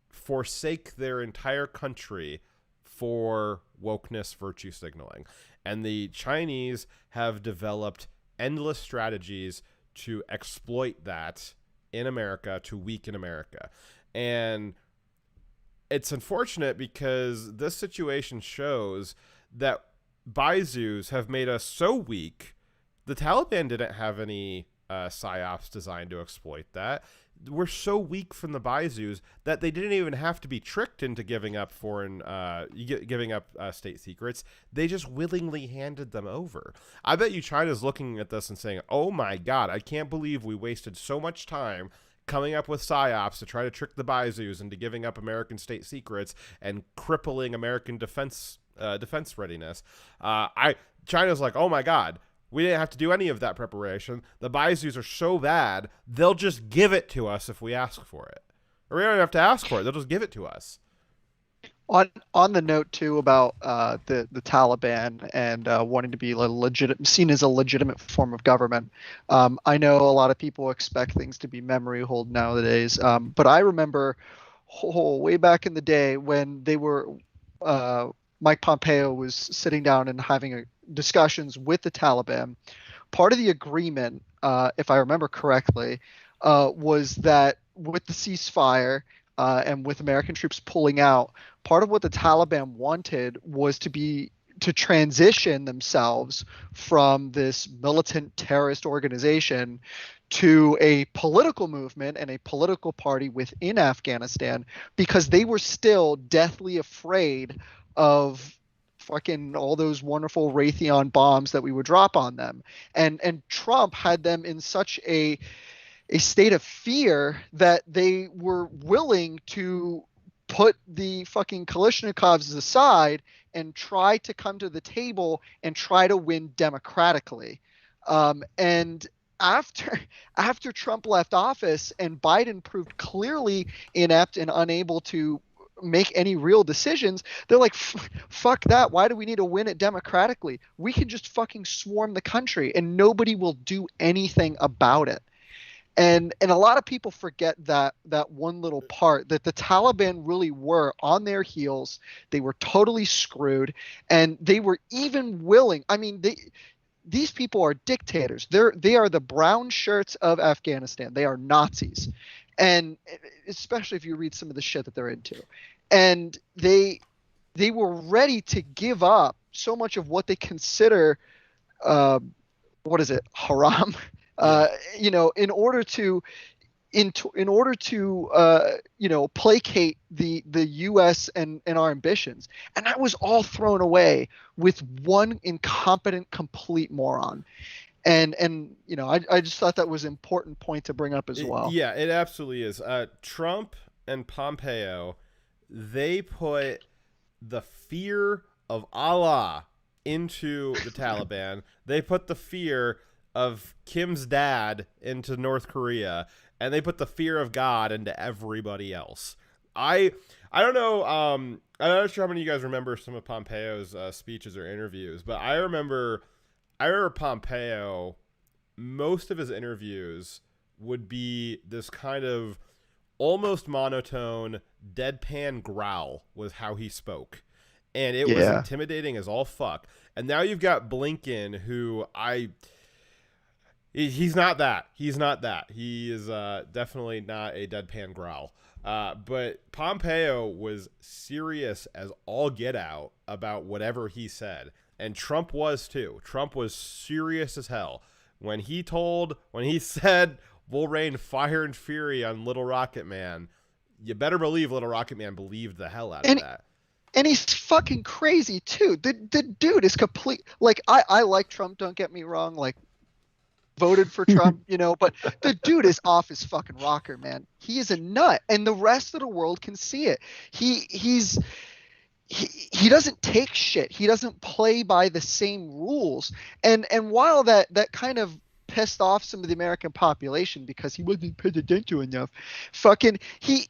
forsake their entire country for wokeness virtue signaling. And the Chinese have developed endless strategies to exploit that in America, to weaken America. And it's unfortunate because this situation shows that baizus have made us so weak. The Taliban didn't have any psyops designed to exploit that. We're so weak from the baizus that they didn't even have to be tricked into giving up state secrets. They just willingly handed them over. I bet you China's looking at this and saying, oh my God, I can't believe we wasted so much time coming up with psyops to try to trick the baizus into giving up American state secrets and crippling American defense readiness. China's like, oh my God, we didn't have to do any of that preparation. The baizus are so bad, they'll just give it to us if we ask for it. Or we don't have to ask for it, they'll just give it to us. On the note too about the Taliban and wanting to be seen as a legitimate form of government, I know a lot of people expect things to be memory hold nowadays, but I remember way back in the day when they were Mike Pompeo was sitting down and having discussions with the Taliban. Part of the agreement, if I remember correctly, was that with the ceasefire and with American troops pulling out, part of what the Taliban wanted was to be to transition themselves from this militant terrorist organization to a political movement and a political party within Afghanistan, because they were still deathly afraid of fucking all those wonderful Raytheon bombs that we would drop on them. And Trump had them in such a state of fear that they were willing to put the fucking Kalashnikovs aside and try to come to the table and try to win democratically. And after Trump left office and Biden proved clearly inept and unable to make any real decisions, they're like, fuck that. Why do we need to win it democratically? We can just fucking swarm the country and nobody will do anything about it. And a lot of people forget that one little part, that the Taliban really were on their heels. They were totally screwed, and they were even willing. I mean, these people are dictators. They are the brown shirts of Afghanistan. They are Nazis, and especially if you read some of the shit that they're into, and they were ready to give up so much of what they consider, haram. In order to placate the U.S. and our ambitions. And that was all thrown away with one incompetent, complete moron. And I just thought that was an important point to bring up as well. Yeah, it absolutely is. Trump and Pompeo, they put the fear of Allah into the Taliban. They put the fear of Kim's dad into North Korea, and they put the fear of God into everybody else. I don't know. I'm not sure how many of you guys remember some of Pompeo's speeches or interviews, but I remember Pompeo, most of his interviews would be this kind of almost monotone, deadpan growl was how he spoke. And it was intimidating as all fuck. And now you've got Blinken, who he's not that. He's not that. He is definitely not a deadpan growl. But Pompeo was serious as all get out about whatever he said. And Trump was too. Trump was serious as hell. When he said, we'll rain fire and fury on Little Rocket Man, you better believe Little Rocket Man believed the hell out of that. And he's fucking crazy too. The dude is complete. Like, I like Trump, don't get me wrong. Like, voted for Trump, but the dude is off his fucking rocker, man. He is a nut, and the rest of the world can see it. He doesn't take shit. He doesn't play by the same rules. And while that kind of pissed off some of the American population because he wasn't presidential enough, fucking he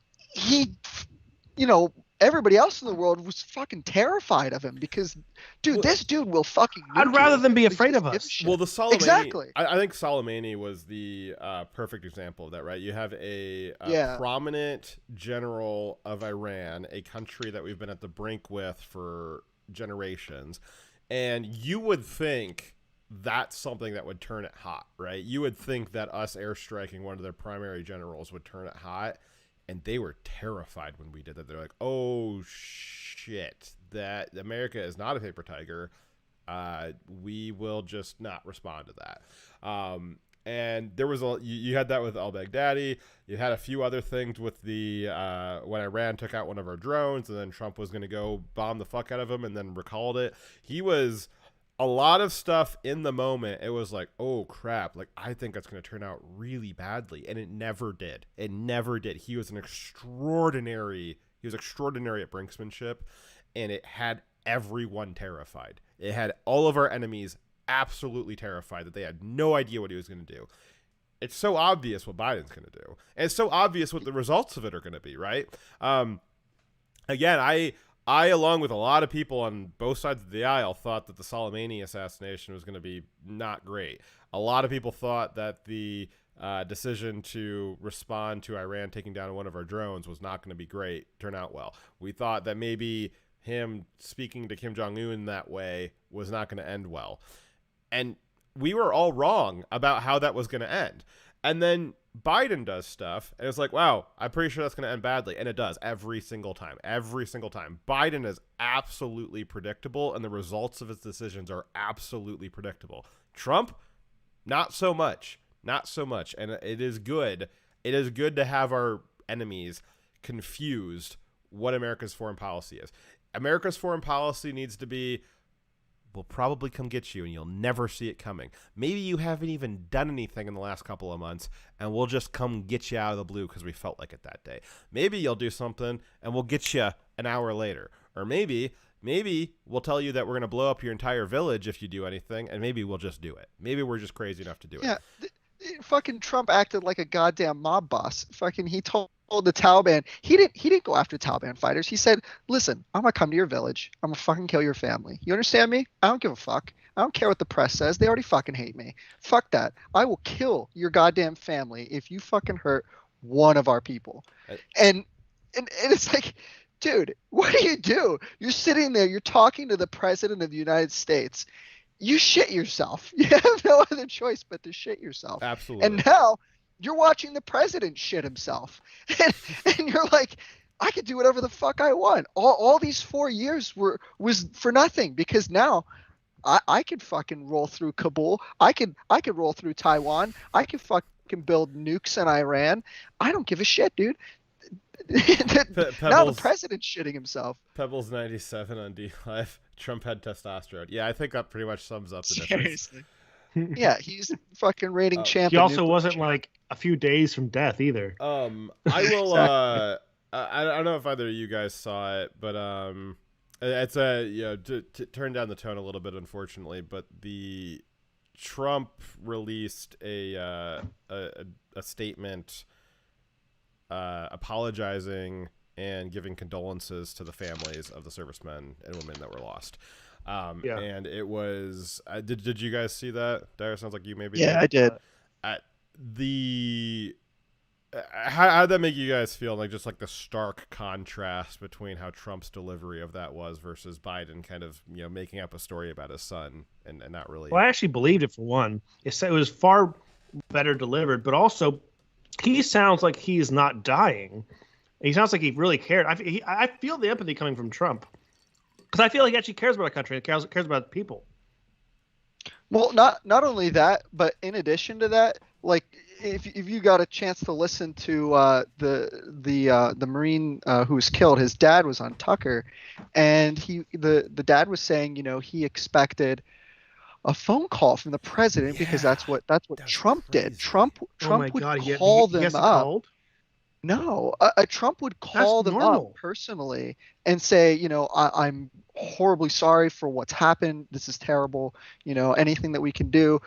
everybody else in the world was fucking terrified of him because, dude, this dude will fucking. I'd rather than be afraid of us. Well, the Soleimani. Exactly. I think Soleimani was the perfect example of that, right? You have a prominent general of Iran, a country that we've been at the brink with for generations, and you would think that's something that would turn it hot, right? You would think that us airstriking one of their primary generals would turn it hot. And they were terrified when we did that. They're like, oh, shit, that America is not a paper tiger. We will just not respond to that. And there was you had that with al-Baghdadi. You had a few other things with the when Iran took out one of our drones, and then Trump was going to go bomb the fuck out of him and then recalled it. He was a lot of stuff in the moment. It was like, oh crap, like I think that's going to turn out really badly, and it never did. It never did. He was extraordinary at brinksmanship, and it had everyone terrified. It had all of our enemies absolutely terrified that they had no idea what he was going to do. It's so obvious what Biden's going to do, and it's so obvious what the results of it are going to be, right? Again, I, along with a lot of people on both sides of the aisle, thought that the Soleimani assassination was going to be not great. A lot of people thought that the decision to respond to Iran taking down one of our drones was not going to be great, turn out well. We thought that maybe him speaking to Kim Jong-un that way was not going to end well. And we were all wrong about how that was going to end. And then Biden does stuff, and it's like, wow, I'm pretty sure that's going to end badly, and it does every single time. Every single time. Biden is absolutely predictable, and the results of his decisions are absolutely predictable. Trump, not so much. Not so much, and it is good. It is good to have our enemies confused what America's foreign policy is. America's foreign policy needs to be, we'll probably come get you and you'll never see it coming. Maybe you haven't even done anything in the last couple of months and we'll just come get you out of the blue because we felt like it that day. Maybe you'll do something and we'll get you an hour later. Or maybe we'll tell you that we're going to blow up your entire village if you do anything, and maybe we'll just do it. Maybe we're just crazy enough to do it. Fucking Trump acted like a goddamn mob boss. Fucking he told the Taliban he didn't go after Taliban fighters. He said, "Listen, I'm gonna come to your village. I'm gonna fucking kill your family. You understand me? I don't give a fuck. I don't care what the press says. They already fucking hate me. Fuck that. I will kill your goddamn family if you fucking hurt one of our people." And it's like, dude, what do? You're sitting there, you're talking to the president of the United States. You shit yourself. You have no other choice but to shit yourself. Absolutely. And now you're watching the president shit himself. And you're like, I could do whatever the fuck I want. All these 4 years was for nothing, because now I could fucking roll through Kabul. I could roll through Taiwan. I could fucking build nukes in Iran. I don't give a shit, dude. Now the president's shitting himself. Pebbles 97 on DLive. Trump had testosterone. Yeah, I think that pretty much sums up the difference. Seriously. Yeah, he's fucking reigning champ. He also wasn't like a few days from death either. I will. I don't know if either of you guys saw it, but it's to turn down the tone a little bit, unfortunately. But the Trump released a statement apologizing and giving condolences to the families of the servicemen and women that were lost. And it was did you guys see that? Dara, sounds like you maybe I did. How did that make you guys feel? Like, just like the stark contrast between how Trump's delivery of that was versus Biden kind of, making up a story about his son and not really. Well, I actually believed it for one. It was far better delivered, but also he sounds like he's not dying. He sounds like he really cared. I feel the empathy coming from Trump, because I feel like he actually cares about our country and cares about people. Well, not only that, but in addition to that, like if you got a chance to listen to the Marine who was killed, his dad was on Tucker, and the dad was saying, he expected a phone call from the president, because that's what Trump did. Trump would call them up. Called? No, Trump would call them up personally and say, I'm horribly sorry for what's happened. This is terrible. Anything that we can do.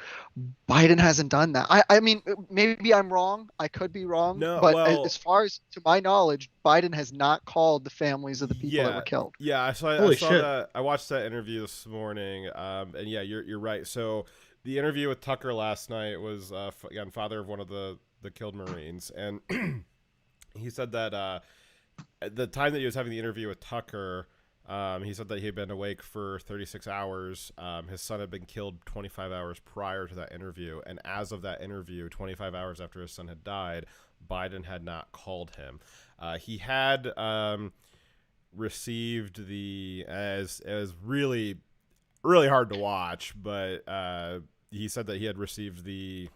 Biden hasn't done that. I mean, maybe I'm wrong. I could be wrong. But as far as to my knowledge, Biden has not called the families of the people that were killed. Yeah, I saw that. I watched that interview this morning. And yeah, you're right. So the interview with Tucker last night was again, father of one of the killed Marines, and he said that at the time that he was having the interview with Tucker, he said that he had been awake for 36 hours. His son had been killed 25 hours prior to that interview. And as of that interview, 25 hours after his son had died, Biden had not called him. He had received as really, really hard to watch, but he said that he had received the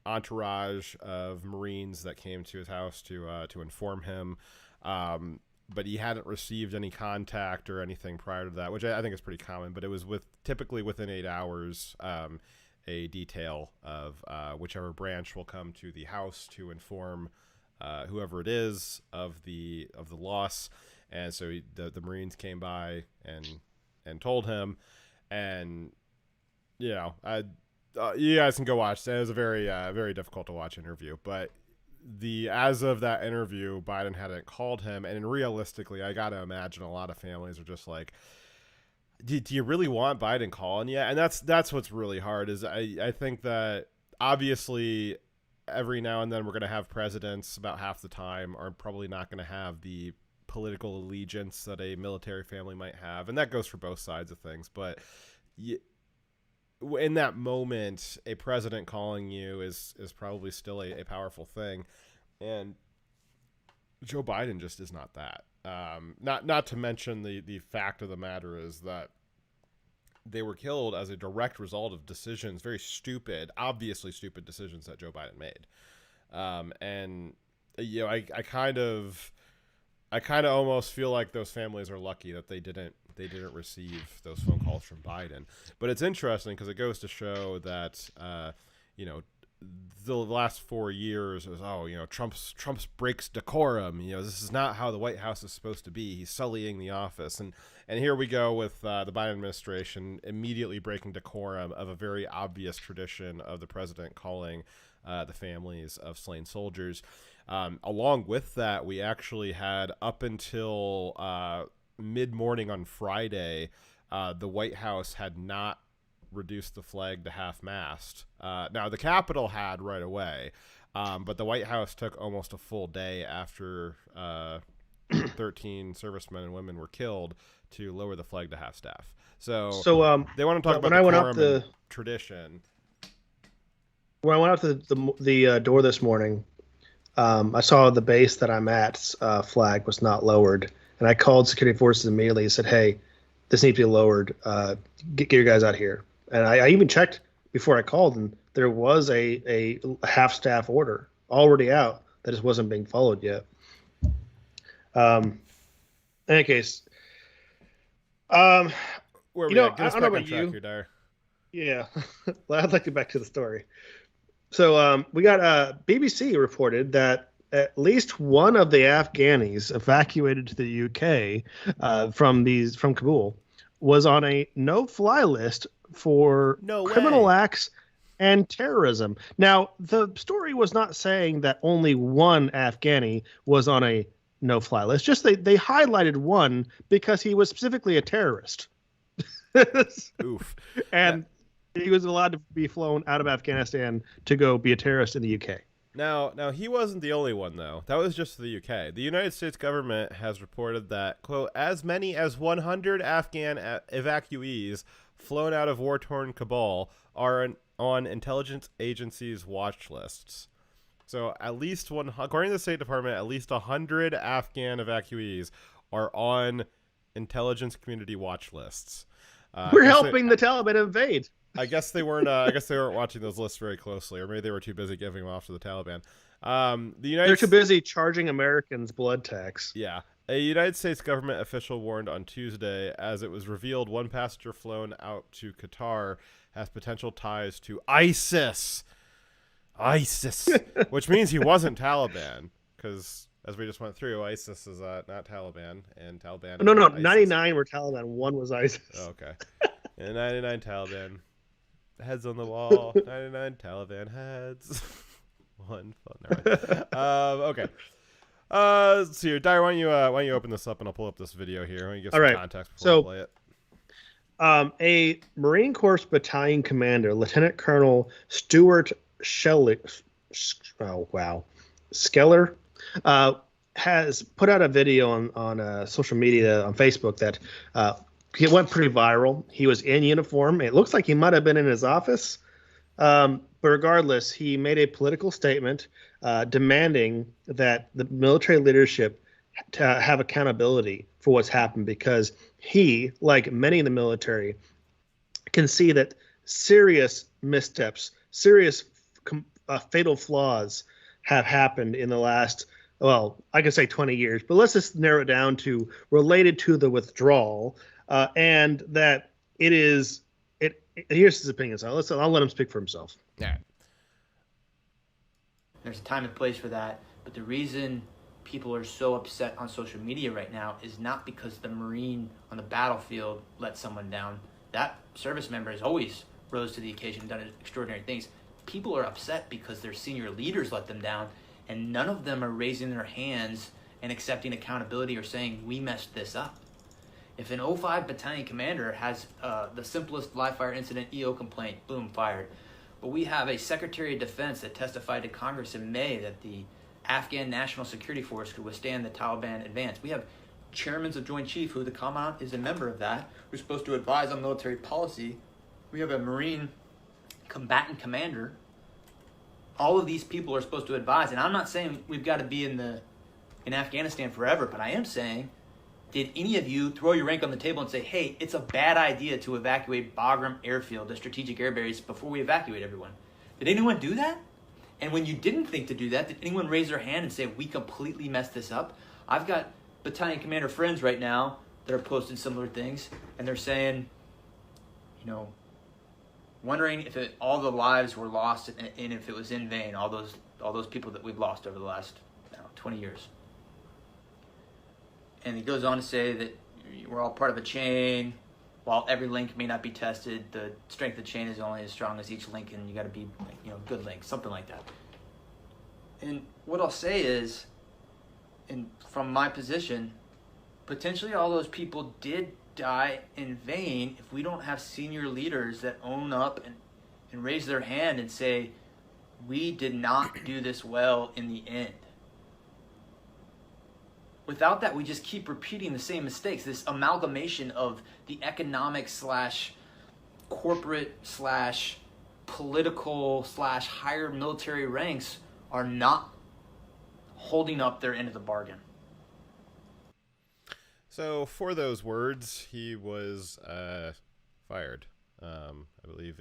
entourage of Marines that came to his house to inform him, but he hadn't received any contact or anything prior to that, which I think is pretty common. But it was typically within 8 hours, a detail of whichever branch will come to the house to inform whoever it is of the loss. And so the Marines came by and told him, and you guys can go watch that. It was a very very difficult to watch interview, but as of that interview, Biden hadn't called him. And realistically, I got to imagine a lot of families are just like, do you really want Biden calling you? And that's what's really hard. Is I think that obviously every now and then we're going to have presidents, about half the time, are probably not going to have the political allegiance that a military family might have, and that goes for both sides of things. But in that moment, a president calling you is probably still a powerful thing, and Joe Biden just is not that. Not to mention the fact of the matter is that they were killed as a direct result of decisions, very stupid, obviously stupid decisions that Joe Biden made. And you know, I kind of almost feel like those families are lucky that they didn't receive those phone calls from Biden. But it's interesting because it goes to show that you know, the last 4 years was, Trump's breaks decorum. You know, this is not how the White House is supposed to be. He's sullying the office, and here we go with the Biden administration immediately breaking decorum of a very obvious tradition of the president calling the families of slain soldiers. Along with that, we actually had up until mid-morning on Friday, the White House had not reduced the flag to half-mast. Now, the Capitol had right away, but the White House took almost a full day after 13 servicemen and women were killed to lower the flag to half-staff. So they want to talk about the tradition. When I went out to the door this morning, I saw the base that I'm at's flag was not lowered, and I called security forces immediately and said, "Hey, this needs to be lowered. Get your guys out here." And I even checked before I called, and there was a half-staff order already out that just wasn't being followed yet. In any case, where we I don't know about you. Here, Dyer. Yeah, well, I'd like to get back to the story. So we got BBC reported that at least one of the Afghanis evacuated to the UK from Kabul was on a no-fly list for criminal acts and terrorism. Now, the story was not saying that only one Afghani was on a no-fly list. Just they highlighted one because he was specifically a terrorist. Oof. And he was allowed to be flown out of Afghanistan to go be a terrorist in the UK. Now he wasn't the only one, though. That was just the UK. The United States government has reported that, quote, as many as 100 Afghan evacuees flown out of war-torn Kabul are on intelligence agencies' watch lists. So at least according to the State Department, at least 100 Afghan evacuees are on intelligence community watch lists. We're helping the Taliban invade. I guess they weren't. I guess they weren't watching those lists very closely, or maybe they were too busy giving them off to the Taliban. They're too busy charging Americans blood tax. Yeah. A United States government official warned on Tuesday, as it was revealed one passenger flown out to Qatar has potential ties to ISIS, which means he wasn't Taliban, because as we just went through, ISIS is not Taliban, and Taliban. No, 99 were Taliban, one was ISIS. Oh, okay. And 99 Taliban. Heads on the wall. 99 Taliban heads. One fun. Okay. Let's see here. Dyer, why don't you open this up and I'll pull up this video here. Why don't you give some context before we play it? A Marine Corps Battalion Commander, Lieutenant Colonel Stuart Skeller, has put out a video on social media on Facebook that it went pretty viral. He was in uniform. It looks like he might have been in his office. But regardless, he made a political statement demanding that the military leadership have accountability for what's happened, because he, like many in the military, can see that serious missteps, serious fatal flaws have happened in the last, well, I can say 20 years, but let's just narrow it down to related to the withdrawal. And that it is, here's his opinion. So I'll let him speak for himself. Yeah. There's a time and place for that. But the reason people are so upset on social media right now is not because the Marine on the battlefield let someone down. That service member has always rose to the occasion and done extraordinary things. People are upset because their senior leaders let them down, and none of them are raising their hands and accepting accountability or saying, we messed this up. If an 05 battalion commander has the simplest live fire incident EO complaint, boom, fired. But we have a Secretary of Defense that testified to Congress in May that the Afghan National Security Force could withstand the Taliban advance. We have chairmen of Joint Chief, who the Commandant is a member of that, who's supposed to advise on military policy, we have a Marine combatant commander. All of these people are supposed to advise, and I'm not saying we've got to be in Afghanistan forever, but I am saying, did any of you throw your rank on the table and say, hey, it's a bad idea to evacuate Bagram Airfield, the strategic air base, before we evacuate everyone? Did anyone do that? And when you didn't think to do that, did anyone raise their hand and say, we completely messed this up? I've got battalion commander friends right now that are posting similar things, and they're saying, wondering if all the lives were lost and if it was in vain, all those people that we've lost over the last 20 years. And he goes on to say that we're all part of a chain. While every link may not be tested, the strength of the chain is only as strong as each link, and you got to be, good links, something like that. And what I'll say is, from my position, potentially all those people did die in vain if we don't have senior leaders that own up and raise their hand and say, we did not do this well in the end. Without that, we just keep repeating the same mistakes. This amalgamation of the economic / corporate / political / higher military ranks are not holding up their end of the bargain. So for those words, he was fired. I believe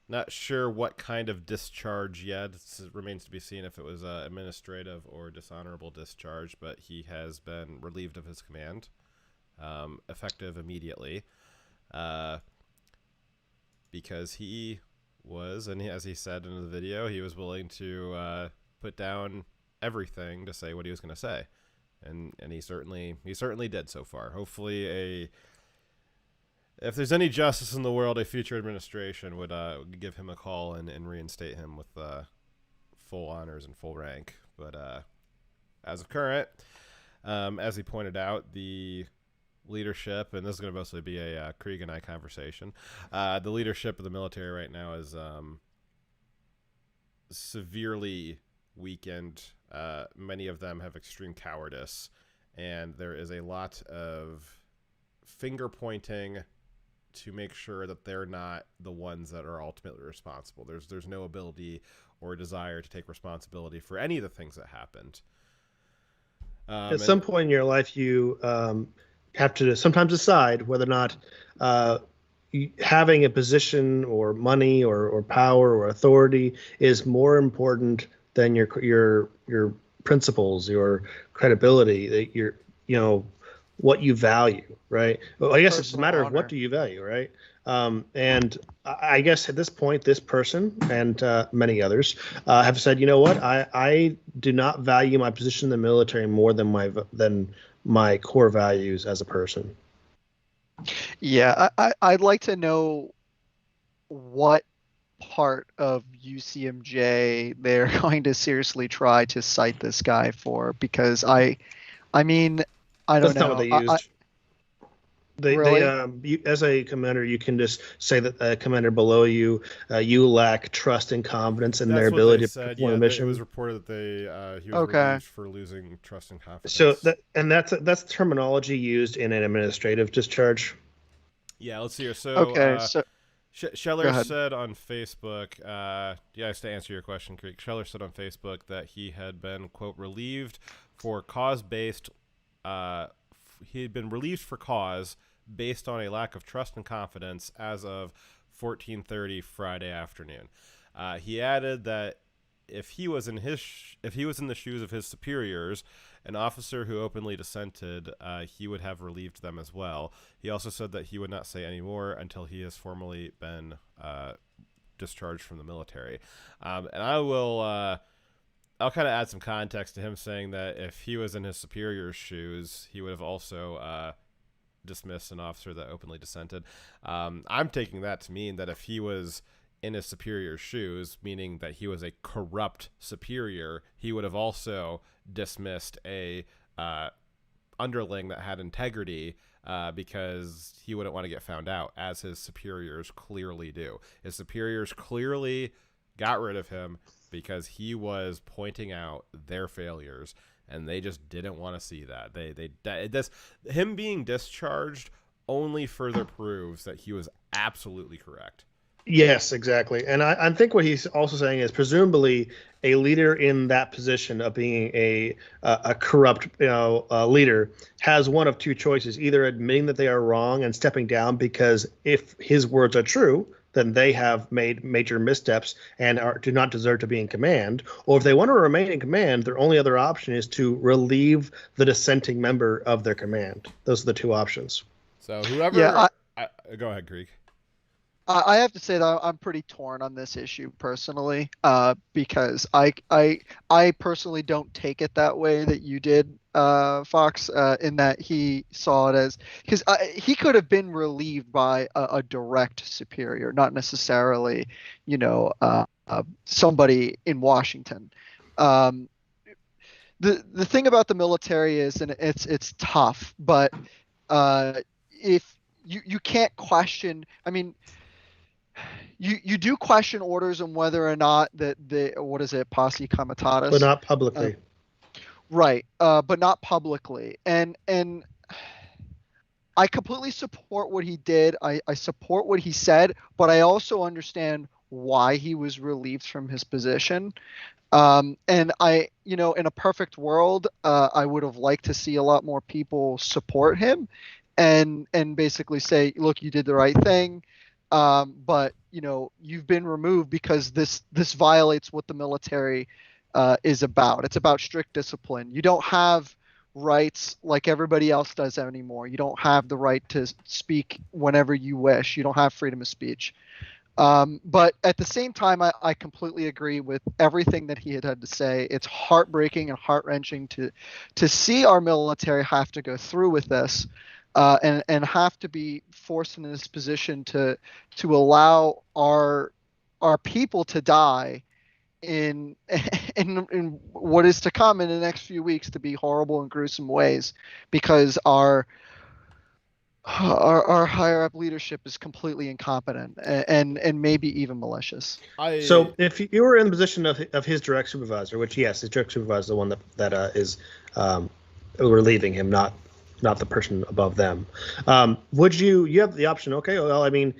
not sure what kind of discharge yet. It remains to be seen if it was administrative or dishonorable discharge, but he has been relieved of his command, effective immediately, because he was, and as he said in the video, he was willing to put down everything to say what he was going to say, and he certainly did so far. Hopefully if there's any justice in the world, a future administration would give him a call and reinstate him with full honors and full rank. But as of current, as he pointed out, the leadership, and this is going to mostly be a Krieg and I conversation, the leadership of the military right now is severely weakened. Many of them have extreme cowardice, and there is a lot of finger pointing to make sure that they're not the ones that are ultimately responsible. There's no ability or desire to take responsibility for any of the things that happened. At some point in your life, you have to sometimes decide whether or not having a position or money or power or authority is more important than your principles, your credibility, what you value, right? Well, I guess it's a matter of what do you value, right? And I guess at this point, this person and many others have said, you know what, I do not value my position in the military more than my core values as a person. Yeah, I'd like to know what part of UCMJ they're going to seriously try to cite this guy for, because I mean, I don't know. That's not what they used. Really? As a commander, you can just say that a commander below you, you lack trust and confidence in their ability to perform a mission. It was reported that he was relieved for losing trust and confidence. So that's terminology used in an administrative discharge. Yeah, let's see here. So okay, Scheller said on Facebook, to answer your question, Creek, Scheller said on Facebook that he had been, quote, relieved for cause-based, he had been relieved for cause based on a lack of trust and confidence as of 14:30 Friday afternoon. He added that if he was in the shoes of his superiors, an officer who openly dissented, he would have relieved them as well. He also said that he would not say any more until he has formally been discharged from the military. And I'll kind of add some context to him saying that if he was in his superior's shoes, he would have also dismissed an officer that openly dissented. I'm taking that to mean that if he was in his superior's shoes, meaning that he was a corrupt superior, he would have also dismissed a underling that had integrity, because he wouldn't want to get found out, as his superiors clearly do. His superiors clearly got rid of him because he was pointing out their failures, and they just didn't want to see that. Him being discharged only further proves that he was absolutely correct. Yes, exactly. And I think what he's also saying is presumably a leader in that position of being a corrupt leader has one of two choices: either admitting that they are wrong and stepping down because if his words are true, then they have made major missteps and do not deserve to be in command. Or if they want to remain in command, their only other option is to relieve the dissenting member of their command. Those are the two options. So whoever, go ahead, Krieg. I have to say that I'm pretty torn on this issue personally, because I personally don't take it that way that you did, Fox, in that he saw it as, because he could have been relieved by a direct superior, not necessarily, somebody in Washington. The thing about the military is, and it's tough, but if you can't question, I mean. You do question orders on whether or not that what is it, posse comitatus, but not publicly, right? But not publicly, and I completely support what he did. I support what he said, but I also understand why he was relieved from his position. And in a perfect world, I would have liked to see a lot more people support him, and basically say, look, you did the right thing. But you've been removed because this violates what the military is about. It's about strict discipline. You don't have rights like everybody else does anymore. You don't have the right to speak whenever you wish. You don't have freedom of speech. But at the same time, I completely agree with everything that he had to say. It's heartbreaking and heart-wrenching to see our military have to go through with this. And have to be forced in this position to allow our people to die in what is to come in the next few weeks to be horrible and gruesome ways, because our higher up leadership is completely incompetent and maybe even malicious. So if you were in the position of his direct supervisor, which yes, his direct supervisor is the one that is relieving him, not the person above them. Would you have the option? Okay, well, I mean,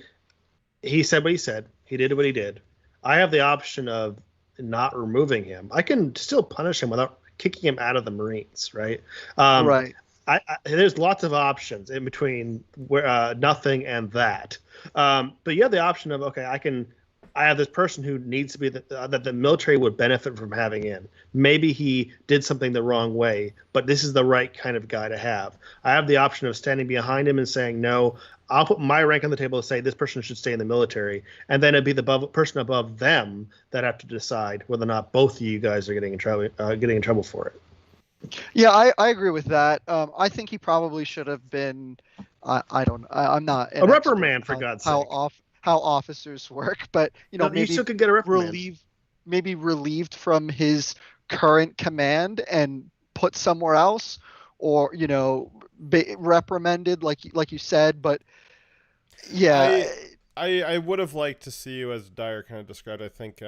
he said what he said. He did what he did. I have the option of not removing him. I can still punish him without kicking him out of the Marines, right? Right. There's lots of options in between nothing and that. But you have the option of, okay, I have this person who needs to be that the military would benefit from having in. Maybe he did something the wrong way, but this is the right kind of guy to have. I have the option of standing behind him and saying, no, I'll put my rank on the table to say this person should stay in the military. And then it'd be the person above them that have to decide whether or not both of you guys are getting in trouble for it. Yeah, I agree with that. I think he probably should have been, I'm not a reprimand, for God's sake. How officers work, but maybe you still could get a reprimand. relieved from his current command and put somewhere else, or reprimanded like you said. But yeah, I would have liked to see you, as Dyer kind of described. I think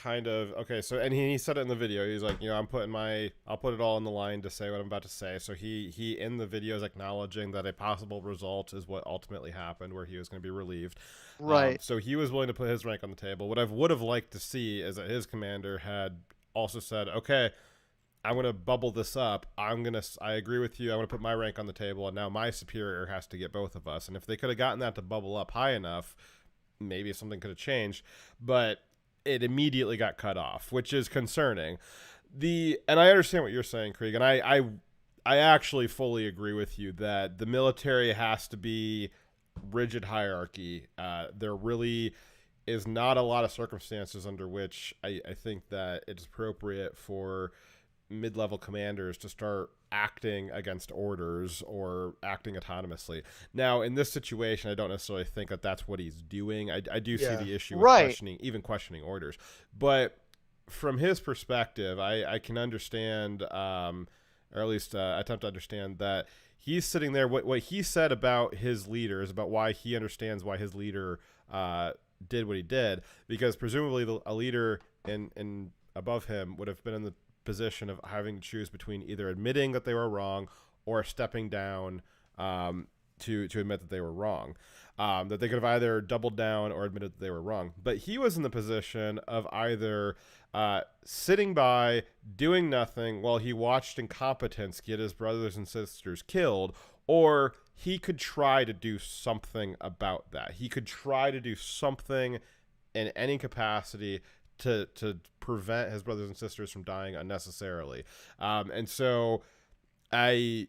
okay, so, and he said it in the video. He's like, I'll put it all on the line to say what I'm about to say. So he in the video is acknowledging that a possible result is what ultimately happened, where he was going to be relieved. Right. So he was willing to put his rank on the table. What I would have liked to see is that his commander had also said, okay, I'm going to bubble this up. I agree with you. I'm going to put my rank on the table, and now my superior has to get both of us. And if they could have gotten that to bubble up high enough, maybe something could have changed. But it immediately got cut off, which is concerning. And I understand what you're saying, Krieg, and I actually fully agree with you that the military has to be rigid hierarchy. There really is not a lot of circumstances under which I think that it's appropriate for mid-level commanders to start acting against orders or acting autonomously. Now, in this situation, I don't necessarily think that that's what he's doing. I do see the issue with questioning orders. But from his perspective, I can understand, or at least attempt to understand, that he's sitting there. What he said about his leader is about why he understands why his leader did what he did, because presumably a leader in above him would have been in the position of having to choose between either admitting that they were wrong or stepping down to admit that they were wrong. That they could have either doubled down or admitted that they were wrong. But he was in the position of either sitting by, doing nothing while he watched incompetence get his brothers and sisters killed, or he could try to do something about that. He could try to do something in any capacity to prevent his brothers and sisters from dying unnecessarily. And so I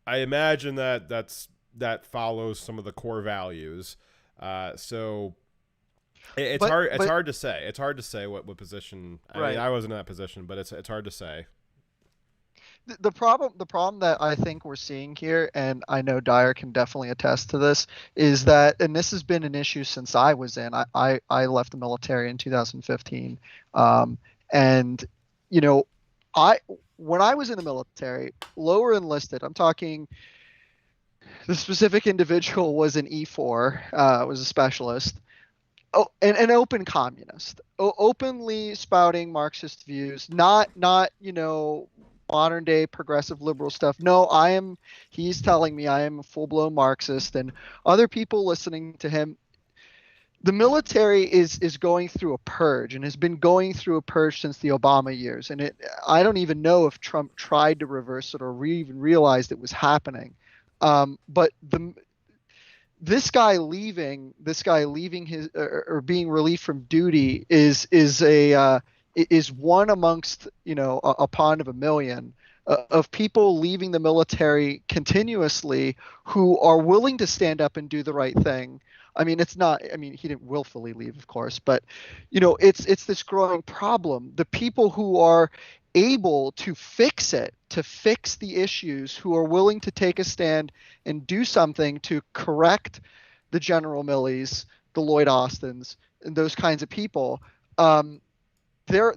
imagine that follows some of the core values. So it's hard to say. It's hard to say what position. I mean, I wasn't in that position, but it's hard to say. The problem that I think we're seeing here, and I know Dyer can definitely attest to this, is that, and this has been an issue since I was in. I left the military in 2015, and when I was in the military, lower enlisted, I'm talking. The specific individual was an E4, was a specialist. Oh, an open communist, openly spouting Marxist views, not modern day progressive liberal stuff. No, he's telling me I am a full blown Marxist, and other people listening to him. The military is going through a purge and has been going through a purge since the Obama years. And I don't even know if Trump tried to reverse it or even realized it was happening. But this guy leaving his or being relieved from duty is one amongst a pond of a million of people leaving the military continuously who are willing to stand up and do the right thing. I mean, he didn't willfully leave, of course, but it's this growing problem. The people who are able to fix it, to fix the issues, who are willing to take a stand and do something to correct the General Millies, the Lloyd Austins, and those kinds of people, they're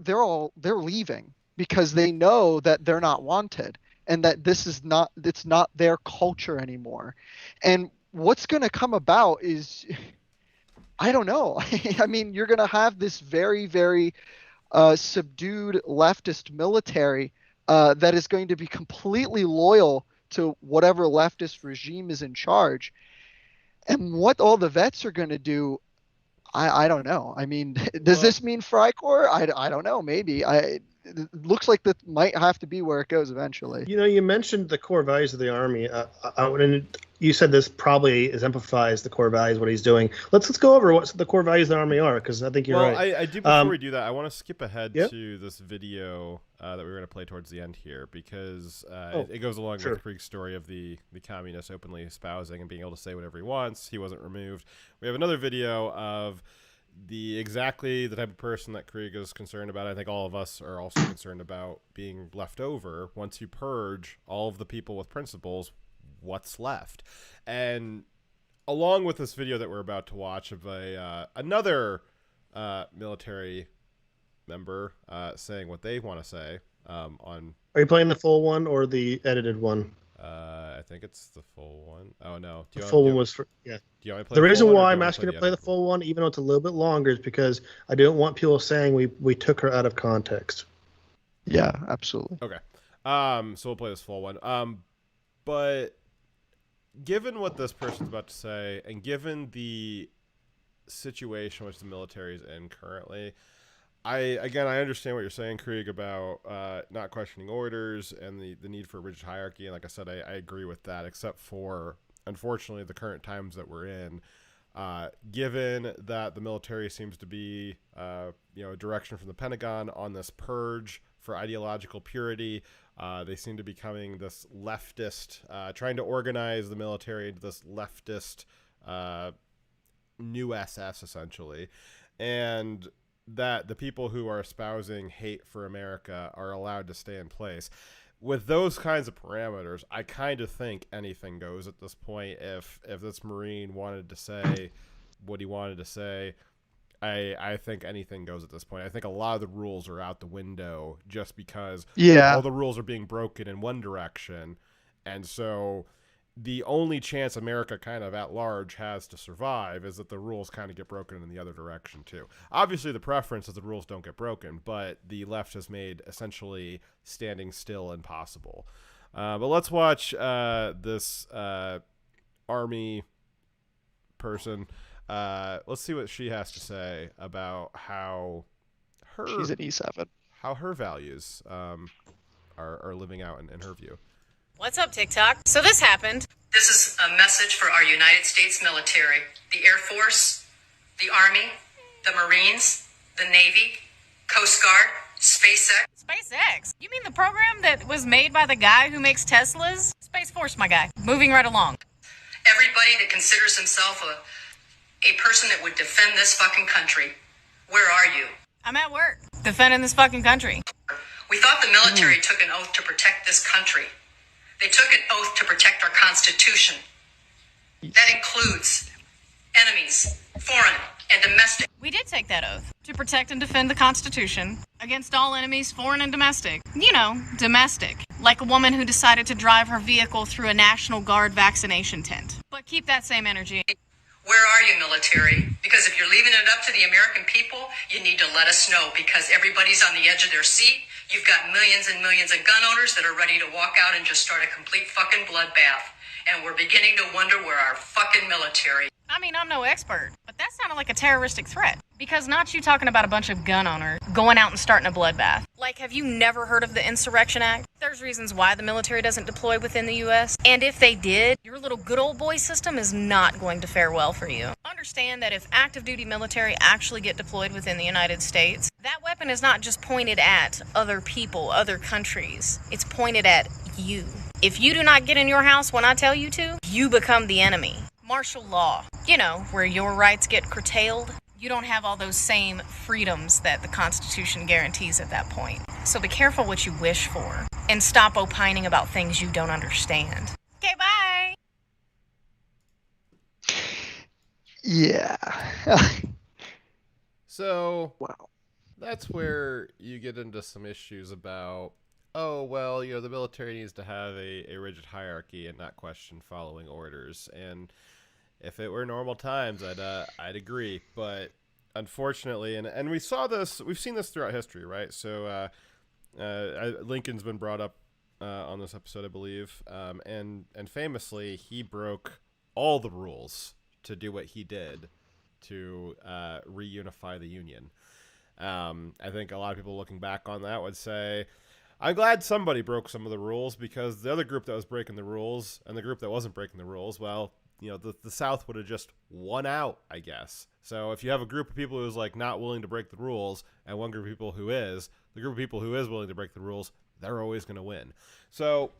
leaving because they know that they're not wanted and that it's not their culture anymore. And what's going to come about is, I don't know. I mean, you're going to have this very, very subdued leftist military that is going to be completely loyal to whatever leftist regime is in charge. And what all the vets are going to do, I don't know. I mean, does this mean Freikorps? I don't know. Maybe. It looks like that might have to be where it goes eventually. You mentioned the core values of the Army. And you said this probably exemplifies the core values, what he's doing. Let's go over what the core values of the Army are, because I think you're right. I do, before we do that, I want to skip ahead to this video that we were going to play towards the end here, because it goes along with Krieg's story of the communist openly espousing and being able to say whatever he wants. He wasn't removed. We have another video of exactly the type of person that Krieg is concerned about. I think all of us are also concerned about being left over. Once you purge all of the people with principles, what's left? And along with this video that we're about to watch of another military member saying what they want to say on... Are you playing the full one or the edited one? I think it's the full one. Oh, no. The full one was for... Yeah. Do you want me to play the reason one, why I'm asking you to play the full one, even though it's a little bit longer, is because I don't want people saying we took her out of context. Yeah, absolutely. Okay. So we'll play this full one. But given what this person's about to say, and given the situation which the military is in currently, I understand what you're saying, Krieg, about not questioning orders and the need for a rigid hierarchy. And like I said, I agree with that, except for, unfortunately, the current times that we're in. Given that the military seems to be, a direction from the Pentagon on this purge for ideological purity, they seem to be becoming this leftist, trying to organize the military into this leftist new SS, essentially. And that the people who are espousing hate for America are allowed to stay in place. With those kinds of parameters, I kind of think anything goes at this point. If this Marine wanted to say what he wanted to say, I think anything goes at this point. I think a lot of the rules are out the window just because all the rules are being broken in one direction. And so the only chance America kind of at large has to survive is that the rules kind of get broken in the other direction too. Obviously the preference is the rules don't get broken, but the left has made essentially standing still impossible. But let's watch this Army person. Let's see what she has to say about how She's an E7. How her values are living out in her view. What's up, TikTok? So this happened. This is a message for our United States military, the Air Force, the Army, the Marines, the Navy, Coast Guard, SpaceX. SpaceX? You mean the program that was made by the guy who makes Teslas? Space Force, my guy. Moving right along. Everybody that considers himself a person that would defend this fucking country. Where are you? I'm at work, defending this fucking country. We thought the military took an oath to protect this country. They took an oath to protect our Constitution. That includes enemies, foreign and domestic. We did take that oath to protect and defend the Constitution against all enemies, foreign and domestic. You know, domestic. Like a woman who decided to drive her vehicle through a National Guard vaccination tent. But keep that same energy. Where are you, military? Because if you're leaving it up to the American people, you need to let us know, because everybody's on the edge of their seat. You've got millions and millions of gun owners that are ready to walk out and just start a complete fucking bloodbath. And we're beginning to wonder where our fucking military. I mean, I'm no expert, but that sounded like a terroristic threat. Because not you talking about a bunch of gun owners going out and starting a bloodbath. Like, have you never heard of the Insurrection Act? There's reasons why the military doesn't deploy within the U.S. And if they did, your little good old boy system is not going to fare well for you. Understand that if active duty military actually get deployed within the United States, that weapon is not just pointed at other people, other countries. It's pointed at you. If you do not get in your house when I tell you to, you become the enemy. Martial law, you know, where your rights get curtailed. You don't have all those same freedoms that the Constitution guarantees at that point. So be careful what you wish for and stop opining about things you don't understand. Okay, bye. Yeah. So, wow. That's where you get into some issues about, oh, well, you know, the military needs to have a rigid hierarchy and not question following orders. And if it were normal times, I'd agree. But unfortunately, and we saw this, we've seen this throughout history, right? So Lincoln's been brought up on this episode, I believe, and famously, he broke all the rules to do what he did to reunify the Union. I think a lot of people looking back on that would say, I'm glad somebody broke some of the rules, because the other group that was breaking the rules and the group that wasn't breaking the rules, well, you know, the South would have just won out, I guess. So if you have a group of people who's like not willing to break the rules and one group of people who is, the group of people who is willing to break the rules, they're always going to win. So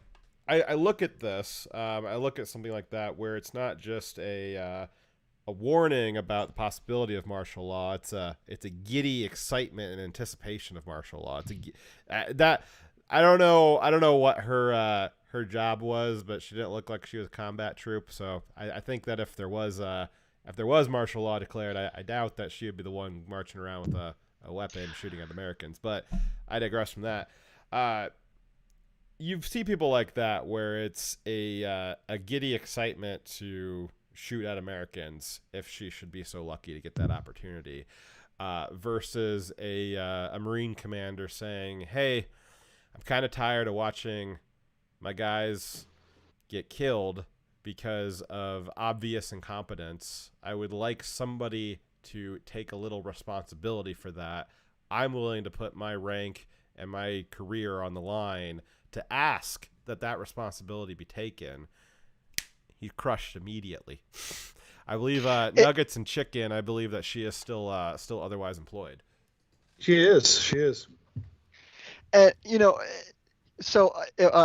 I look at this, I look at something like that where it's not just a warning about the possibility of martial law. It's a giddy excitement and anticipation of martial law. It's that I don't know what her job was, but she didn't look like she was a combat troop. So I think that if there was martial law declared, I doubt that she would be the one marching around with a weapon shooting at Americans. But I digress from that. You see people like that where it's a giddy excitement to shoot at Americans if she should be so lucky to get that opportunity, versus a Marine commander saying, hey, I'm kind of tired of watching my guys get killed because of obvious incompetence. I would like somebody to take a little responsibility for that. I'm willing to put my rank and my career on the line to ask that responsibility be taken. He's crushed immediately. I believe Nuggets and Chicken, I believe that she is still otherwise employed. She is. You know, so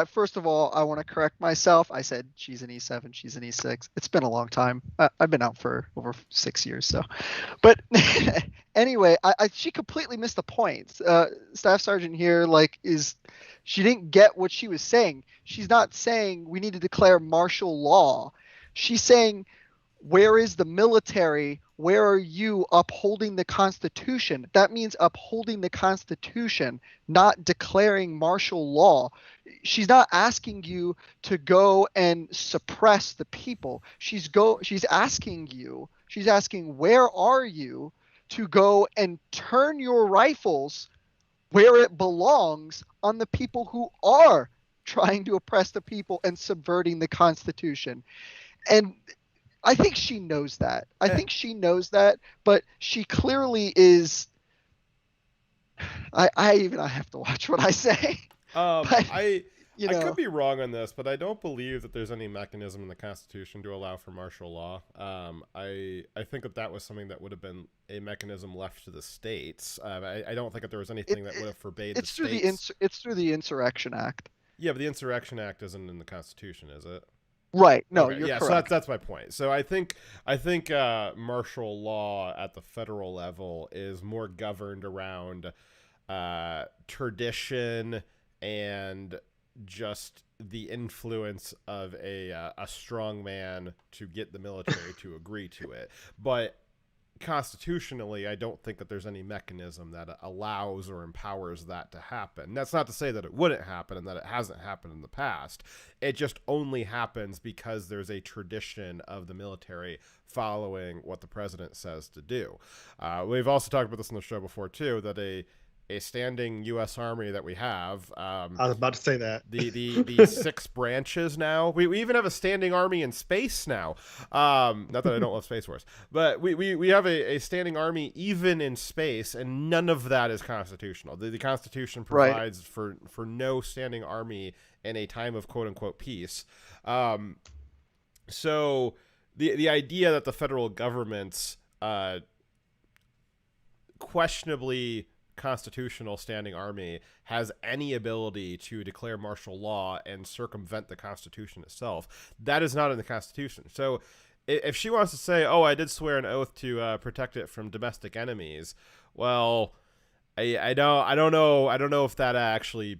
first of all, I want to correct myself. I said she's an E7, she's an E6. It's been a long time. I've been out for over 6 years. So, but anyway, she completely missed the point. Staff Sergeant here, she didn't get what she was saying. She's not saying we need to declare martial law. She's saying, where is the military? Where are you upholding the Constitution? That means upholding the Constitution, not declaring martial law. She's not asking you to go and suppress the people. She's asking, where are you to go and turn your rifles where it belongs on the people who are trying to oppress the people and subverting the Constitution. And I think she knows that. I think she knows that, but she clearly is. I have to watch what I say. I could be wrong on this, but I don't believe that there's any mechanism in the Constitution to allow for martial law. I think that was something that would have been a mechanism left to the states. I don't think that there was anything that would have forbade the states. It's through the Insurrection Act. Yeah, but the Insurrection Act isn't in the Constitution, is it? Right. No, okay. You're correct. So that's my point. So I think martial law at the federal level is more governed around tradition and just the influence of a strong man to get the military to agree to it. But constitutionally, I don't think that there's any mechanism that allows or empowers that to happen. That's not to say that it wouldn't happen and that it hasn't happened in the past. It just only happens because there's a tradition of the military following what the president says to do. We've also talked about this on the show before too, that a standing U.S. Army that we have. I was about to say that. The 6 branches now. We even have a standing army in space now. Not that I don't love Space Force, but we have a standing army even in space, and none of that is constitutional. The Constitution provides for no standing army in a time of quote-unquote peace. So the idea that the federal government's questionably constitutional standing army has any ability to declare martial law and circumvent the Constitution itself, that is not in the Constitution. So if she wants to say, oh, I did swear an oath to protect it from domestic enemies, well, I don't know if that actually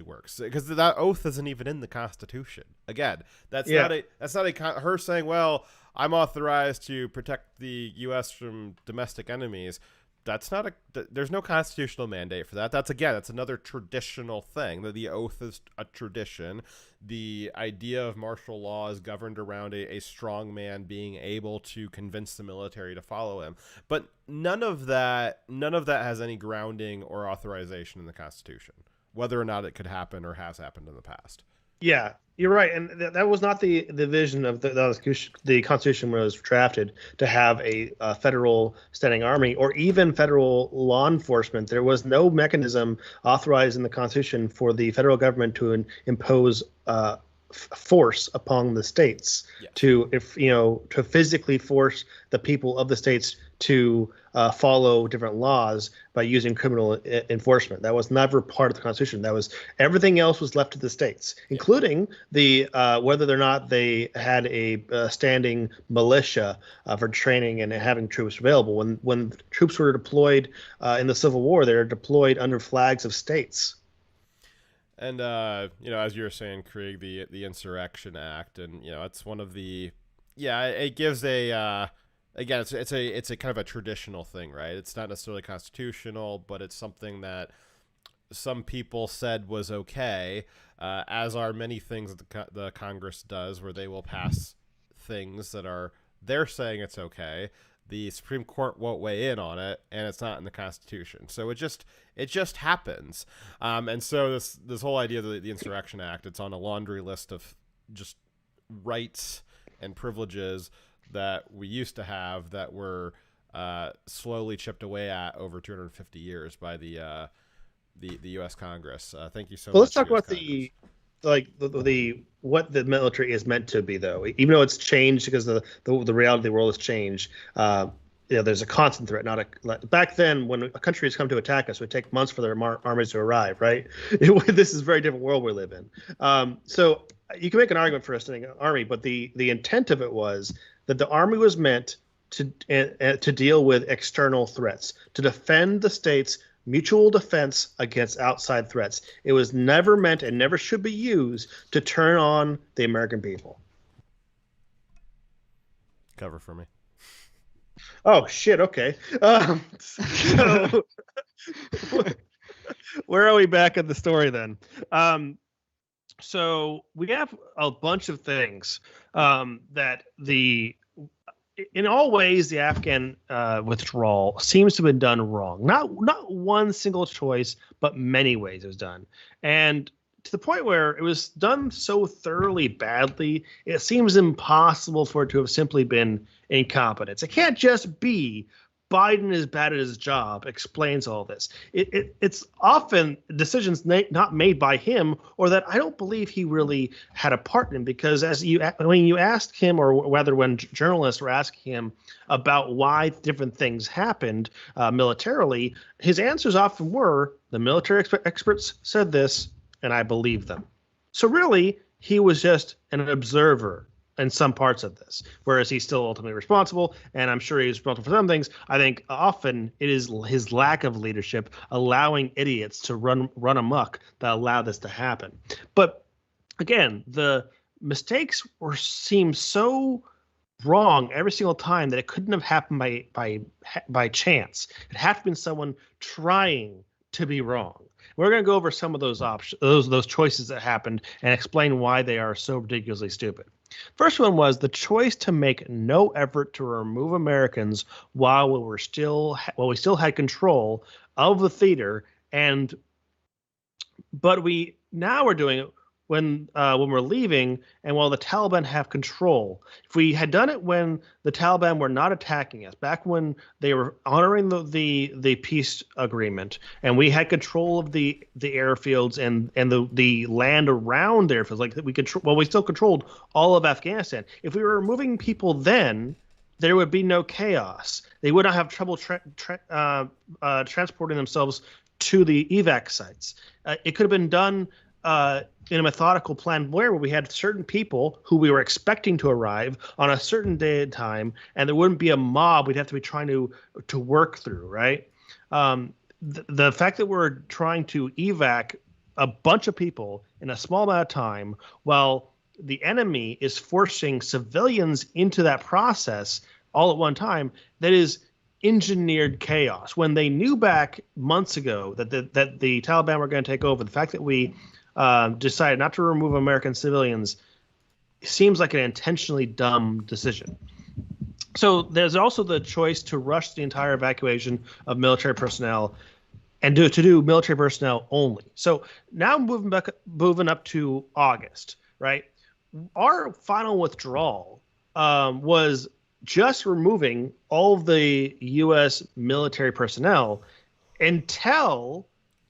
works, because that oath isn't even in the Constitution. Again, that's not her saying, well, I'm authorized to protect the U.S. from domestic enemies. There's no constitutional mandate for that. That's another traditional thing, that the oath is a tradition. The idea of martial law is governed around a strong man being able to convince the military to follow him. But none of that has any grounding or authorization in the Constitution, whether or not it could happen or has happened in the past. Yeah, you're right, and that was not the vision of the Constitution when it was drafted, to have a federal standing army or even federal law enforcement. There was no mechanism authorized in the Constitution for the federal government to impose force upon the states, to physically force the people of the states to follow different laws by using criminal enforcement. That was never part of the Constitution. That was, everything else was left to the states, including the whether or not they had a standing militia for training and having troops available. When troops were deployed in the Civil War, they were deployed under flags of states. And as you were saying, Krieg, the Insurrection Act, and it's one of the it gives a again, it's a kind of a traditional thing, right? It's not necessarily constitutional, but it's something that some people said was okay, as are many things that the Congress does, where they will pass things that they're saying it's okay. The Supreme Court won't weigh in on it, and it's not in the Constitution. So it just happens. And so this whole idea of the Insurrection Act, it's on a laundry list of just rights and privileges that we used to have that were slowly chipped away at over 250 years by the U.S. Congress. Thank you so much. Well, let's talk about the what the military is meant to be, though. Even though it's changed because the reality of the world has changed. There's a constant threat. Back then, when a country has come to attack us, it would take months for their armies to arrive. Right? This is a very different world we live in. So you can make an argument for a standing army, but the intent of it was that the army was meant to deal with external threats, to defend the state's mutual defense against outside threats. It was never meant and never should be used to turn on the American people. Cover for me. Oh, shit. Okay. So where are we back at the story then? So we have a bunch of things that in all ways, the Afghan withdrawal seems to have been done wrong. Not one single choice, but many ways it was done. And to the point where it was done so thoroughly badly, it seems impossible for it to have simply been incompetence. It can't just be Biden is bad at his job explains all this. It's often decisions not made by him, or that I don't believe he really had a part in, because when you asked him, or whether when journalists were asking him about why different things happened militarily, his answers often were, the military experts said this, and I believe them. So really, he was just an observer in some parts of this, whereas he's still ultimately responsible, and I'm sure he's responsible for some things. I think often it is his lack of leadership allowing idiots to run amok that allow this to happen. But again, the mistakes seem so wrong every single time that it couldn't have happened by chance. It had to have been someone trying to be wrong. We're going to go over some of those options, those choices that happened, and explain why they are so ridiculously stupid. First one was the choice to make no effort to remove Americans while we still had control of the theater, but we now are doing it when we're leaving, and while the Taliban have control. If we had done it when the Taliban were not attacking us, back when they were honoring the peace agreement, and we had control of the airfields and the land around the airfields, like we still controlled all of Afghanistan. If we were removing people then, there would be no chaos. They would not have trouble transporting themselves to the evac sites. It could have been done in a methodical plan where we had certain people who we were expecting to arrive on a certain day and time, and there wouldn't be a mob we'd have to be trying to work through, right? The fact that we're trying to evac a bunch of people in a small amount of time while the enemy is forcing civilians into that process all at one time, that is engineered chaos. When they knew back months ago that the Taliban were going to take over, the fact that we decided not to remove American civilians seems like an intentionally dumb decision. So there's also the choice to rush the entire evacuation of military personnel and to do military personnel only. So now moving up to August, right? Our final withdrawal was just removing all of the U.S. military personnel until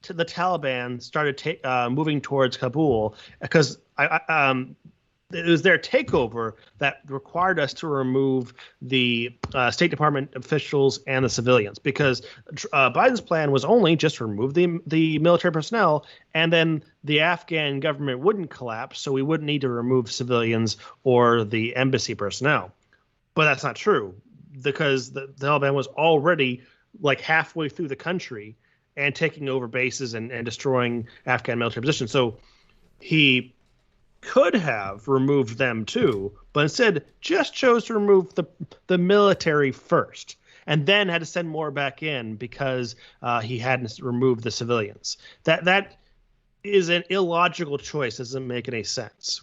the Taliban started moving towards Kabul, because it was their takeover that required us to remove the State Department officials and the civilians, because Biden's plan was only just remove the military personnel, and then the Afghan government wouldn't collapse, so we wouldn't need to remove civilians or the embassy personnel. But that's not true, because the Taliban was already like halfway through the country and taking over bases and destroying Afghan military positions. So he could have removed them too, but instead just chose to remove the military first, and then had to send more back in because he hadn't removed the civilians. That is an illogical choice. Doesn't make any sense.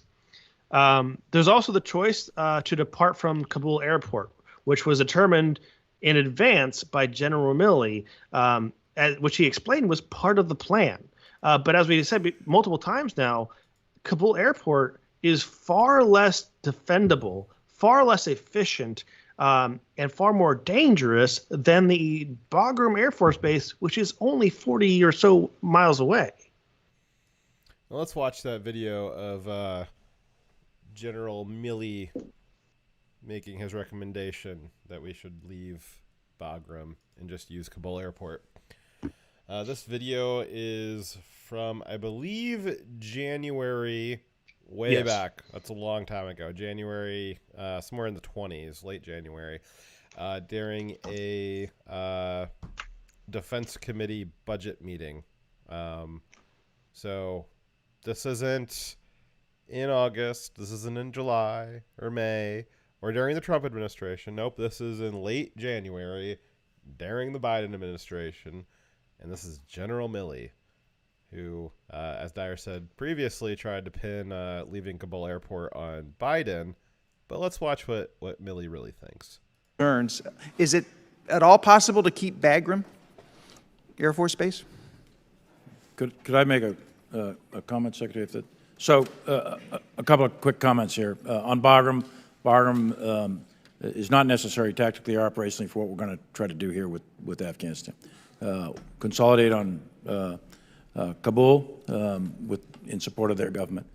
There's also the choice to depart from Kabul airport, which was determined in advance by General Milley, which he explained was part of the plan. But as we said multiple times now, Kabul airport is far less defendable, far less efficient, and far more dangerous than the Bagram Air Force Base, which is only 40 or so miles away. Well, let's watch that video of General Milley making his recommendation that we should leave Bagram and just use Kabul airport. This video is from, I believe, January, way back. That's a long time ago. January, somewhere in the 20s, late January, during a Defense Committee budget meeting. So this isn't in August. This isn't in July or May or during the Trump administration. Nope, this is in late January during the Biden administration. And this is General Milley, who, as Dyer said previously, tried to pin leaving Kabul airport on Biden. But let's watch what Milley really thinks. Is it at all possible to keep Bagram Air Force Base? Could I make a a comment, Secretary? So a couple of quick comments here. On Bagram, Bagram is not necessary tactically or operationally for what we're going to try to do here with Afghanistan. Consolidate on Kabul in support of their government.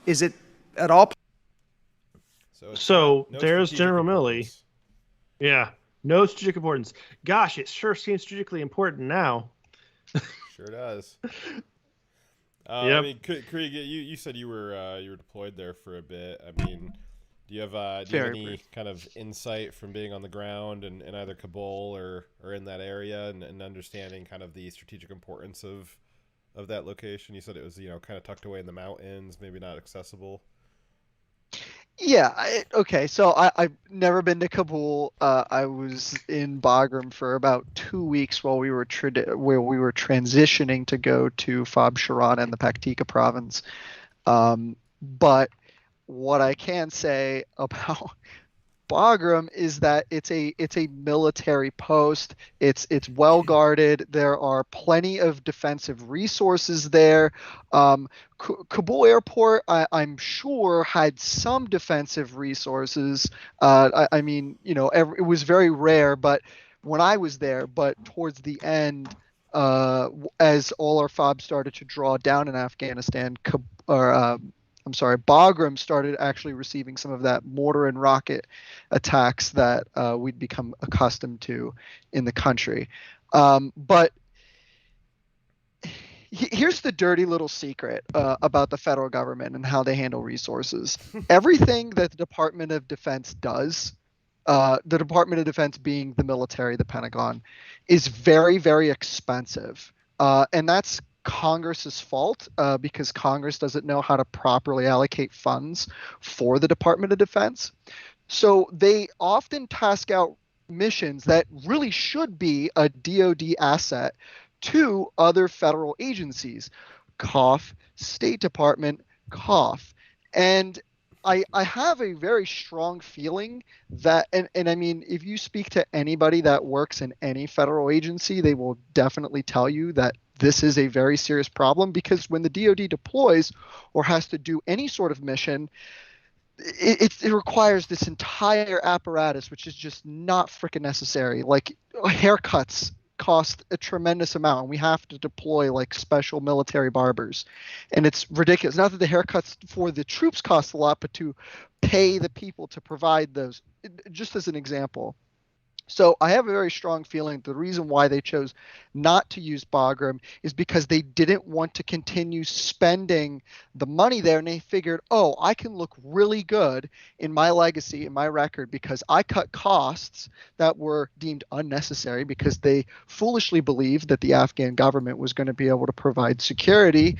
Is it at all? So no there's strategic General Milley. importance. Yeah, no strategic importance. Gosh, it sure seems strategically important now. Sure does. Yep. I mean, Krieg, you said you were deployed there for a bit. I mean, do you have any kind of insight from being on the ground in either Kabul or in that area and understanding kind of the strategic importance of that location? You said it was kind of tucked away in the mountains, maybe not accessible. Yeah. Okay. So I've never been to Kabul. I was in Bagram for about 2 weeks while we were transitioning to go to Fab Sharan and the Paktika province. But what I can say about Bagram is that it's a military post. It's well guarded. There are plenty of defensive resources there. Kabul Airport, I'm sure, had some defensive resources. I mean, it was very rare, but when I was there, but towards the end, as all our FOBs started to draw down in Afghanistan, Bagram started actually receiving some of that mortar and rocket attacks that we'd become accustomed to in the country. But here's the dirty little secret about the federal government and how they handle resources. Everything that the Department of Defense does, the Department of Defense being the military, the Pentagon, is very, very expensive. And that's Congress's fault because Congress doesn't know how to properly allocate funds for the Department of Defense. So they often task out missions that really should be a DoD asset to other federal agencies. Cough, State Department, cough. And I have a very strong feeling that, and I mean, if you speak to anybody that works in any federal agency, they will definitely tell you that this is a very serious problem, because when the DoD deploys or has to do any sort of mission, it requires this entire apparatus, which is just not freaking necessary. Like haircuts cost a tremendous amount, and we have to deploy like special military barbers, and it's ridiculous. Not that the haircuts for the troops cost a lot, but to pay the people to provide those, just as an example. So I have a very strong feeling the reason why they chose not to use Bagram is because they didn't want to continue spending the money there, and they figured, oh, I can look really good in my legacy, in my record, because I cut costs that were deemed unnecessary because they foolishly believed that the Afghan government was going to be able to provide security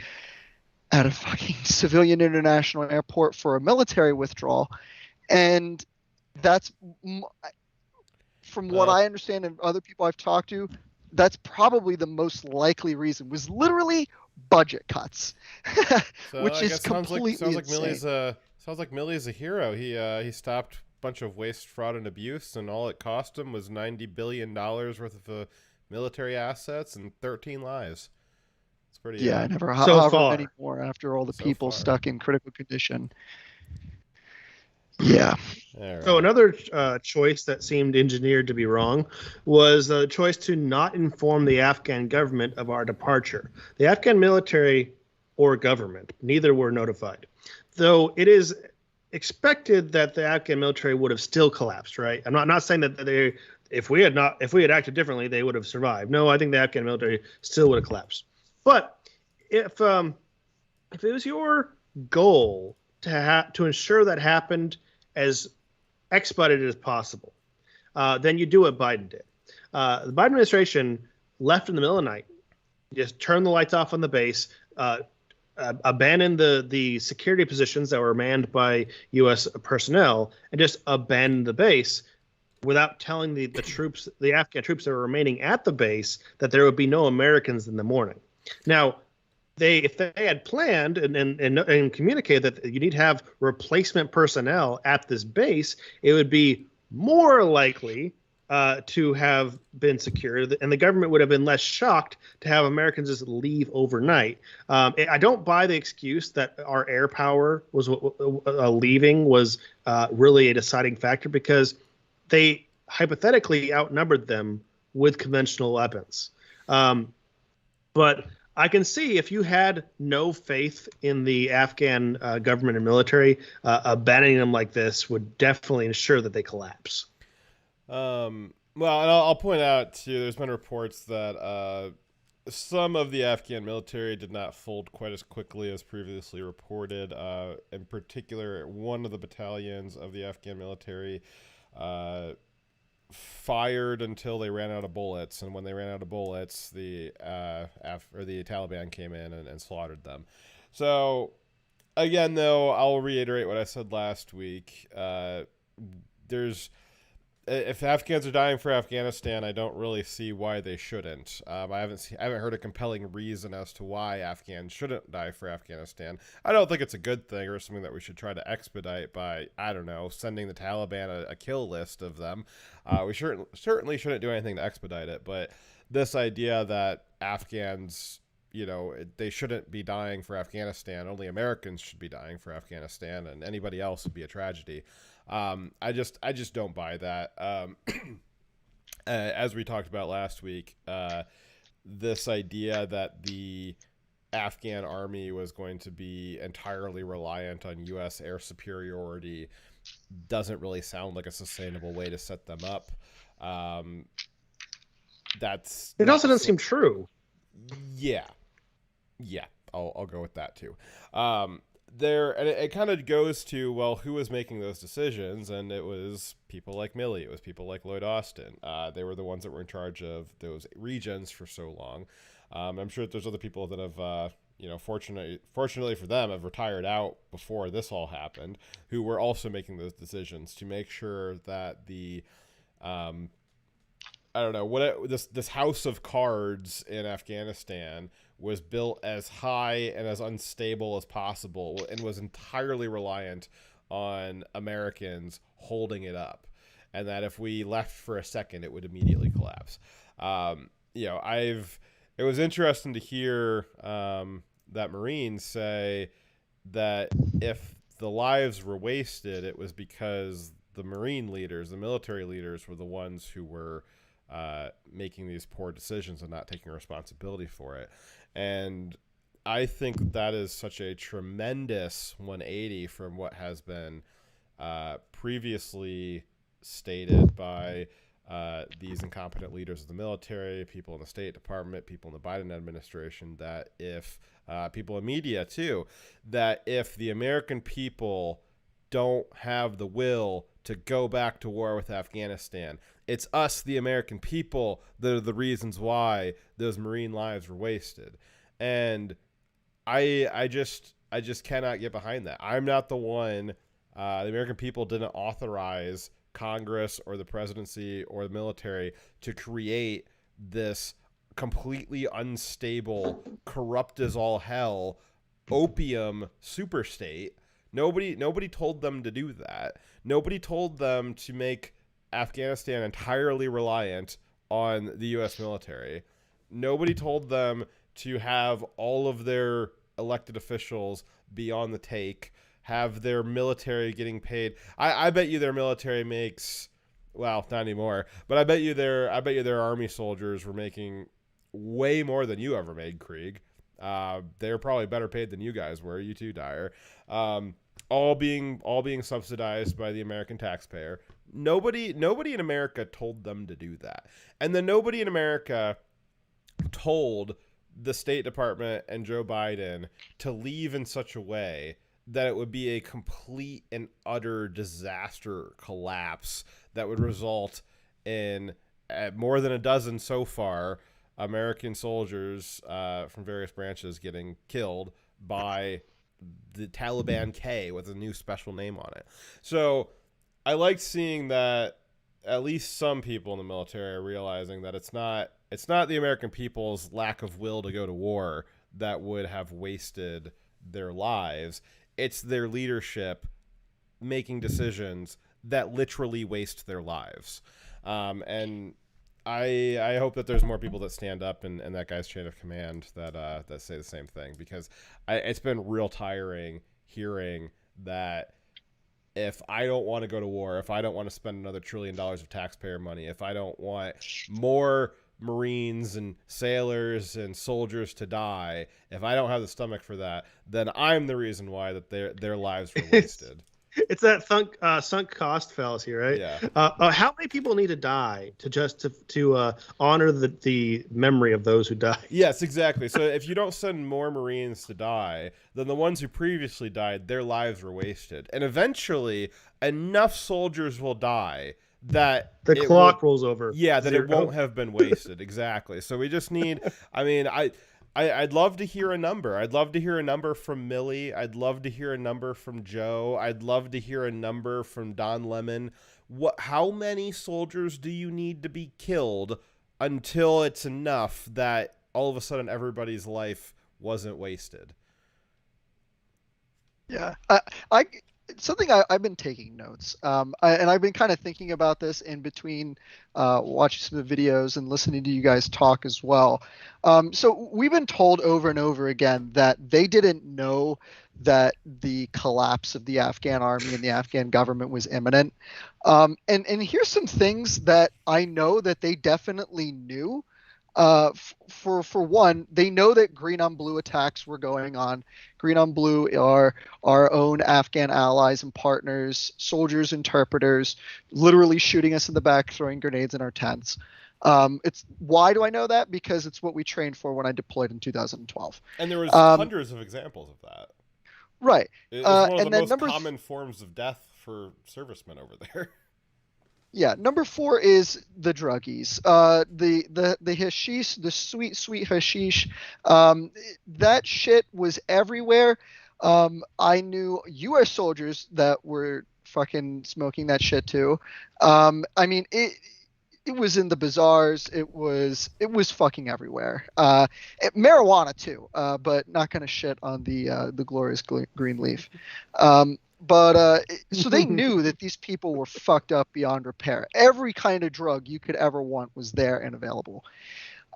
at a fucking civilian international airport for a military withdrawal. And that's... From what I understand and other people I've talked to, that's probably the most likely reason, was literally budget cuts, which is completely sounds like insane. Milley's a hero. He stopped a bunch of waste, fraud, and abuse, and all it cost him was $90 billion worth of military assets and 13 lives. It's pretty. Yeah, I never so far many more after all the people stuck in critical condition. Yeah. Right. So another choice that seemed engineered to be wrong was the choice to not inform the Afghan government of our departure. The Afghan military or government, neither were notified. Though it is expected that the Afghan military would have still collapsed, right? I'm not saying that if we had acted differently, they would have survived. No, I think the Afghan military still would have collapsed. But if it was your goal to ensure that happened as expedited as possible, then you do what Biden did. The Biden administration left in the middle of the night, just turned the lights off on the base, abandoned the security positions that were manned by U.S. personnel, and just abandoned the base without telling the troops, the Afghan troops that were remaining at the base, that there would be no Americans in the morning. Now, if they had planned and communicated that you need to have replacement personnel at this base, it would be more likely to have been secured, and the government would have been less shocked to have Americans just leave overnight. I don't buy the excuse that our air power was leaving was really a deciding factor, because they hypothetically outnumbered them with conventional weapons. But I can see if you had no faith in the Afghan government and military, abandoning them like this would definitely ensure that they collapse. Well, and I'll point out too, there's been reports that some of the Afghan military did not fold quite as quickly as previously reported. In particular, one of the battalions of the Afghan military fired until they ran out of bullets, and when they ran out of bullets, the Taliban came in and slaughtered them. So, again, though, I'll reiterate what I said last week. If Afghans are dying for Afghanistan, I don't really see why they shouldn't. I haven't heard a compelling reason as to why Afghans shouldn't die for Afghanistan. I don't think it's a good thing or something that we should try to expedite by, I don't know, sending the Taliban a kill list of them. We certainly shouldn't do anything to expedite it, but this idea that Afghans, they shouldn't be dying for Afghanistan, only Americans should be dying for Afghanistan, and anybody else would be a tragedy. I just don't buy that. As we talked about last week, this idea that the Afghan army was going to be entirely reliant on U.S. air superiority doesn't really sound like a sustainable way to set them up. It also doesn't seem true. Yeah, I'll go with that too. And it kind of goes to, well, who was making those decisions? And it was people like Milley. It was people like Lloyd Austin. They were the ones that were in charge of those regions for so long. I'm sure that there's other people that have, fortunately for them, have retired out before this all happened, who were also making those decisions to make sure that the, this house of cards in Afghanistan was built as high and as unstable as possible, and was entirely reliant on Americans holding it up, and that if we left for a second, it would immediately collapse. It was interesting to hear that Marines say that if the lives were wasted, it was because the Marine leaders, the military leaders, were the ones who were making these poor decisions and not taking responsibility for it. And I think that is such a tremendous 180 from what has been previously stated by these incompetent leaders of the military, people in the State Department, people in the Biden administration, that if people in media too, that if the American people don't have the will to go back to war with Afghanistan, it's us, the American people, that are the reasons why those Marine lives were wasted. And I just cannot get behind that. I'm not the one. The American people didn't authorize Congress or the presidency or the military to create this completely unstable, corrupt as all hell, opium superstate. Nobody told them to do that. Nobody told them to make Afghanistan entirely reliant on the U.S. military. Nobody told them to have all of their elected officials be on the take, have their military getting paid. I bet you their military makes, well, not anymore, but I bet you their army soldiers were making way more than you ever made, Krieg. They're probably better paid than you guys were. You too, Dyer. All being subsidized by the American taxpayer. Nobody in America told them to do that. And then nobody in America told the State Department and Joe Biden to leave in such a way that it would be a complete and utter disaster collapse that would result in more than a dozen so far American soldiers from various branches getting killed by the Taliban K with a new special name on it. So I like seeing that at least some people in the military are realizing that it's not the American people's lack of will to go to war that would have wasted their lives. It's their leadership making decisions that literally waste their lives. And I hope that there's more people that stand up in that guy's chain of command that say the same thing, because it's been real tiring hearing that if I don't want to go to war, if I don't want to spend another $1 trillion of taxpayer money, if I don't want more Marines and sailors and soldiers to die, if I don't have the stomach for that, then I'm the reason why that their lives were wasted. It's that sunk cost fallacy, right? Yeah. How many people need to die to honor the memory of those who died? Yes, exactly. So if you don't send more Marines to die, then the ones who previously died, their lives were wasted. And eventually, enough soldiers will die that the clock rolls over. Yeah, that Zero. it won't have been wasted. Exactly. So we just need, I mean, I'd love to hear a number. I'd love to hear a number from Millie. I'd love to hear a number from Joe. I'd love to hear a number from Don Lemon. How many soldiers do you need to be killed until it's enough that all of a sudden everybody's life wasn't wasted? Yeah, something I've been taking notes, and I've been kind of thinking about this in between watching some of the videos and listening to you guys talk as well. So we've been told over and over again that they didn't know that the collapse of the Afghan army and the Afghan government was imminent. And here's some things that I know that they definitely knew. For one, they know that green on blue attacks were going on. Green on blue are our own Afghan allies and partners, soldiers, interpreters, literally shooting us in the back, throwing grenades in our tents. Why do I know that? Because it's what we trained for when I deployed in 2012. And there was hundreds of examples of that. Right. It was one of the most common forms of death for servicemen over there. Yeah, number 4 is the druggies. The hashish, the sweet hashish. That shit was everywhere. I knew U.S. soldiers that were fucking smoking that shit too. I mean, it was in the bazaars. It was fucking everywhere. Marijuana too, but not gonna shit on the glorious green leaf. So they knew that these people were fucked up beyond repair. Every kind of drug you could ever want was there and available.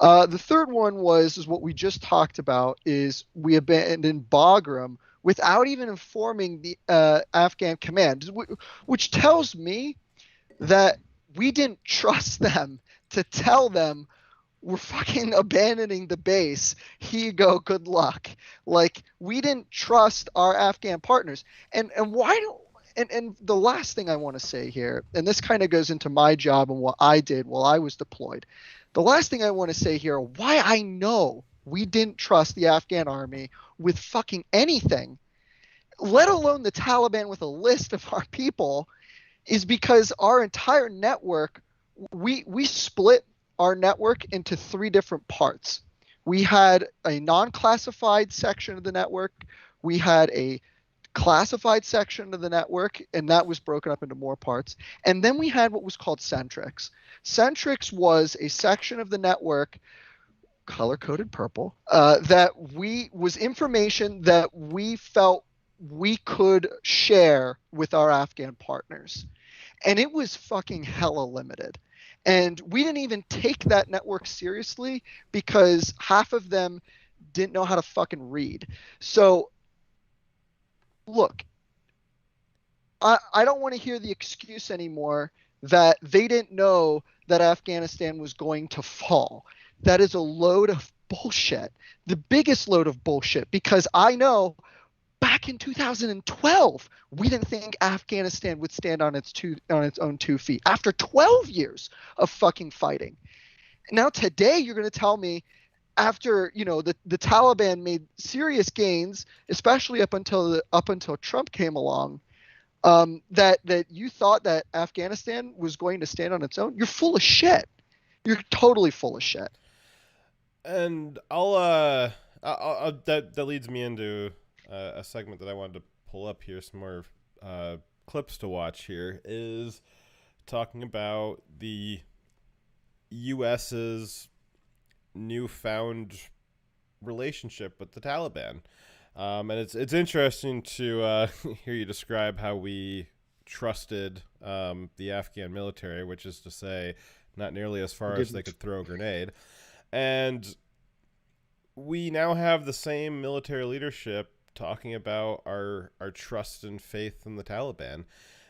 The third one is what we just talked about, is we abandoned Bagram without even informing the Afghan command, which tells me that we didn't trust them to tell them we're fucking abandoning the base. Here you go. Good luck. Like, we didn't trust our Afghan partners. And why don't, and the last thing I want to say here, and this kind of goes into my job and what I did while I was deployed. The last thing I want to say here, why I know we didn't trust the Afghan army with fucking anything, let alone the Taliban with a list of our people, is because our entire network, we split our network into 3 different parts. We had a non-classified section of the network. We had a classified section of the network, and that was broken up into more parts. And then we had what was called Centrix. Centrix was a section of the network, color-coded purple, that was information that we felt we could share with our Afghan partners. And it was fucking hella limited. And we didn't even take that network seriously because half of them didn't know how to fucking read. So, look, I don't want to hear the excuse anymore that they didn't know that Afghanistan was going to fall. That is a load of bullshit. The biggest load of bullshit, because I know back in 2012, we didn't think Afghanistan would stand on its own 2 feet after 12 years of fucking fighting. Now today, you're going to tell me, after the Taliban made serious gains, especially up until Trump came along, that you thought that Afghanistan was going to stand on its own? You're full of shit. You're totally full of shit. And that leads me into a segment that I wanted to pull up here, some more clips to watch here, is talking about the U.S.'s newfound relationship with the Taliban. And it's interesting to hear you describe how we trusted the Afghan military, which is to say, not nearly as far as they could throw a grenade. And we now have the same military leadership talking about our trust and faith in the Taliban.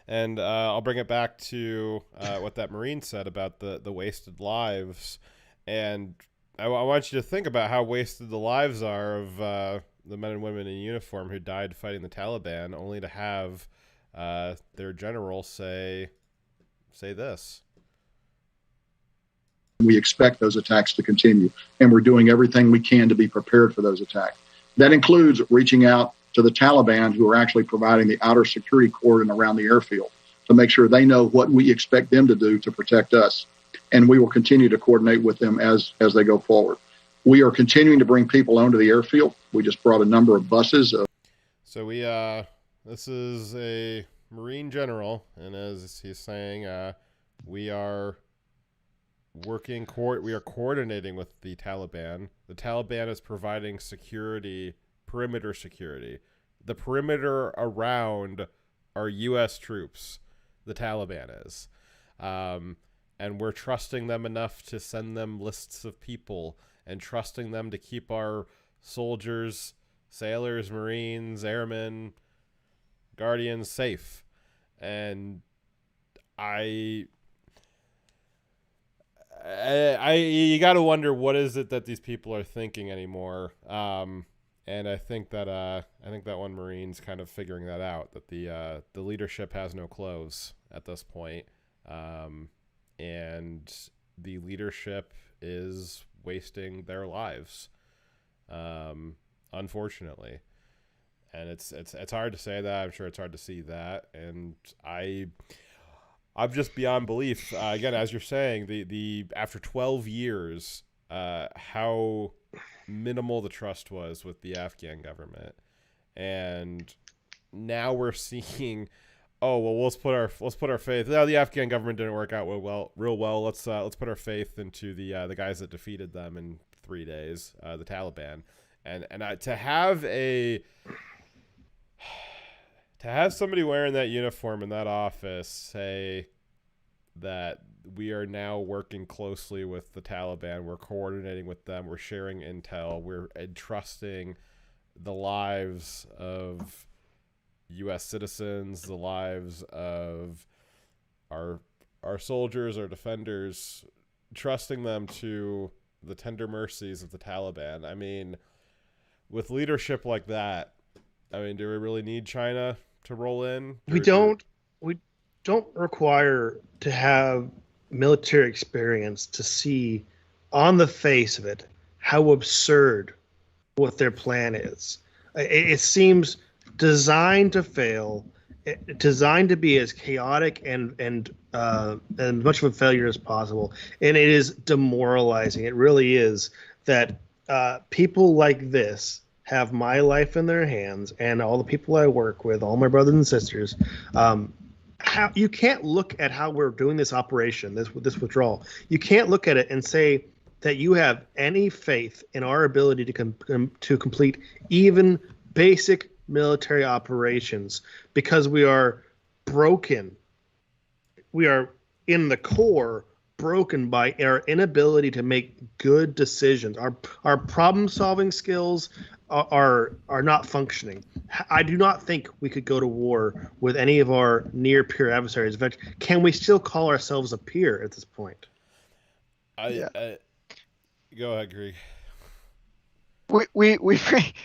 And I'll bring it back to what that Marine said about the wasted lives. And I want you to think about how wasted the lives are of the men and women in uniform who died fighting the Taliban, only to have their general say this. We expect those attacks to continue, and we're doing everything we can to be prepared for those attacks. That includes reaching out to the Taliban, who are actually providing the outer security cordon around the airfield, to make sure they know what we expect them to do to protect us. And we will continue to coordinate with them as they go forward. We are continuing to bring people onto the airfield. We just brought a number of buses. So this is a Marine general, and as he's saying, we are coordinating with the Taliban. The Taliban is providing security, perimeter security. The perimeter around our U.S. troops, the Taliban is. And we're trusting them enough to send them lists of people and trusting them to keep our soldiers, sailors, Marines, airmen, guardians safe. And you got to wonder, what is it that these people are thinking anymore? And I think that one Marine's kind of figuring that out, that the leadership has no clothes at this point. And the leadership is wasting their lives, unfortunately. And it's hard to say that. I'm sure it's hard to see that. And I'm just beyond belief. Again, as you're saying, the after 12 years, how minimal the trust was with the Afghan government, and now we're seeing, oh well, let's put our faith. No, the Afghan government didn't work out real well. Let's put our faith into the guys that defeated them in 3 days, the Taliban, and to have somebody wearing that uniform in that office say that we are now working closely with the Taliban, we're coordinating with them, we're sharing intel, we're entrusting the lives of U.S. citizens, the lives of our soldiers, our defenders, trusting them to the tender mercies of the Taliban. I mean, with leadership like that, I mean, do we really need China to roll in? We don't require to have military experience to see on the face of it how absurd what their plan is. It seems designed to fail, designed to be as chaotic and much of a failure as possible. And it is demoralizing. It really is, that people like this have my life in their hands, and all the people I work with, all my brothers and sisters. How you can't look at how we're doing this operation, this withdrawal. You can't look at it and say that you have any faith in our ability to complete even basic military operations, because we are broken. We are in the core broken by our inability to make good decisions. Our problem-solving skills are not functioning. I do not think we could go to war with any of our near peer adversaries. In fact, can we still call ourselves a peer at this point? Go ahead, Greg. We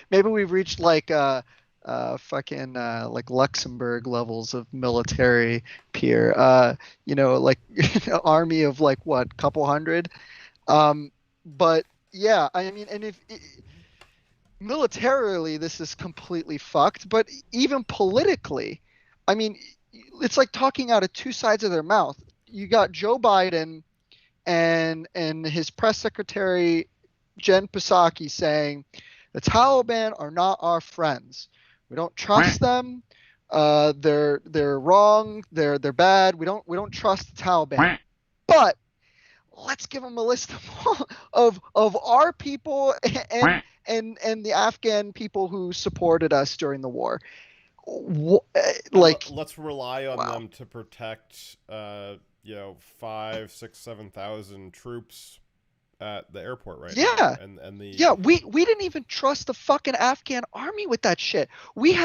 maybe we've reached like fucking like Luxembourg levels of military peer. Like an army of like what, couple hundred. But yeah, I mean, and if militarily this is completely fucked, but even politically, I mean, it's like talking out of two sides of their mouth. You got Joe Biden and his press secretary Jen Psaki saying the Taliban are not our friends. We don't trust them. They're wrong. They're bad. We don't trust the Taliban. But let's give them a list of our people and the Afghan people who supported us during the war. like, let's rely on them to protect, 5, 6, 7,000 troops at the airport right now. And the we didn't even trust the fucking Afghan army with that shit. We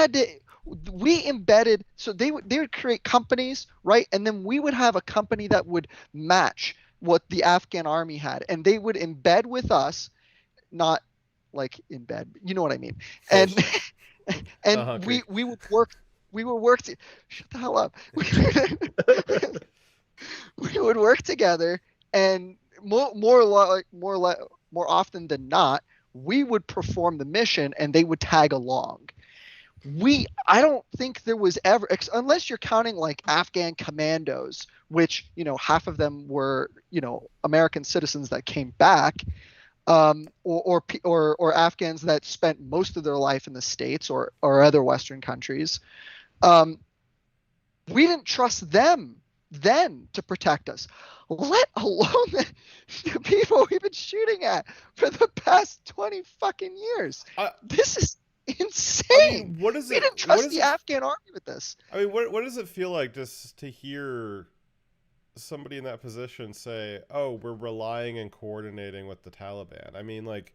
embedded, so they would create companies, right? And then we would have a company that would match what the Afghan army had, and they would embed with us, not like in bed, you know what I mean? And we would work. Shut the hell up. We would work together, and more often than not, we would perform the mission, and they would tag along. I don't think there was ever, unless you're counting like Afghan commandos, which, half of them were, American citizens that came back, or Afghans that spent most of their life in the States or other Western countries. We didn't trust them then to protect us, let alone the people we've been shooting at for the past 20 fucking years. This is insane. What is it? We didn't trust the Afghan army with this. I mean, what does it feel like just to hear somebody in that position say, "Oh, we're relying and coordinating with the Taliban"? I mean, like,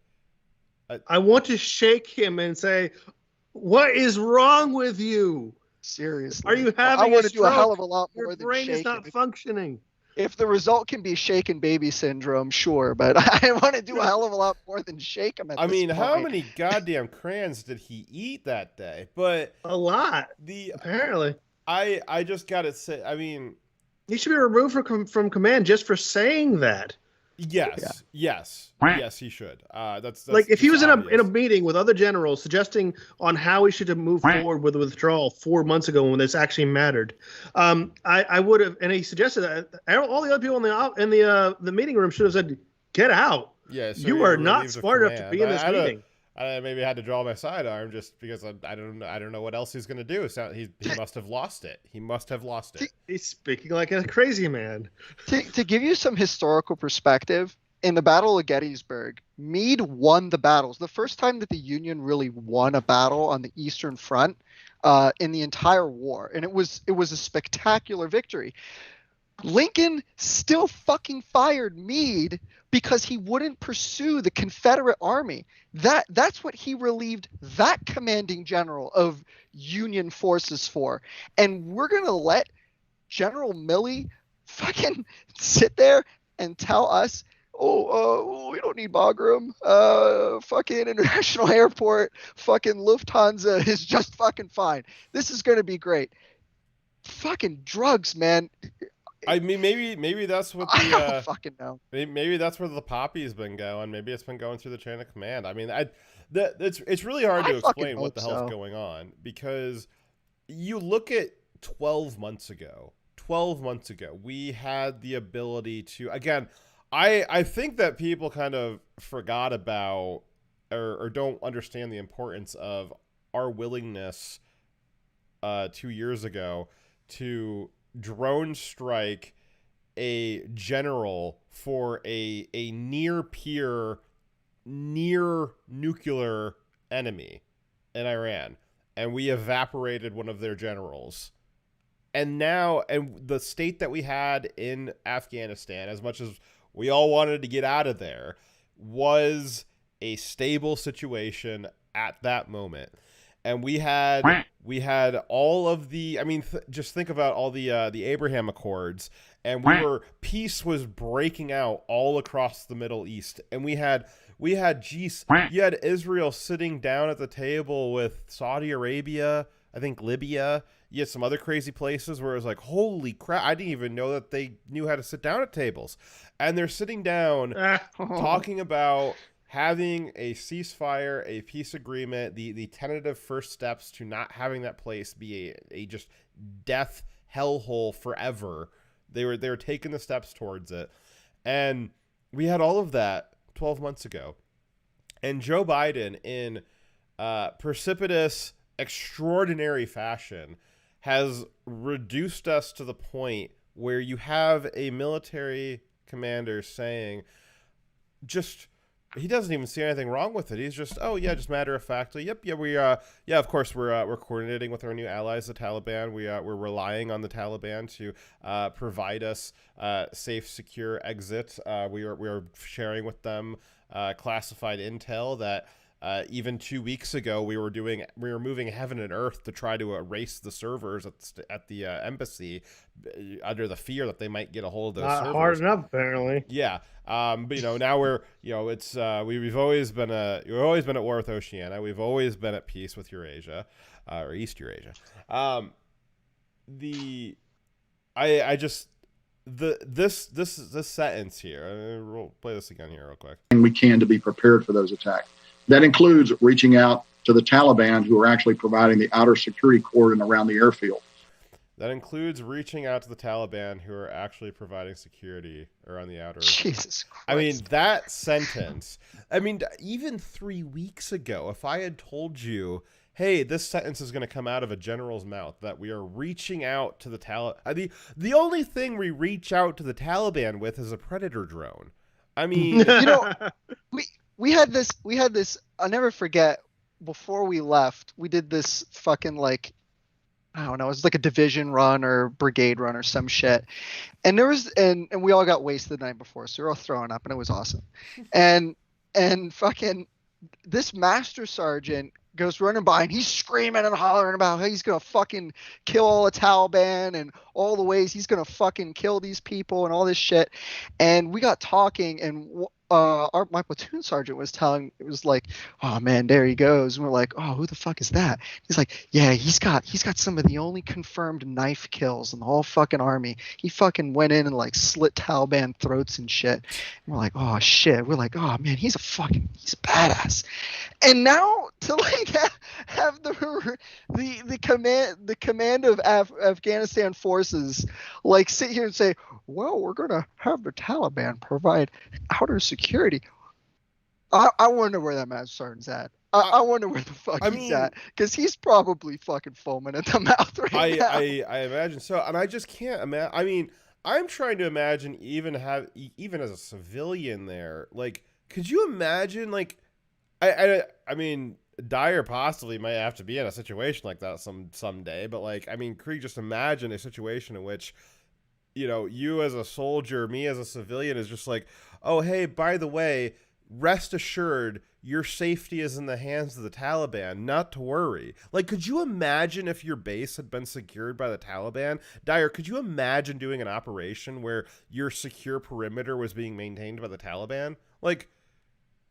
I want to shake him and say, "What is wrong with you? Seriously, are you having I want to stroke? do a hell of a lot more Your than brain shake is not functioning." If the result can be shaken baby syndrome, sure, but I want to do a hell of a lot more than shake him at this point. How many goddamn crayons did he eat that day? But a lot. Apparently, I just gotta say, I mean, he should be removed from command just for saying that. Yes, he should. That's like if he was obvious. in a meeting with other generals suggesting on how we should have moved forward with the withdrawal 4 months ago when this actually mattered. I would have, and he suggested that all the other people in the meeting room should have said, "Get out! Yeah, so you are not smart enough to be in this meeting." I maybe had to draw my sidearm just because I don't know what else he's going to do. So he must have lost it. He must have lost it. He's speaking like a crazy man. To give you some historical perspective, in the Battle of Gettysburg, Meade won the battles. The first time that the Union really won a battle on the Eastern Front in the entire war, and it was a spectacular victory. Lincoln still fucking fired Meade because he wouldn't pursue the Confederate army. That's what he relieved that commanding general of Union forces for. And we're going to let General Milley fucking sit there and tell us, we don't need Bagram. Fucking International Airport, fucking Lufthansa is just fucking fine. This is going to be great. Fucking drugs, man. I mean, maybe that's what I don't fucking know. Maybe that's where the poppy's been going. Maybe it's been going through the chain of command. I mean, it's really hard to explain what the hell's going on, because you look at 12 months ago. 12 months ago, we had the ability to, again, I think that people kind of forgot about or don't understand the importance of our willingness 2 years ago to drone strike a general for a near peer, near nuclear enemy in Iran, and we evaporated one of their generals. And now, and the state that we had in Afghanistan, as much as we all wanted to get out of there, was a stable situation at that moment. And we had all of the, I mean, just think about all the Abraham Accords, and peace was breaking out all across the Middle East, and you had Israel sitting down at the table with Saudi Arabia, I think Libya. You had some other crazy places where it was like, holy crap, I didn't even know that they knew how to sit down at tables. And they're sitting down talking about having a ceasefire, a peace agreement, the tentative first steps to not having that place be a just death hellhole forever. They were taking the steps towards it. And we had all of that 12 months ago. And Joe Biden, in precipitous, extraordinary fashion, has reduced us to the point where you have a military commander saying, just he doesn't even see anything wrong with it. He's just, oh yeah, just matter of factly, yep, yeah, yeah, of course we're coordinating with our new allies, the Taliban. We're relying on the Taliban to provide us safe, secure exit. We are sharing with them classified intel that even 2 weeks ago we were moving heaven and earth to try to erase the servers at the embassy under the fear that they might get a hold of those servers. Hard enough, apparently. Yeah. But now we're, it's we've always been at war with Oceania. We've always been at peace with Eurasia, or East Eurasia. This sentence here. We'll play this again here real quick. We can to be prepared for those attacks. That includes reaching out to the Taliban, who are actually providing the outer security cordon around the airfield. That includes reaching out to the Taliban, who are actually providing security around the outer. Jesus Christ. I mean, that sentence. I mean, even 3 weeks ago, if I had told you, hey, this sentence is going to come out of a general's mouth, that we are reaching out to the Taliban. The only thing we reach out to the Taliban with is a Predator drone. I mean, we had this. I'll never forget. Before we left, we did this fucking I don't know. It was like a division run or brigade run or some shit. And there was and we all got wasted the night before, so we were all throwing up, and it was awesome. And fucking this master sergeant goes running by, and he's screaming and hollering about how he's gonna fucking kill all the Taliban and all the ways he's gonna fucking kill these people and all this shit. And we got talking, and my platoon sergeant was like, oh man, there he goes. And we're like, oh, who the fuck is that? He's like, yeah, he's got some of the only confirmed knife kills in the whole fucking army. He fucking went in and slit Taliban throats and shit. And we're like, oh shit. We're like, oh man, he's a badass. And now to have the command of Afghanistan forces sit here and say, well, we're gonna have the Taliban provide outer security. I wonder where that master sergeant's at. I wonder where the fuck he's at, because he's probably fucking foaming at the mouth right now. I imagine so, and I just can't imagine. I mean, I'm trying to imagine even as a civilian there, could you imagine I mean, Dyer possibly might have to be in a situation like that someday, but could you just imagine a situation in which you as a soldier, me as a civilian is just oh, hey, by the way, rest assured, your safety is in the hands of the Taliban, not to worry. Could you imagine if your base had been secured by the Taliban? Dyer, could you imagine doing an operation where your secure perimeter was being maintained by the Taliban?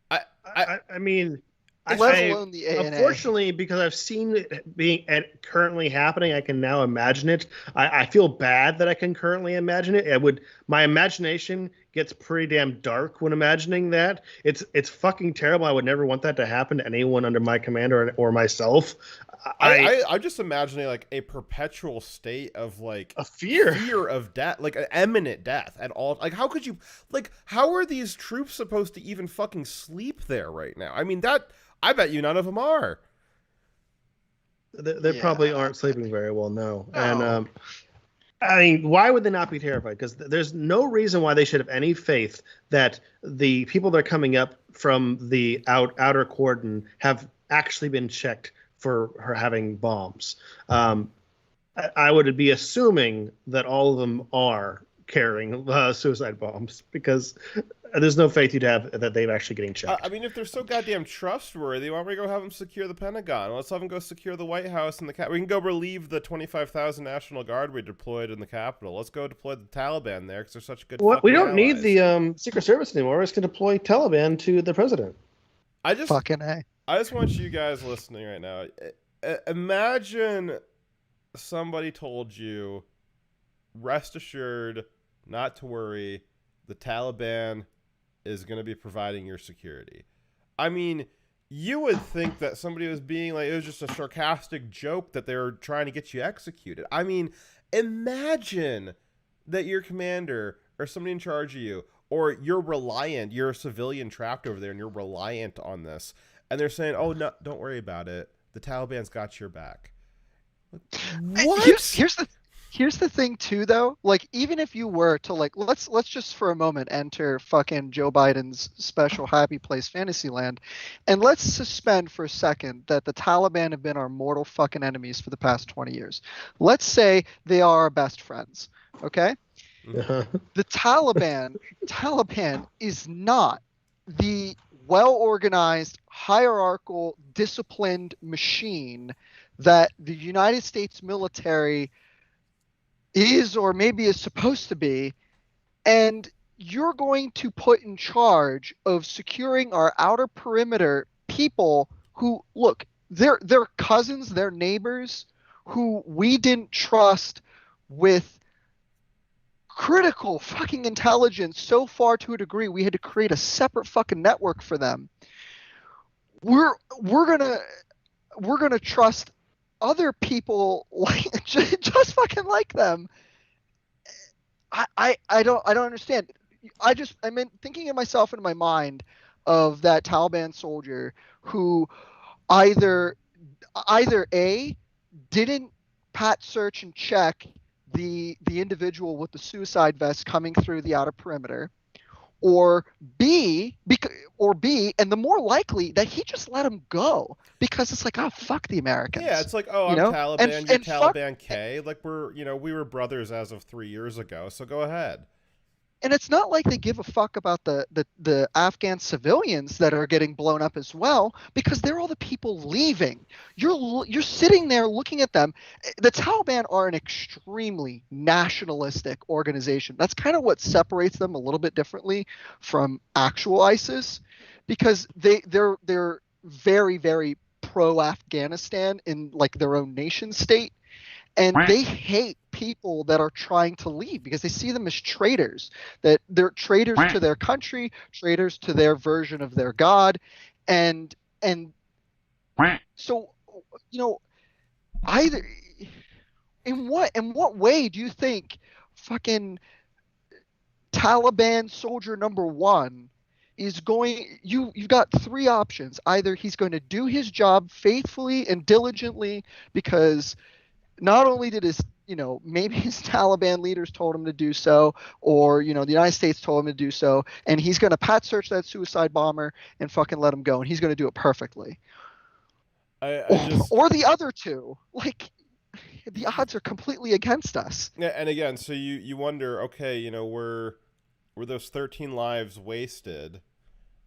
I mean, let alone the ANA. Unfortunately, because I've seen it currently happening, I can now imagine it. I feel bad that I can currently imagine it. My imagination gets pretty damn dark when imagining that. It's fucking terrible. I would never want that to happen to anyone under my command or myself. I'm just imagining a perpetual state of a fear of death, an imminent death at all. How could you how are these troops supposed to even fucking sleep there right now? I mean, I bet you none of them are. They probably aren't sleeping very well, no. And I mean, why would they not be terrified? Because there's no reason why they should have any faith that the people that are coming up from the outer cordon have actually been checked for her having bombs. I would be assuming that all of them are carrying suicide bombs, because there's no faith you'd have that they're actually getting checked. I mean, if they're so goddamn trustworthy, why don't we go have them secure the Pentagon? Let's have them go secure the White House and we can go relieve the 25,000 National Guard we deployed in the Capitol. Let's go deploy the Taliban there because they're such good. We don't allies. need the Secret Service anymore. We're just going to deploy Taliban to the president. I just want you guys listening right now. Imagine somebody told you, rest assured, not to worry, the Taliban is going to be providing your security. I mean, you would think that somebody was being it was just a sarcastic joke that they were trying to get you executed. I mean, imagine that your commander or somebody in charge of you, or you're a civilian trapped over there and you're reliant on this. And they're saying, oh, no, don't worry about it. The Taliban's got your back. What? Here's the thing too, though. Like, even if you were to like, let's just for a moment enter fucking Joe Biden's special happy place, Fantasyland, and let's suspend for a second that the Taliban have been our mortal fucking enemies for the past 20 years. Let's say they are our best friends. Okay. The Taliban is not the well-organized, hierarchical, disciplined machine that the United States military is or maybe is supposed to be, and you're going to put in charge of securing our outer perimeter people who, look, they're cousins, they're neighbors who we didn't trust with critical fucking intelligence so far to a degree we had to create a separate fucking network for them. We're gonna trust other people like just fucking like them. I don't understand. I meant thinking of myself in my mind of that Taliban soldier who either A, didn't pat, search, and check the individual with the suicide vest coming through the outer perimeter, or B, and the more likely that he just let him go because it's like, oh, fuck the Americans. Yeah, it's like, oh, I'm Taliban, you're Taliban K. Like, we were brothers as of 3 years ago, so go ahead. And it's not like they give a fuck about the Afghan civilians that are getting blown up as well, because they're all the people leaving. You're sitting there looking at them. The Taliban are an extremely nationalistic organization. That's kind of what separates them a little bit differently from actual ISIS, because they're very, very pro-Afghanistan in like their own nation state. And they hate people that are trying to leave because they see them as traitors, that they're traitors to their country, traitors to their version of their God. And so, either in what way do you think fucking Taliban soldier number one is going? You've got three options. Either he's going to do his job faithfully and diligently because not only did maybe his Taliban leaders told him to do so, or, the United States told him to do so, and he's going to pat search that suicide bomber and fucking let him go, and he's going to do it perfectly. Or the other two. Like, the odds are completely against us. Yeah, and again, so you wonder, okay, were those 13 lives wasted?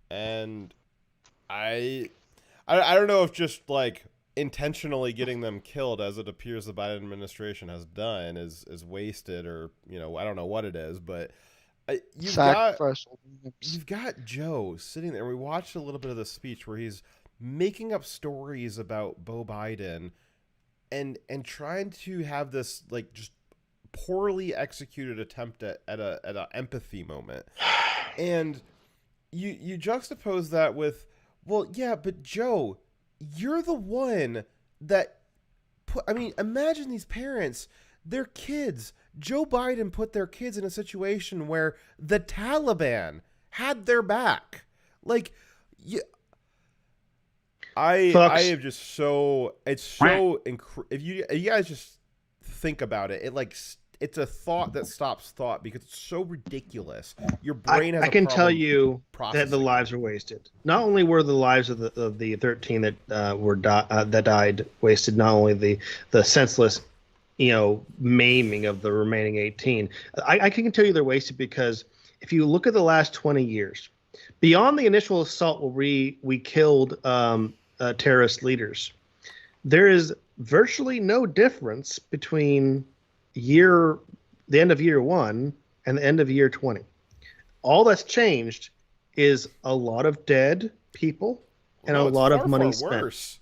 And I don't know if just, like, intentionally getting them killed, as it appears the Biden administration has done, is wasted, or I don't know what it is, but you've got Joe sitting there. We watched a little bit of the speech where he's making up stories about Beau Biden and trying to have this like just poorly executed attempt at a empathy moment, and you juxtapose that with, well, yeah, but Joe, you're the one that imagine these parents, their kids. Joe Biden put their kids in a situation where the Taliban had their back. Like, I am just so, it's so if you guys just think about it, it's a thought that stops thought because it's so ridiculous. Your brain has. I can tell you that the lives are wasted. Not only were the lives of the 13 that that died wasted, not only the senseless, maiming of the remaining 18. I can tell you they're wasted because if you look at the last 20 years, beyond the initial assault where we killed terrorist leaders, there is virtually no difference between the end of year 1 and the end of year 20. All that's changed is a lot of dead people and a lot of money spent. Worse.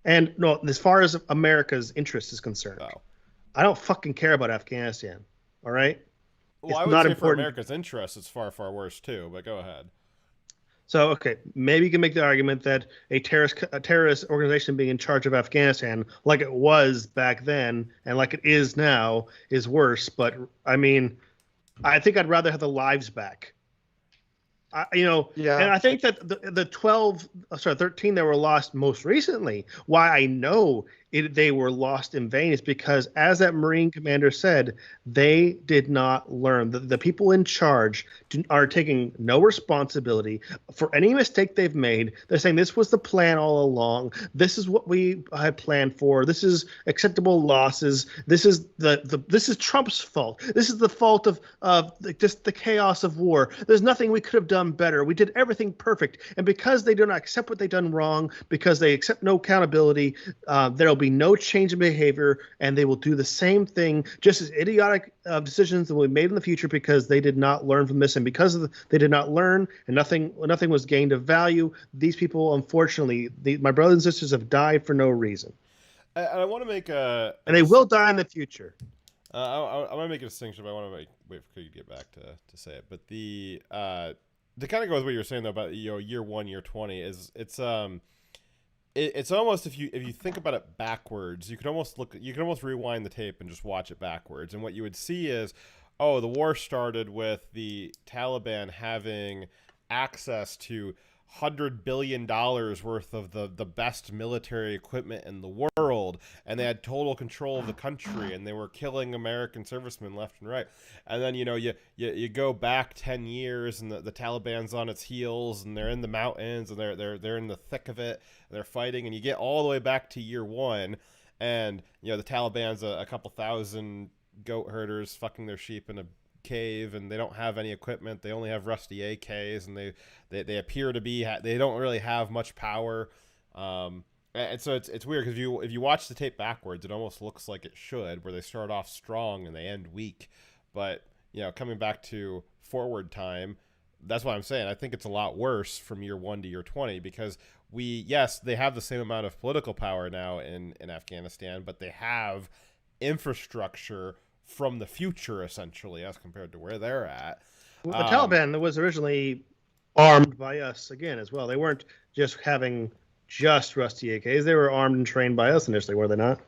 And no, as far as America's interest is concerned, I don't fucking care about Afghanistan. All right. Well, I would say important for America's interest, it's far, far worse too. But go ahead. So, okay, maybe you can make the argument that a terrorist organization being in charge of Afghanistan, like it was back then and like it is now, is worse. But I mean, I think I'd rather have the lives back. Yeah. And I think that the 13 that were lost most recently, why I know they were lost in vain is because, as that Marine commander said, they did not learn. The people in charge are taking no responsibility for any mistake they've made. They're saying this was the plan all along. This is what we had planned for. This is acceptable losses. This is this is Trump's fault. This is the fault of just the chaos of war. There's nothing we could have done better. We did everything perfect, and because they do not accept what they've done wrong, because they accept no accountability, there'll be no change in behavior, and they will do the same thing, just as idiotic decisions that will be made in the future because they did not learn from this, and because they did not learn, and nothing was gained of value. These people, unfortunately, my brothers and sisters, have died for no reason. I want to make a, and they will die in the future. I want to make a distinction, but I want to wait for you to get back to say it. But the to kind of go with what you were saying though about year 1, year 20 is it's almost if you think about it backwards, you can almost rewind the tape and just watch it backwards, and what you would see is, the war started with the Taliban having access to $100 billion worth of the best military equipment in the world, and they had total control of the country, and they were killing American servicemen left and right. And then you go back 10 years, and the Taliban's on its heels, and they're in the mountains, and they're in the thick of it, and they're fighting, and you get all the way back to year 1, and the Taliban's a couple thousand goat herders fucking their sheep in a cave, and they don't have any equipment. They only have rusty AKs, and they appear to be they don't really have much power, and so it's weird because if you watch the tape backwards, it almost looks like it should, where they start off strong and they end weak. But coming back to forward time, that's what I'm saying. I think it's a lot worse from year 1 to year 20 because they have the same amount of political power now in Afghanistan, but they have infrastructure from the future, essentially, as compared to where they're at. Well, the Taliban was originally armed by us again as well. They weren't just having just rusty AKs. They were armed and trained by us initially, were they not?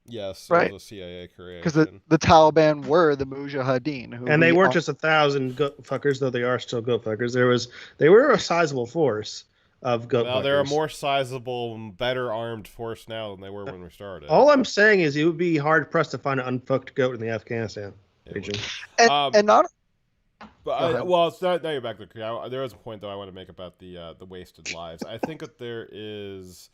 Yes, right. It was a CIA creation. Because the Taliban were the Mujahideen, and they weren't just 1,000 goat fuckers, though they are still goat fuckers. They were a sizable force of goat fuckers. They're a more sizable, better armed force now than they were when we started. All I'm saying is it would be hard pressed to find an unfucked goat in the Afghanistan region. And not. But well, now you're back there. There was a point though I want to make about the wasted lives. I think that there's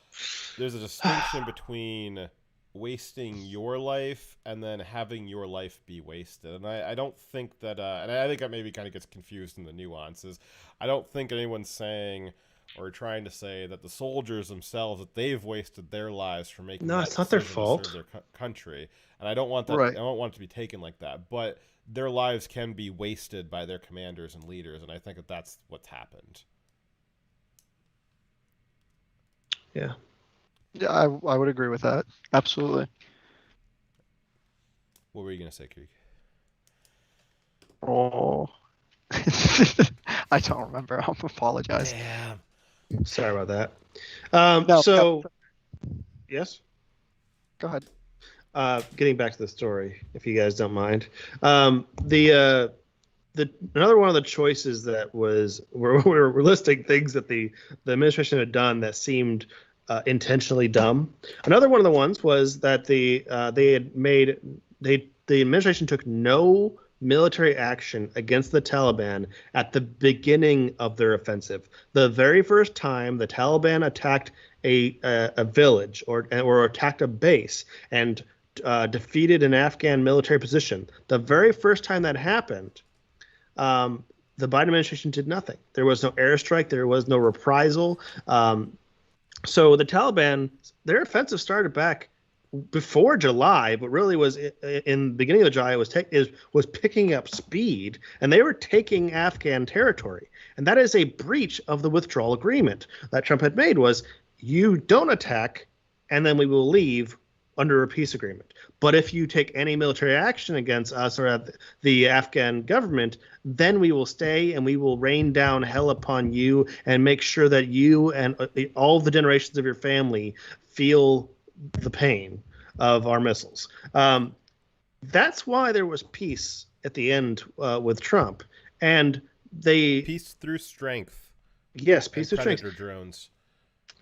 a distinction between wasting your life and then having your life be wasted. And I don't think that, and I think that maybe kind of gets confused in the nuances. I don't think anyone's saying or trying to say that the soldiers themselves, that they've wasted their lives for making it's not their fault. To serve their country. And I don't want that. Right. I don't want it to be taken like that. But their lives can be wasted by their commanders and leaders, and I think that that's what's happened. Yeah. Yeah, I would agree with that. Absolutely. What were you going to say, Creek? Oh. I don't remember. I apologize. Damn. Sorry about that. Yes? Go ahead. Getting back to the story, if you guys don't mind. Another one of the choices that we're listing things that the administration had done that seemed intentionally dumb. Another one of the ones was that the administration took no military action against the Taliban at the beginning of their offensive. The very first time the Taliban attacked a village or attacked a base and defeated an Afghan military position, the very first time that happened, the Biden administration did nothing. There was no airstrike. There was no reprisal. So the Taliban, their offensive started back before July, but really was in the beginning of July. Was picking up speed, and they were taking Afghan territory, and that is a breach of the withdrawal agreement that Trump had made. Was you don't attack, and then we will leave under a peace agreement. But if you take any military action against us or the Afghan government, then we will stay and we will rain down hell upon you and make sure that you and all the generations of your family feel the pain of our missiles. That's why there was peace at the end with Trump. And peace through strength. Yes, peace through strength. Predator drones.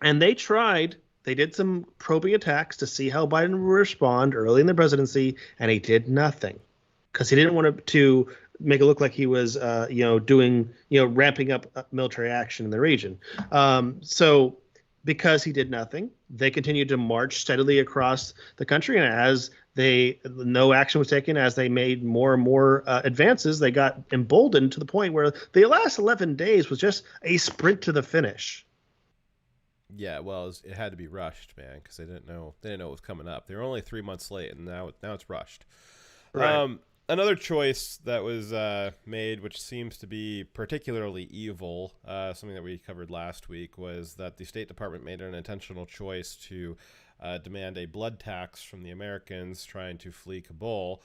And they tried they did some probing attacks to see how Biden would respond early in the presidency, and he did nothing because he didn't want to make it look like he was, doing, ramping up military action in the region. So because he did nothing, they continued to march steadily across the country, and as no action was taken, as they made more and more advances, they got emboldened to the point where the last 11 days was just a sprint to the finish. Yeah, well, it had to be rushed, man, because they didn't know it was coming up. They were only 3 months late, and now it's rushed. Right. Another choice that was made, which seems to be particularly evil, something that we covered last week, was that the State Department made an intentional choice to demand a blood tax from the Americans trying to flee Kabul.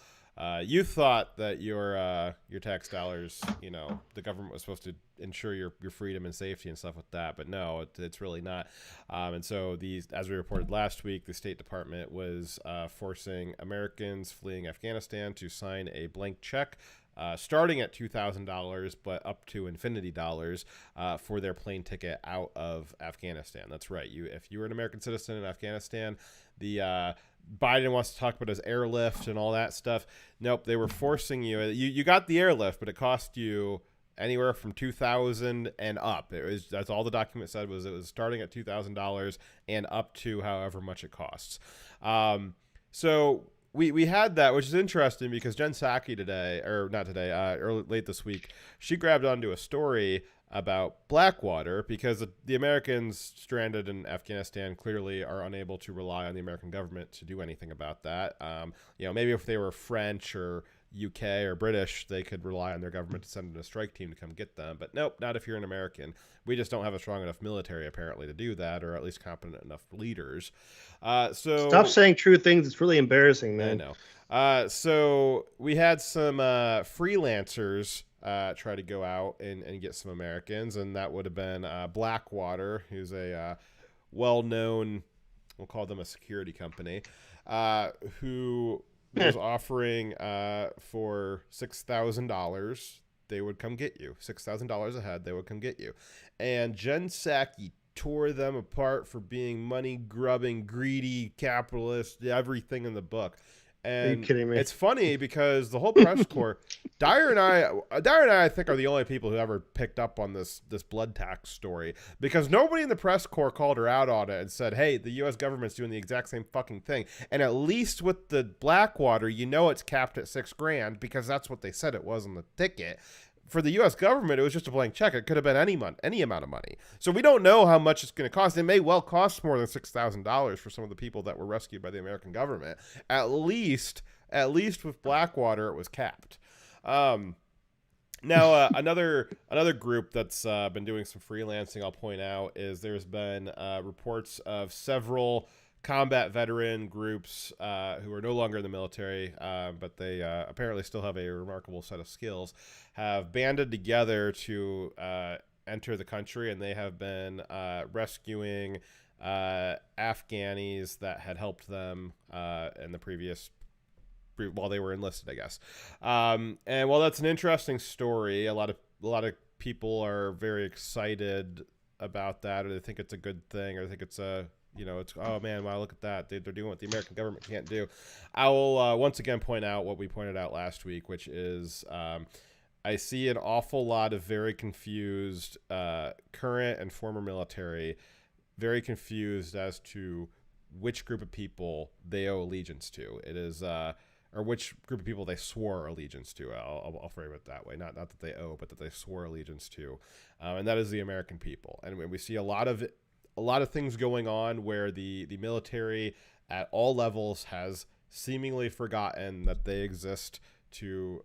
You thought that your tax dollars, the government was supposed to ensure your freedom and safety and stuff with that, but no, it's really not. And so as we reported last week, the State Department was forcing Americans fleeing Afghanistan to sign a blank check, starting at $2,000, but up to infinity dollars for their plane ticket out of Afghanistan. That's right. If you were an American citizen in Afghanistan, the Biden wants to talk about his airlift and all that stuff. Nope, they were forcing you. You got the airlift, but it cost you anywhere from $2,000 and up. That's all the document said was it was starting at $2,000 and up to however much it costs. So we had that, which is interesting because Jen Psaki late this week, she grabbed onto a story about Blackwater because the Americans stranded in Afghanistan clearly are unable to rely on the American government to do anything about that. Maybe if they were French or UK or British, they could rely on their government to send in a strike team to come get them. But nope, not if you're an American. We just don't have a strong enough military, apparently, to do that, or at least competent enough leaders. So stop saying true things. It's really embarrassing, man. I know. So we had some freelancers try to go out and get some Americans, and that would have been Blackwater, who's a well-known, we'll call them a security company, who was offering for $6,000, they would come get you. $6,000 a head, they would come get you. And Jen Psaki tore them apart for being money-grubbing, greedy, capitalist, everything in the book. And are you kidding me? It's funny because the whole press corps, Dyer and I think are the only people who ever picked up on this blood tax story, because nobody in the press corps called her out on it and said, hey, the U.S. government's doing the exact same fucking thing. And at least with the Blackwater, it's capped at $6,000 because that's what they said it was on the ticket. For the U.S. government, it was just a blank check. It could have been any amount of money. So we don't know how much it's going to cost. It may well cost more than $6,000 for some of the people that were rescued by the American government. At least with Blackwater, it was capped. Now, another group that's been doing some freelancing, I'll point out, is there's been reports of several combat veteran groups who are no longer in the military, but they apparently still have a remarkable set of skills, have banded together to enter the country, and they have been rescuing Afghanis that had helped them in the previous while they were enlisted, I guess. And while that's an interesting story, a lot of people are very excited about that, or they think it's a good thing, or they think it's it's, oh man, wow, look at that. They're doing what the American government can't do. I will once again point out what we pointed out last week, which is I see an awful lot of very confused current and former military, very confused as to which group of people they owe allegiance to. It is, or which group of people they swore allegiance to. I'll frame it that way. Not that they owe, but that they swore allegiance to. And that is the American people. And we see a lot of things going on where the military at all levels has seemingly forgotten that they exist to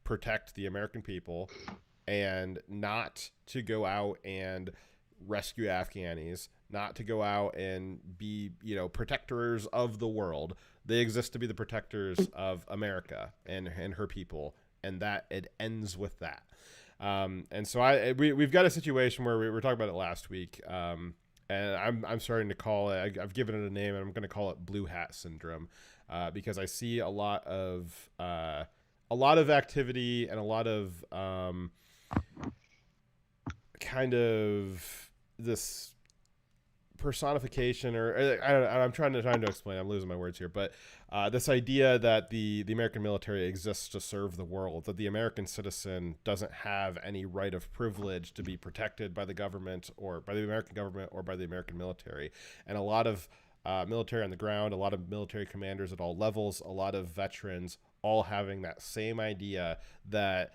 protect the American people and not to go out and rescue Afghanis, not to go out and be, protectors of the world. They exist to be the protectors of America and her people, and that it ends with that. And so we've got a situation where we were talking about it last week, and I'm starting to call it. I've given it a name, and I'm going to call it Blue Hat Syndrome, because I see a lot of activity and a lot of kind of this personification, or I don't know, I'm trying to explain. I'm losing my words here, but this idea that the American military exists to serve the world, that the American citizen doesn't have any right of privilege to be protected by the government or by the American government or by the American military, and a lot of military on the ground, a lot of military commanders at all levels, a lot of veterans, all having that same idea that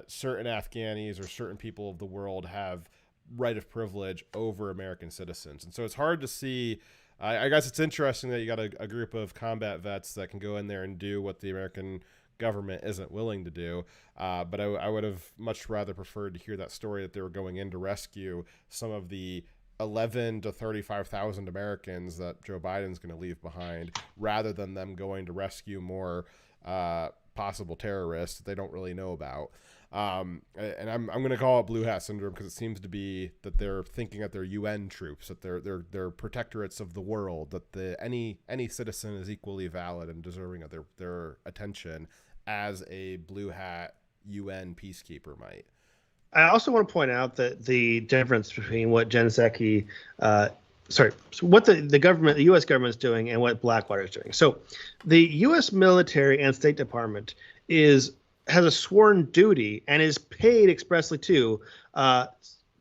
certain Afghanis or certain people of the world have right of privilege over American citizens. And so it's hard to see. I guess it's interesting that you got a group of combat vets that can go in there and do what the American government isn't willing to do. But I would have much rather preferred to hear that story that they were going in to rescue some of the 11 to 35,000 Americans that Joe Biden's going to leave behind, rather than them going to rescue more possible terrorists that they don't really know about. And I'm going to call it blue hat syndrome, because it seems to be that they're thinking that they're UN troops, that they're protectorates of the world, that any citizen is equally valid and deserving of their attention as a blue hat UN peacekeeper might. I also want to point out that the difference between what Jen Psaki, what the government, the U.S. government is doing, and what Blackwater is doing. So, the U.S. military and State Department has a sworn duty and is paid expressly to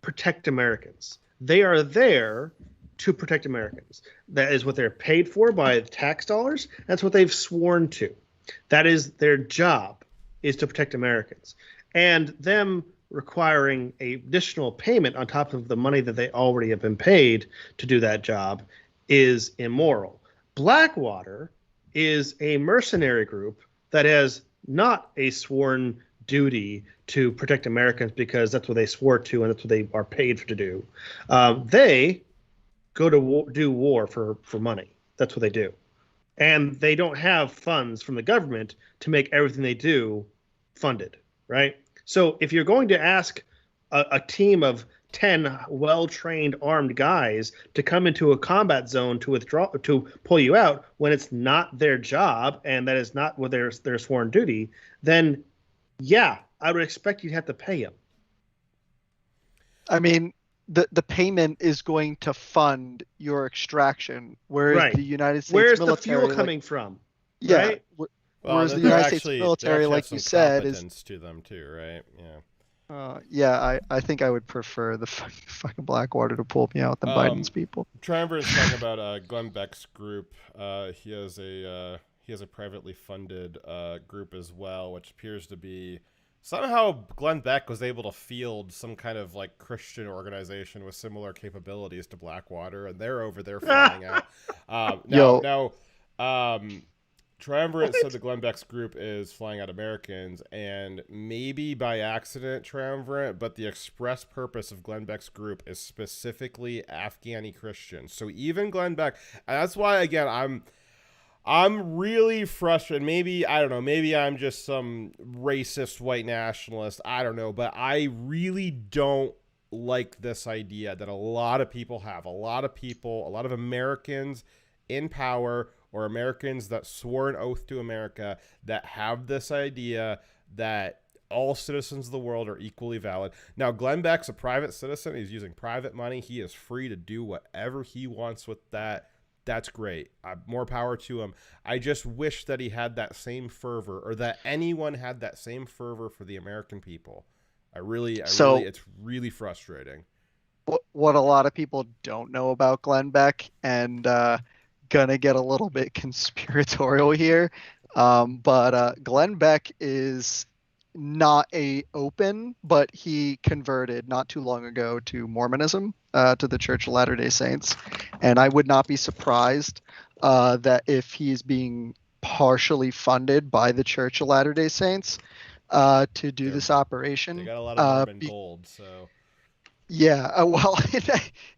protect Americans. They are there to protect Americans. That is what they're paid for by tax dollars. That's what they've sworn to. That is their job, is to protect Americans. And them requiring a additional payment on top of the money that they already have been paid to do that job is immoral. Blackwater is a mercenary group that has not a sworn duty to protect Americans because that's what they swore to and that's what they are paid to do. They go to do war for money. That's what they do. And they don't have funds from the government to make everything they do funded, right? So if you're going to ask a team of 10 well-trained armed guys to come into a combat zone to pull you out when it's not their job and that is not what their sworn duty, then yeah, I would expect you'd have to pay them. I mean, the payment is going to fund your extraction, whereas the United States Where's military, the fuel coming from? Yeah. Right? Whereas the United States military, like you said, is to them too, right? Yeah. I think I would prefer the fucking Blackwater to pull me out than Biden's people. Triumvirate is talking about Glenn Beck's group. He has a privately funded group as well, which appears to be somehow Glenn Beck was able to field some kind of like Christian organization with similar capabilities to Blackwater, and they're over there flying out. Now, Triumvirate said that Glenn Beck's group is flying out Americans, and maybe by accident, Triumvirate, but the express purpose of Glenn Beck's group is specifically Afghani Christians. So even Glenn Beck, and that's why, again, I'm really frustrated. Maybe, I don't know, maybe I'm just some racist white nationalist. I don't know, but I really don't like this idea that a lot of people have. A lot of Americans in power, or Americans that swore an oath to America, that have this idea that all citizens of the world are equally valid. Now, Glenn Beck's a private citizen. He's using private money. He is free to do whatever he wants with that. That's great. More power to him. I just wish that he had that same fervor, or that anyone had that same fervor for the American people. It's really frustrating. What a lot of people don't know about Glenn Beck, and gonna get a little bit conspiratorial here, but Glenn Beck is not open, but he converted not too long ago to Mormonism, to the Church of Latter-day Saints, and I would not be surprised that if he's being partially funded by the Church of Latter-day Saints to do this operation. They got a lot of Mormon gold, so. Yeah, well,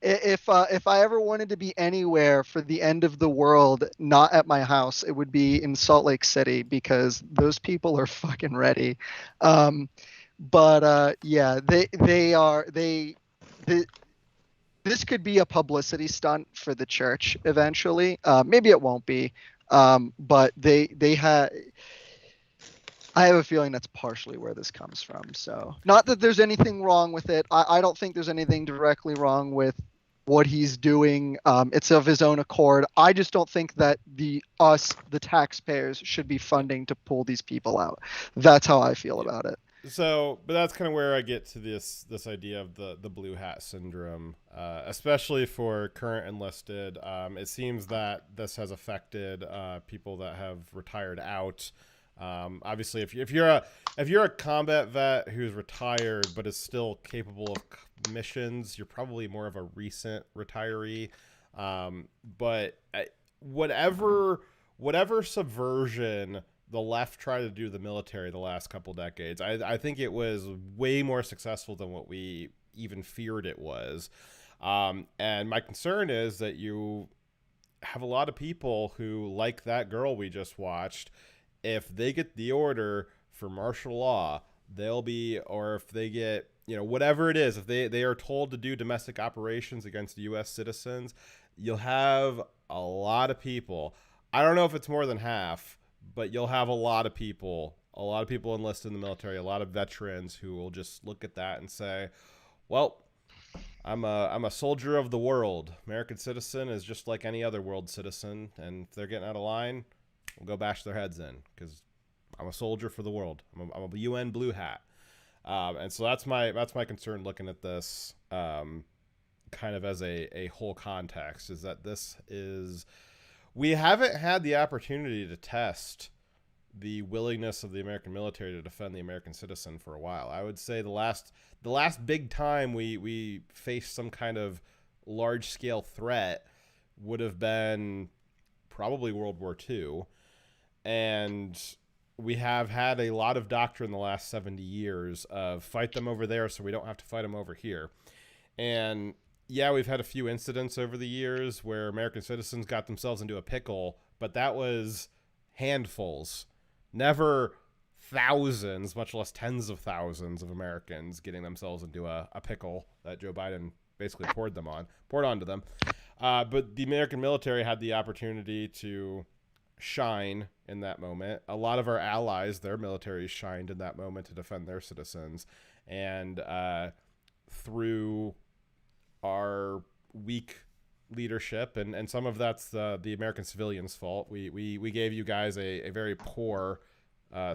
if I ever wanted to be anywhere for the end of the world, not at my house, it would be in Salt Lake City, because those people are fucking ready. Yeah, this could be a publicity stunt for the church eventually. Maybe it won't be, but I have a feeling that's partially where this comes from. So, not that there's anything wrong with it. I don't think there's anything directly wrong with what he's doing. It's of his own accord. I just don't think that the taxpayers, should be funding to pull these people out. That's how I feel about it. So, but that's kind of where I get to this idea of the blue hat syndrome, especially for current enlisted. It seems that this has affected people that have retired out. Obviously, if you're a combat vet who's retired but is still capable of missions, you're probably more of a recent retiree. But whatever subversion the left tried to do the military the last couple decades, I think it was way more successful than what we even feared it was. And my concern is that you have a lot of people who, like that girl we just watched, if they get the order for martial law, or if they get, whatever it is, if they are told to do domestic operations against U.S. citizens, you'll have a lot of people. I don't know if it's more than half, but you'll have a lot of people enlisted in the military, a lot of veterans who will just look at that and say, well, I'm a soldier of the world. American citizen is just like any other world citizen, and if they're getting out of line, we'll go bash their heads in because I'm a soldier for the world. I'm a UN blue hat. And so that's my concern looking at this kind of as a whole context, is that we haven't had the opportunity to test the willingness of the American military to defend the American citizen for a while. I would say the last big time we faced some kind of large scale threat would have been probably World War II. And we have had a lot of doctrine the last 70 years of fight them over there so we don't have to fight them over here. And yeah, we've had a few incidents over the years where American citizens got themselves into a pickle, but that was handfuls, never thousands, much less tens of thousands of Americans getting themselves into a pickle that Joe Biden basically poured onto them. But the American military had the opportunity to shine in that moment. A lot of our allies, their militaries shined in that moment to defend their citizens. And through our weak leadership, and some of that's the American civilians' fault. We gave you guys a very poor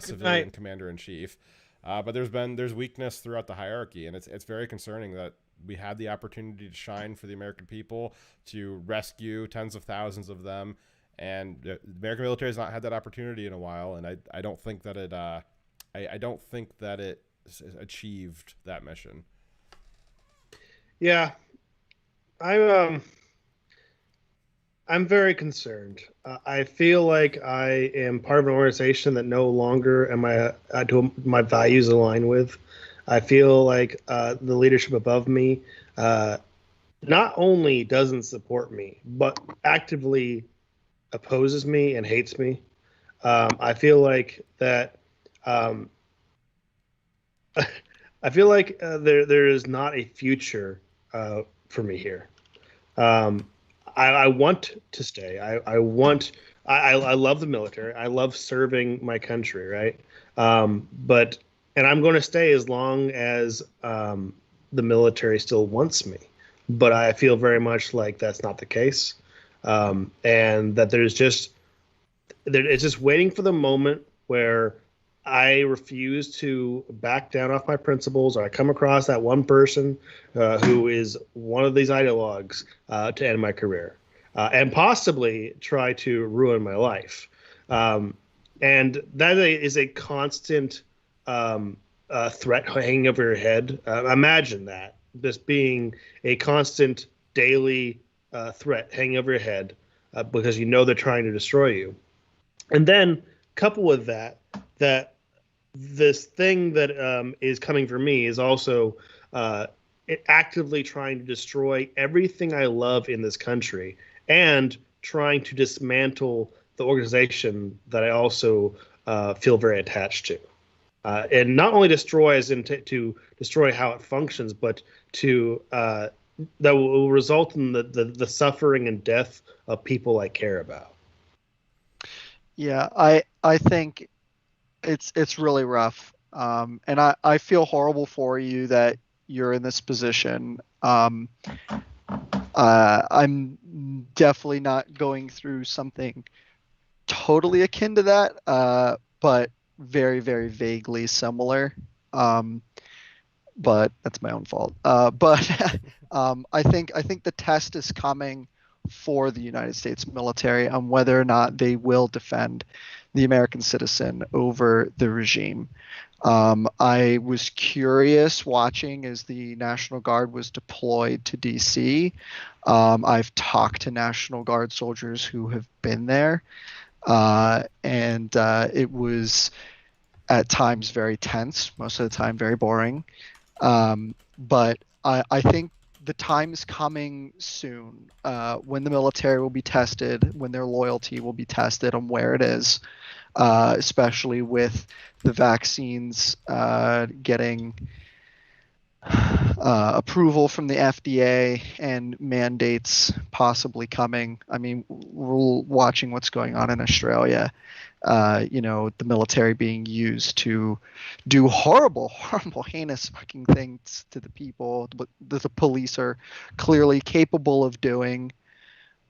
civilian commander-in-chief. But there's weakness throughout the hierarchy, and it's very concerning that we had the opportunity to shine for the American people, to rescue tens of thousands of them, and the American military has not had that opportunity in a while, and I don't think that it achieved that mission. Yeah, I'm very concerned. I feel like I am part of an organization that no longer do my values align with. I feel like the leadership above me not only doesn't support me, but actively opposes me and hates me. I feel like that. I feel like there is not a future for me here. I want to stay. I love the military. I love serving my country, right? And I'm going to stay as long as the military still wants me. But I feel very much like that's not the case, and that it's just waiting for the moment where I refuse to back down off my principles, or I come across that one person who is one of these ideologues to end my career and possibly try to ruin my life. And that is a constant threat hanging over your head. Imagine that, this being a constant daily threat hanging over your head because you know they're trying to destroy you. And then couple with that this thing that is coming for me is also actively trying to destroy everything I love in this country and trying to dismantle the organization that I also feel very attached to. And not only destroy as in to destroy how it functions, but to that will result in the suffering and death of people I care about. Yeah, I think it's really rough, and I feel horrible for you that you're in this position. I'm definitely not going through something totally akin to that, but very, very vaguely similar. But that's my own fault. But I think the test is coming for the United States military on whether or not they will defend the American citizen over the regime. I was curious watching as the National Guard was deployed to DC. I've talked to National Guard soldiers who have been there, and it was at times very tense, most of the time very boring. But I think the time is coming soon when the military will be tested, when their loyalty will be tested on where it is, especially with the vaccines getting approval from the FDA and mandates possibly coming. I mean, we're watching what's going on in Australia. The military being used to do horrible, heinous fucking things to the people that the police are clearly capable of doing.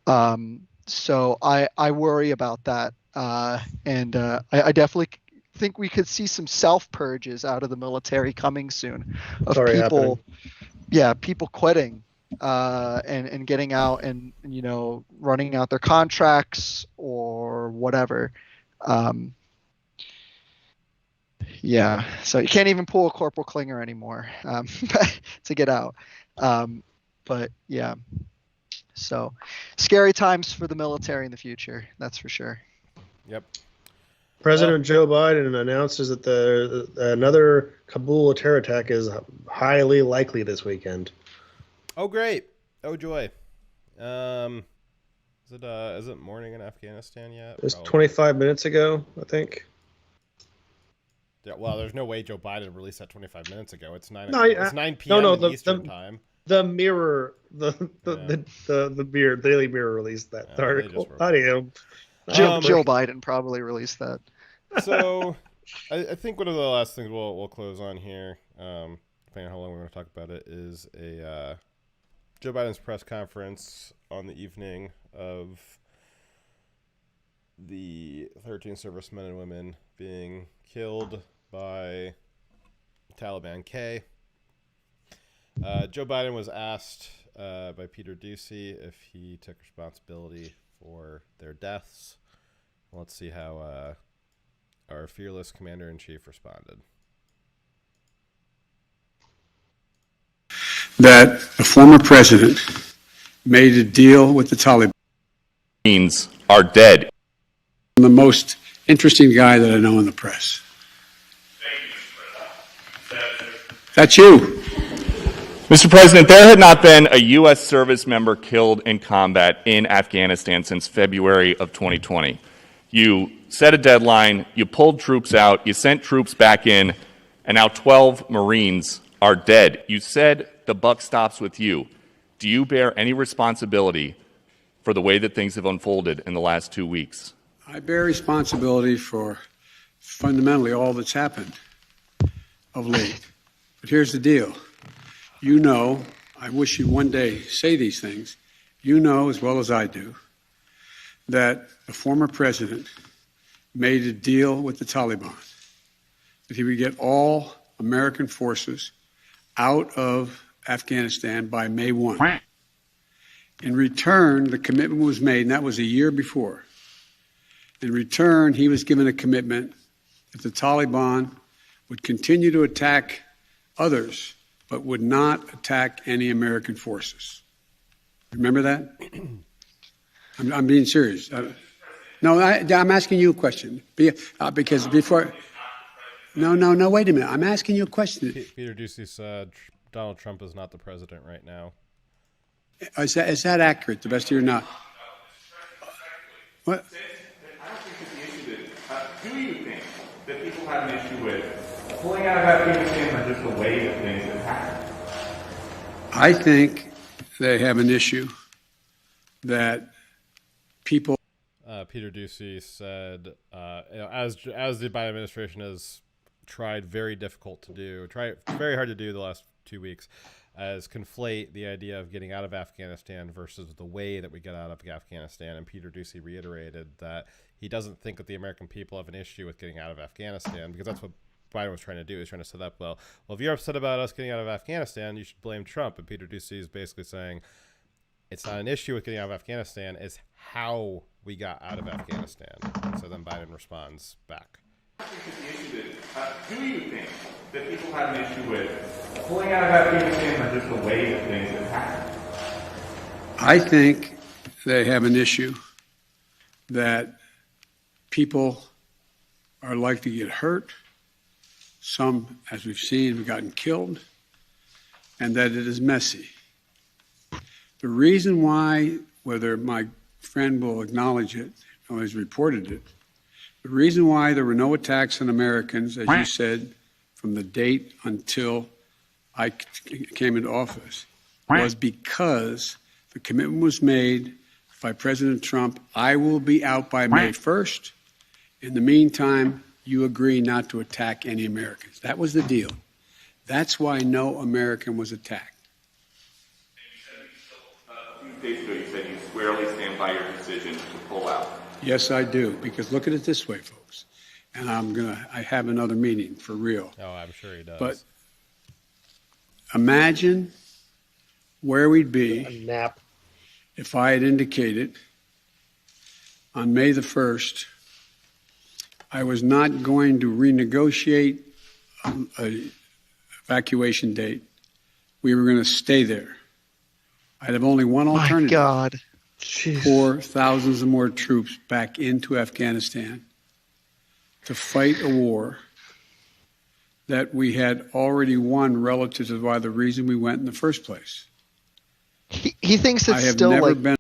So I worry about that. And I definitely think we could see some self-purges out of the military coming soon of people quitting and getting out and running out their contracts or whatever. So you can't even pull a Corporal Klinger anymore to get out. But yeah, so scary times for the military in the future, that's for sure. Yep. President Joe Biden announces that another Kabul terror attack is highly likely this weekend. Oh, great. Oh, joy. Is it morning in Afghanistan yet? It was 25 minutes ago, I think. Yeah, well, there's no way Joe Biden released that 25 minutes ago. It's 9 p.m. in Eastern time. The Mirror, the Daily Mirror released that article. Not him. Jill Biden probably released that. So, I think one of the last things we'll close on here, depending on how long we're going to talk about it, is Joe Biden's press conference on the evening of the 13 servicemen and women being killed by Taliban K. Joe Biden was asked by Peter Doocy if he took responsibility for their deaths. Let's see how our fearless commander-in-chief responded. That a former president made a deal with the Taliban. Are dead. I'm the most interesting guy that I know in the press. That's you. Mr. President, there had not been a U.S. service member killed in combat in Afghanistan since February of 2020. You set a deadline, you pulled troops out, you sent troops back in, and now 12 Marines are dead. You said the buck stops with you. Do you bear any responsibility for the way that things have unfolded in the last 2 weeks? I bear responsibility for fundamentally all that's happened of late. But here's the deal. You know, I wish you'd one day say these things. You know as well as I do that the former president made a deal with the Taliban that he would get all American forces out of Afghanistan by May 1. In return, the commitment was made, and that was a year before. In return, he was given a commitment that the Taliban would continue to attack others, but would not attack any American forces. Remember that? I'm being serious. No, I'm asking you a question. Because before... No, wait a minute. I'm asking you a question. Peter Doocy said Donald Trump is not the president right now. Is that accurate, the best of your knowledge? What? I don't think the issue is, do you think that people have an issue with pulling out of Afghanistan or just the way that things have happened? I think they have an issue that people... Peter Doocy said, as the Biden administration has tried very hard to do the last 2 weeks, as conflate the idea of getting out of Afghanistan versus the way that we get out of Afghanistan. And Peter Doocy reiterated that he doesn't think that the American people have an issue with getting out of Afghanistan, because that's what Biden was trying to do. He's trying to set up, well, if you're upset about us getting out of Afghanistan, you should blame Trump. And Peter Doocy is basically saying it's not an issue with getting out of Afghanistan, it's how we got out of Afghanistan. And so then Biden responds back. Do you think that people have an issue with pulling out of Afghanistan or just the way that things have happened? I think they have an issue that people are likely to get hurt. Some, as we've seen, have gotten killed, and that it is messy. The reason why, whether my friend will acknowledge it or has reported it, the reason why there were no attacks on Americans, as you said, from the date until I came into office, was because the commitment was made by President Trump, I will be out by May 1st. In the meantime, you agree not to attack any Americans. That was the deal. That's why no American was attacked. A few days ago, you said you squarely stand by your decision to pull out. Yes, I do, because look at it this way, folks, and I have another meeting for real. Oh, I'm sure he does. But imagine where we'd be if I had indicated on May the 1st I was not going to renegotiate an evacuation date. We were going to stay there. I'd have only one alternative. My God. Pour thousands of more troops back into Afghanistan to fight a war that we had already won relative to why the reason we went in the first place. He thinks it's I have still never like been.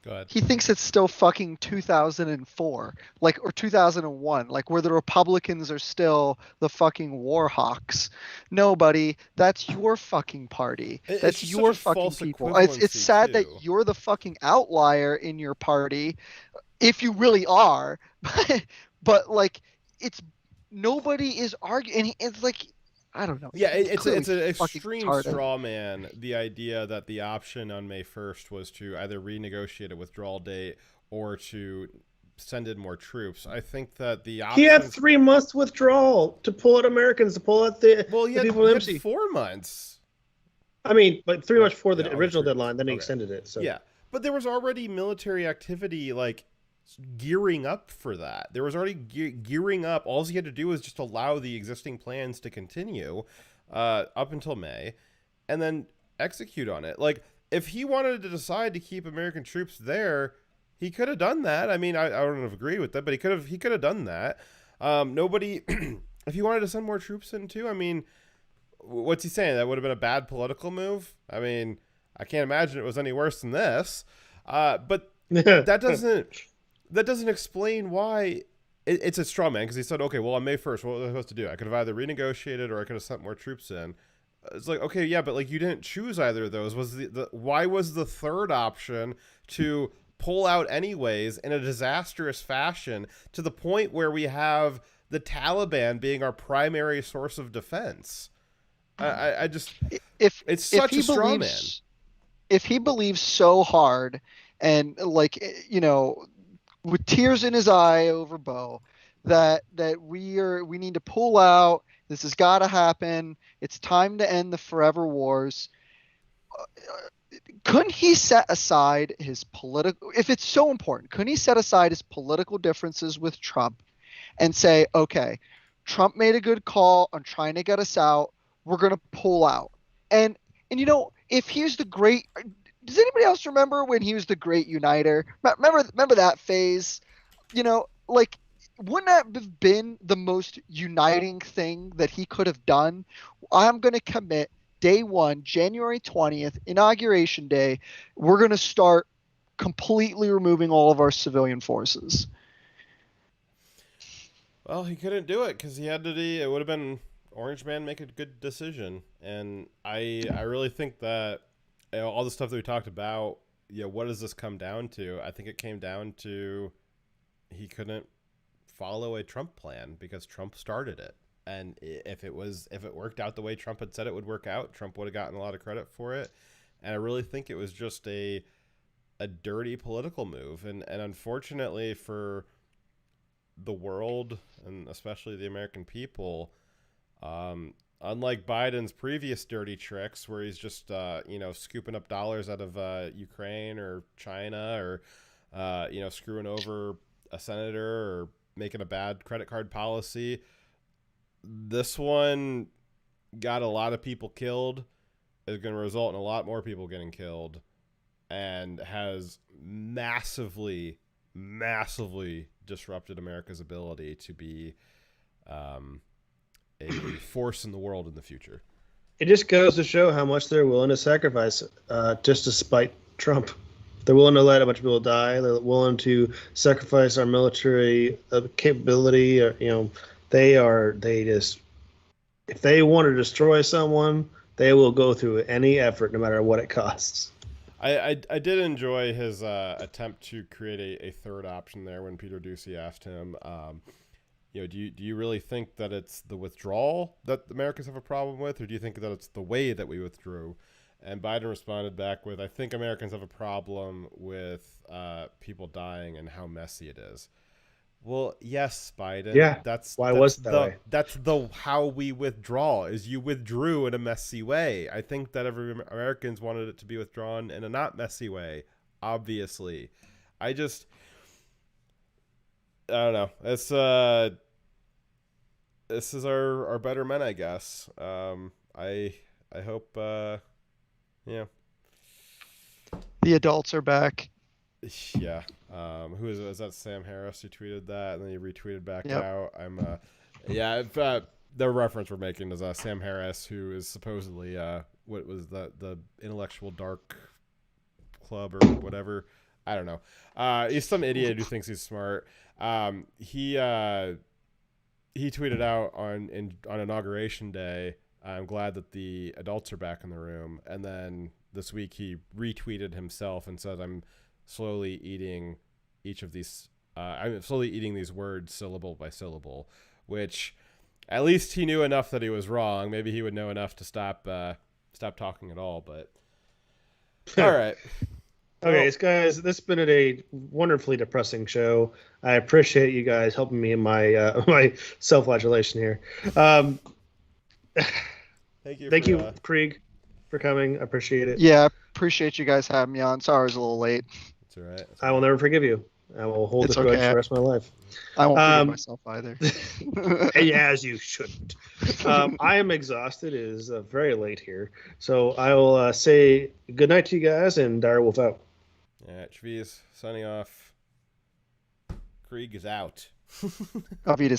Go ahead. He thinks it's still fucking 2004, or 2001, where the Republicans are still the fucking war hawks. No, buddy, that's your fucking party. That's just your such a fucking false people. It's sad that you're the fucking outlier in your party, if you really are. But it's nobody is arguing. It's like, I don't know. Yeah, it's an fucking extreme retarded. straw man, the idea that the option on May 1st was to either renegotiate a withdrawal date or to send in more troops. I think that the option... He had 3 months withdrawal to pull out Americans, to pull out the people in he had MC. 4 months. I mean, but 3 months before the Yeah, original troops. deadline, then he Okay. extended it. So Yeah, but there was already military activity, gearing up for that. There was already gearing up. All he had to do was just allow the existing plans to continue up until May and then execute on it. If he wanted to decide to keep American troops there, he could have done that. I mean, I don't agree with that, but he could have done that. Nobody if he wanted to send more troops in too, I mean, what's he saying? That would have been a bad political move? I mean, I can't imagine it was any worse than this. But that doesn't explain why it's a straw man, because he said, okay, well, on May 1st, what was I supposed to do? I could have either renegotiated or I could have sent more troops in. It's like, okay, yeah, but you didn't choose either of those. Why was the third option to pull out anyways in a disastrous fashion to the point where we have the Taliban being our primary source of defense? I just, it's such a straw man. If he believes so hard and with tears in his eye over Bo, that we need to pull out. This has got to happen. It's time to end the forever wars. Couldn't he set aside his political? If it's so important, couldn't he set aside his political differences with Trump and say, okay, Trump made a good call on trying to get us out. We're gonna pull out. And if he's the great. Does anybody else remember when he was the great uniter? Remember that phase? Wouldn't that have been the most uniting thing that he could have done? I'm going to commit day 1, January 20th, Inauguration Day. We're going to start completely removing all of our civilian forces. Well, he couldn't do it because he had to be. It would have been Orange Man make a good decision, and I really think that all the stuff that we talked about. What does this come down to? I think it came down to he couldn't follow a Trump plan because Trump started it. And if it worked out the way Trump had said it would work out, Trump would have gotten a lot of credit for it. And I really think it was just a dirty political move. And unfortunately for the world, and especially the American people, unlike Biden's previous dirty tricks where he's just, scooping up dollars out of Ukraine or China or, screwing over a senator or making a bad credit card policy, this one got a lot of people killed, is going to result in a lot more people getting killed, and has massively disrupted America's ability to be a force in the world in the future. It just goes to show how much they're willing to sacrifice just to spite Trump. They're willing to let a bunch of people die. They're willing to sacrifice our military capability. If they want to destroy someone, they will go through any effort, no matter what it costs. I did enjoy his attempt to create a third option there when Peter Doocy asked him, do you really think that it's the withdrawal that the Americans have a problem with, or do you think that it's the way that we withdrew? And Biden responded back with, I think Americans have a problem with people dying and how messy it is. Well, yes, Biden. Yeah. That's that way? That's how we withdraw, is you withdrew in a messy way. I think that Americans wanted it to be withdrawn in a not messy way, obviously. I don't know. It's this is our better men, I guess. I hope yeah. The adults are back. Yeah. Who is that? Sam Harris who tweeted that, and then he retweeted back out. The reference we're making is Sam Harris, who is supposedly what was the intellectual dark club or whatever. I don't know. He's some idiot who thinks he's smart. He tweeted out on Inauguration Day, I'm glad that the adults are back in the room. And then this week he retweeted himself and said, I'm slowly eating each of these. I'm slowly eating these words syllable by syllable, which at least he knew enough that he was wrong. Maybe he would know enough to stop talking at all. But all right. Okay, guys, this has been a wonderfully depressing show. I appreciate you guys helping me in my my self-flagellation here. Thank you, Krieg, for coming. I appreciate it. Yeah, appreciate you guys having me on. Sorry I was a little late. It's all right. I will never forgive you. I will hold this grudge for the rest of my life. I won't forgive myself either. As you shouldn't. I am exhausted. It is very late here. So I will say good night to you guys, and Direwolf out. Yeah, Trees signing off. Krieg is out. Auf Wiedersehen.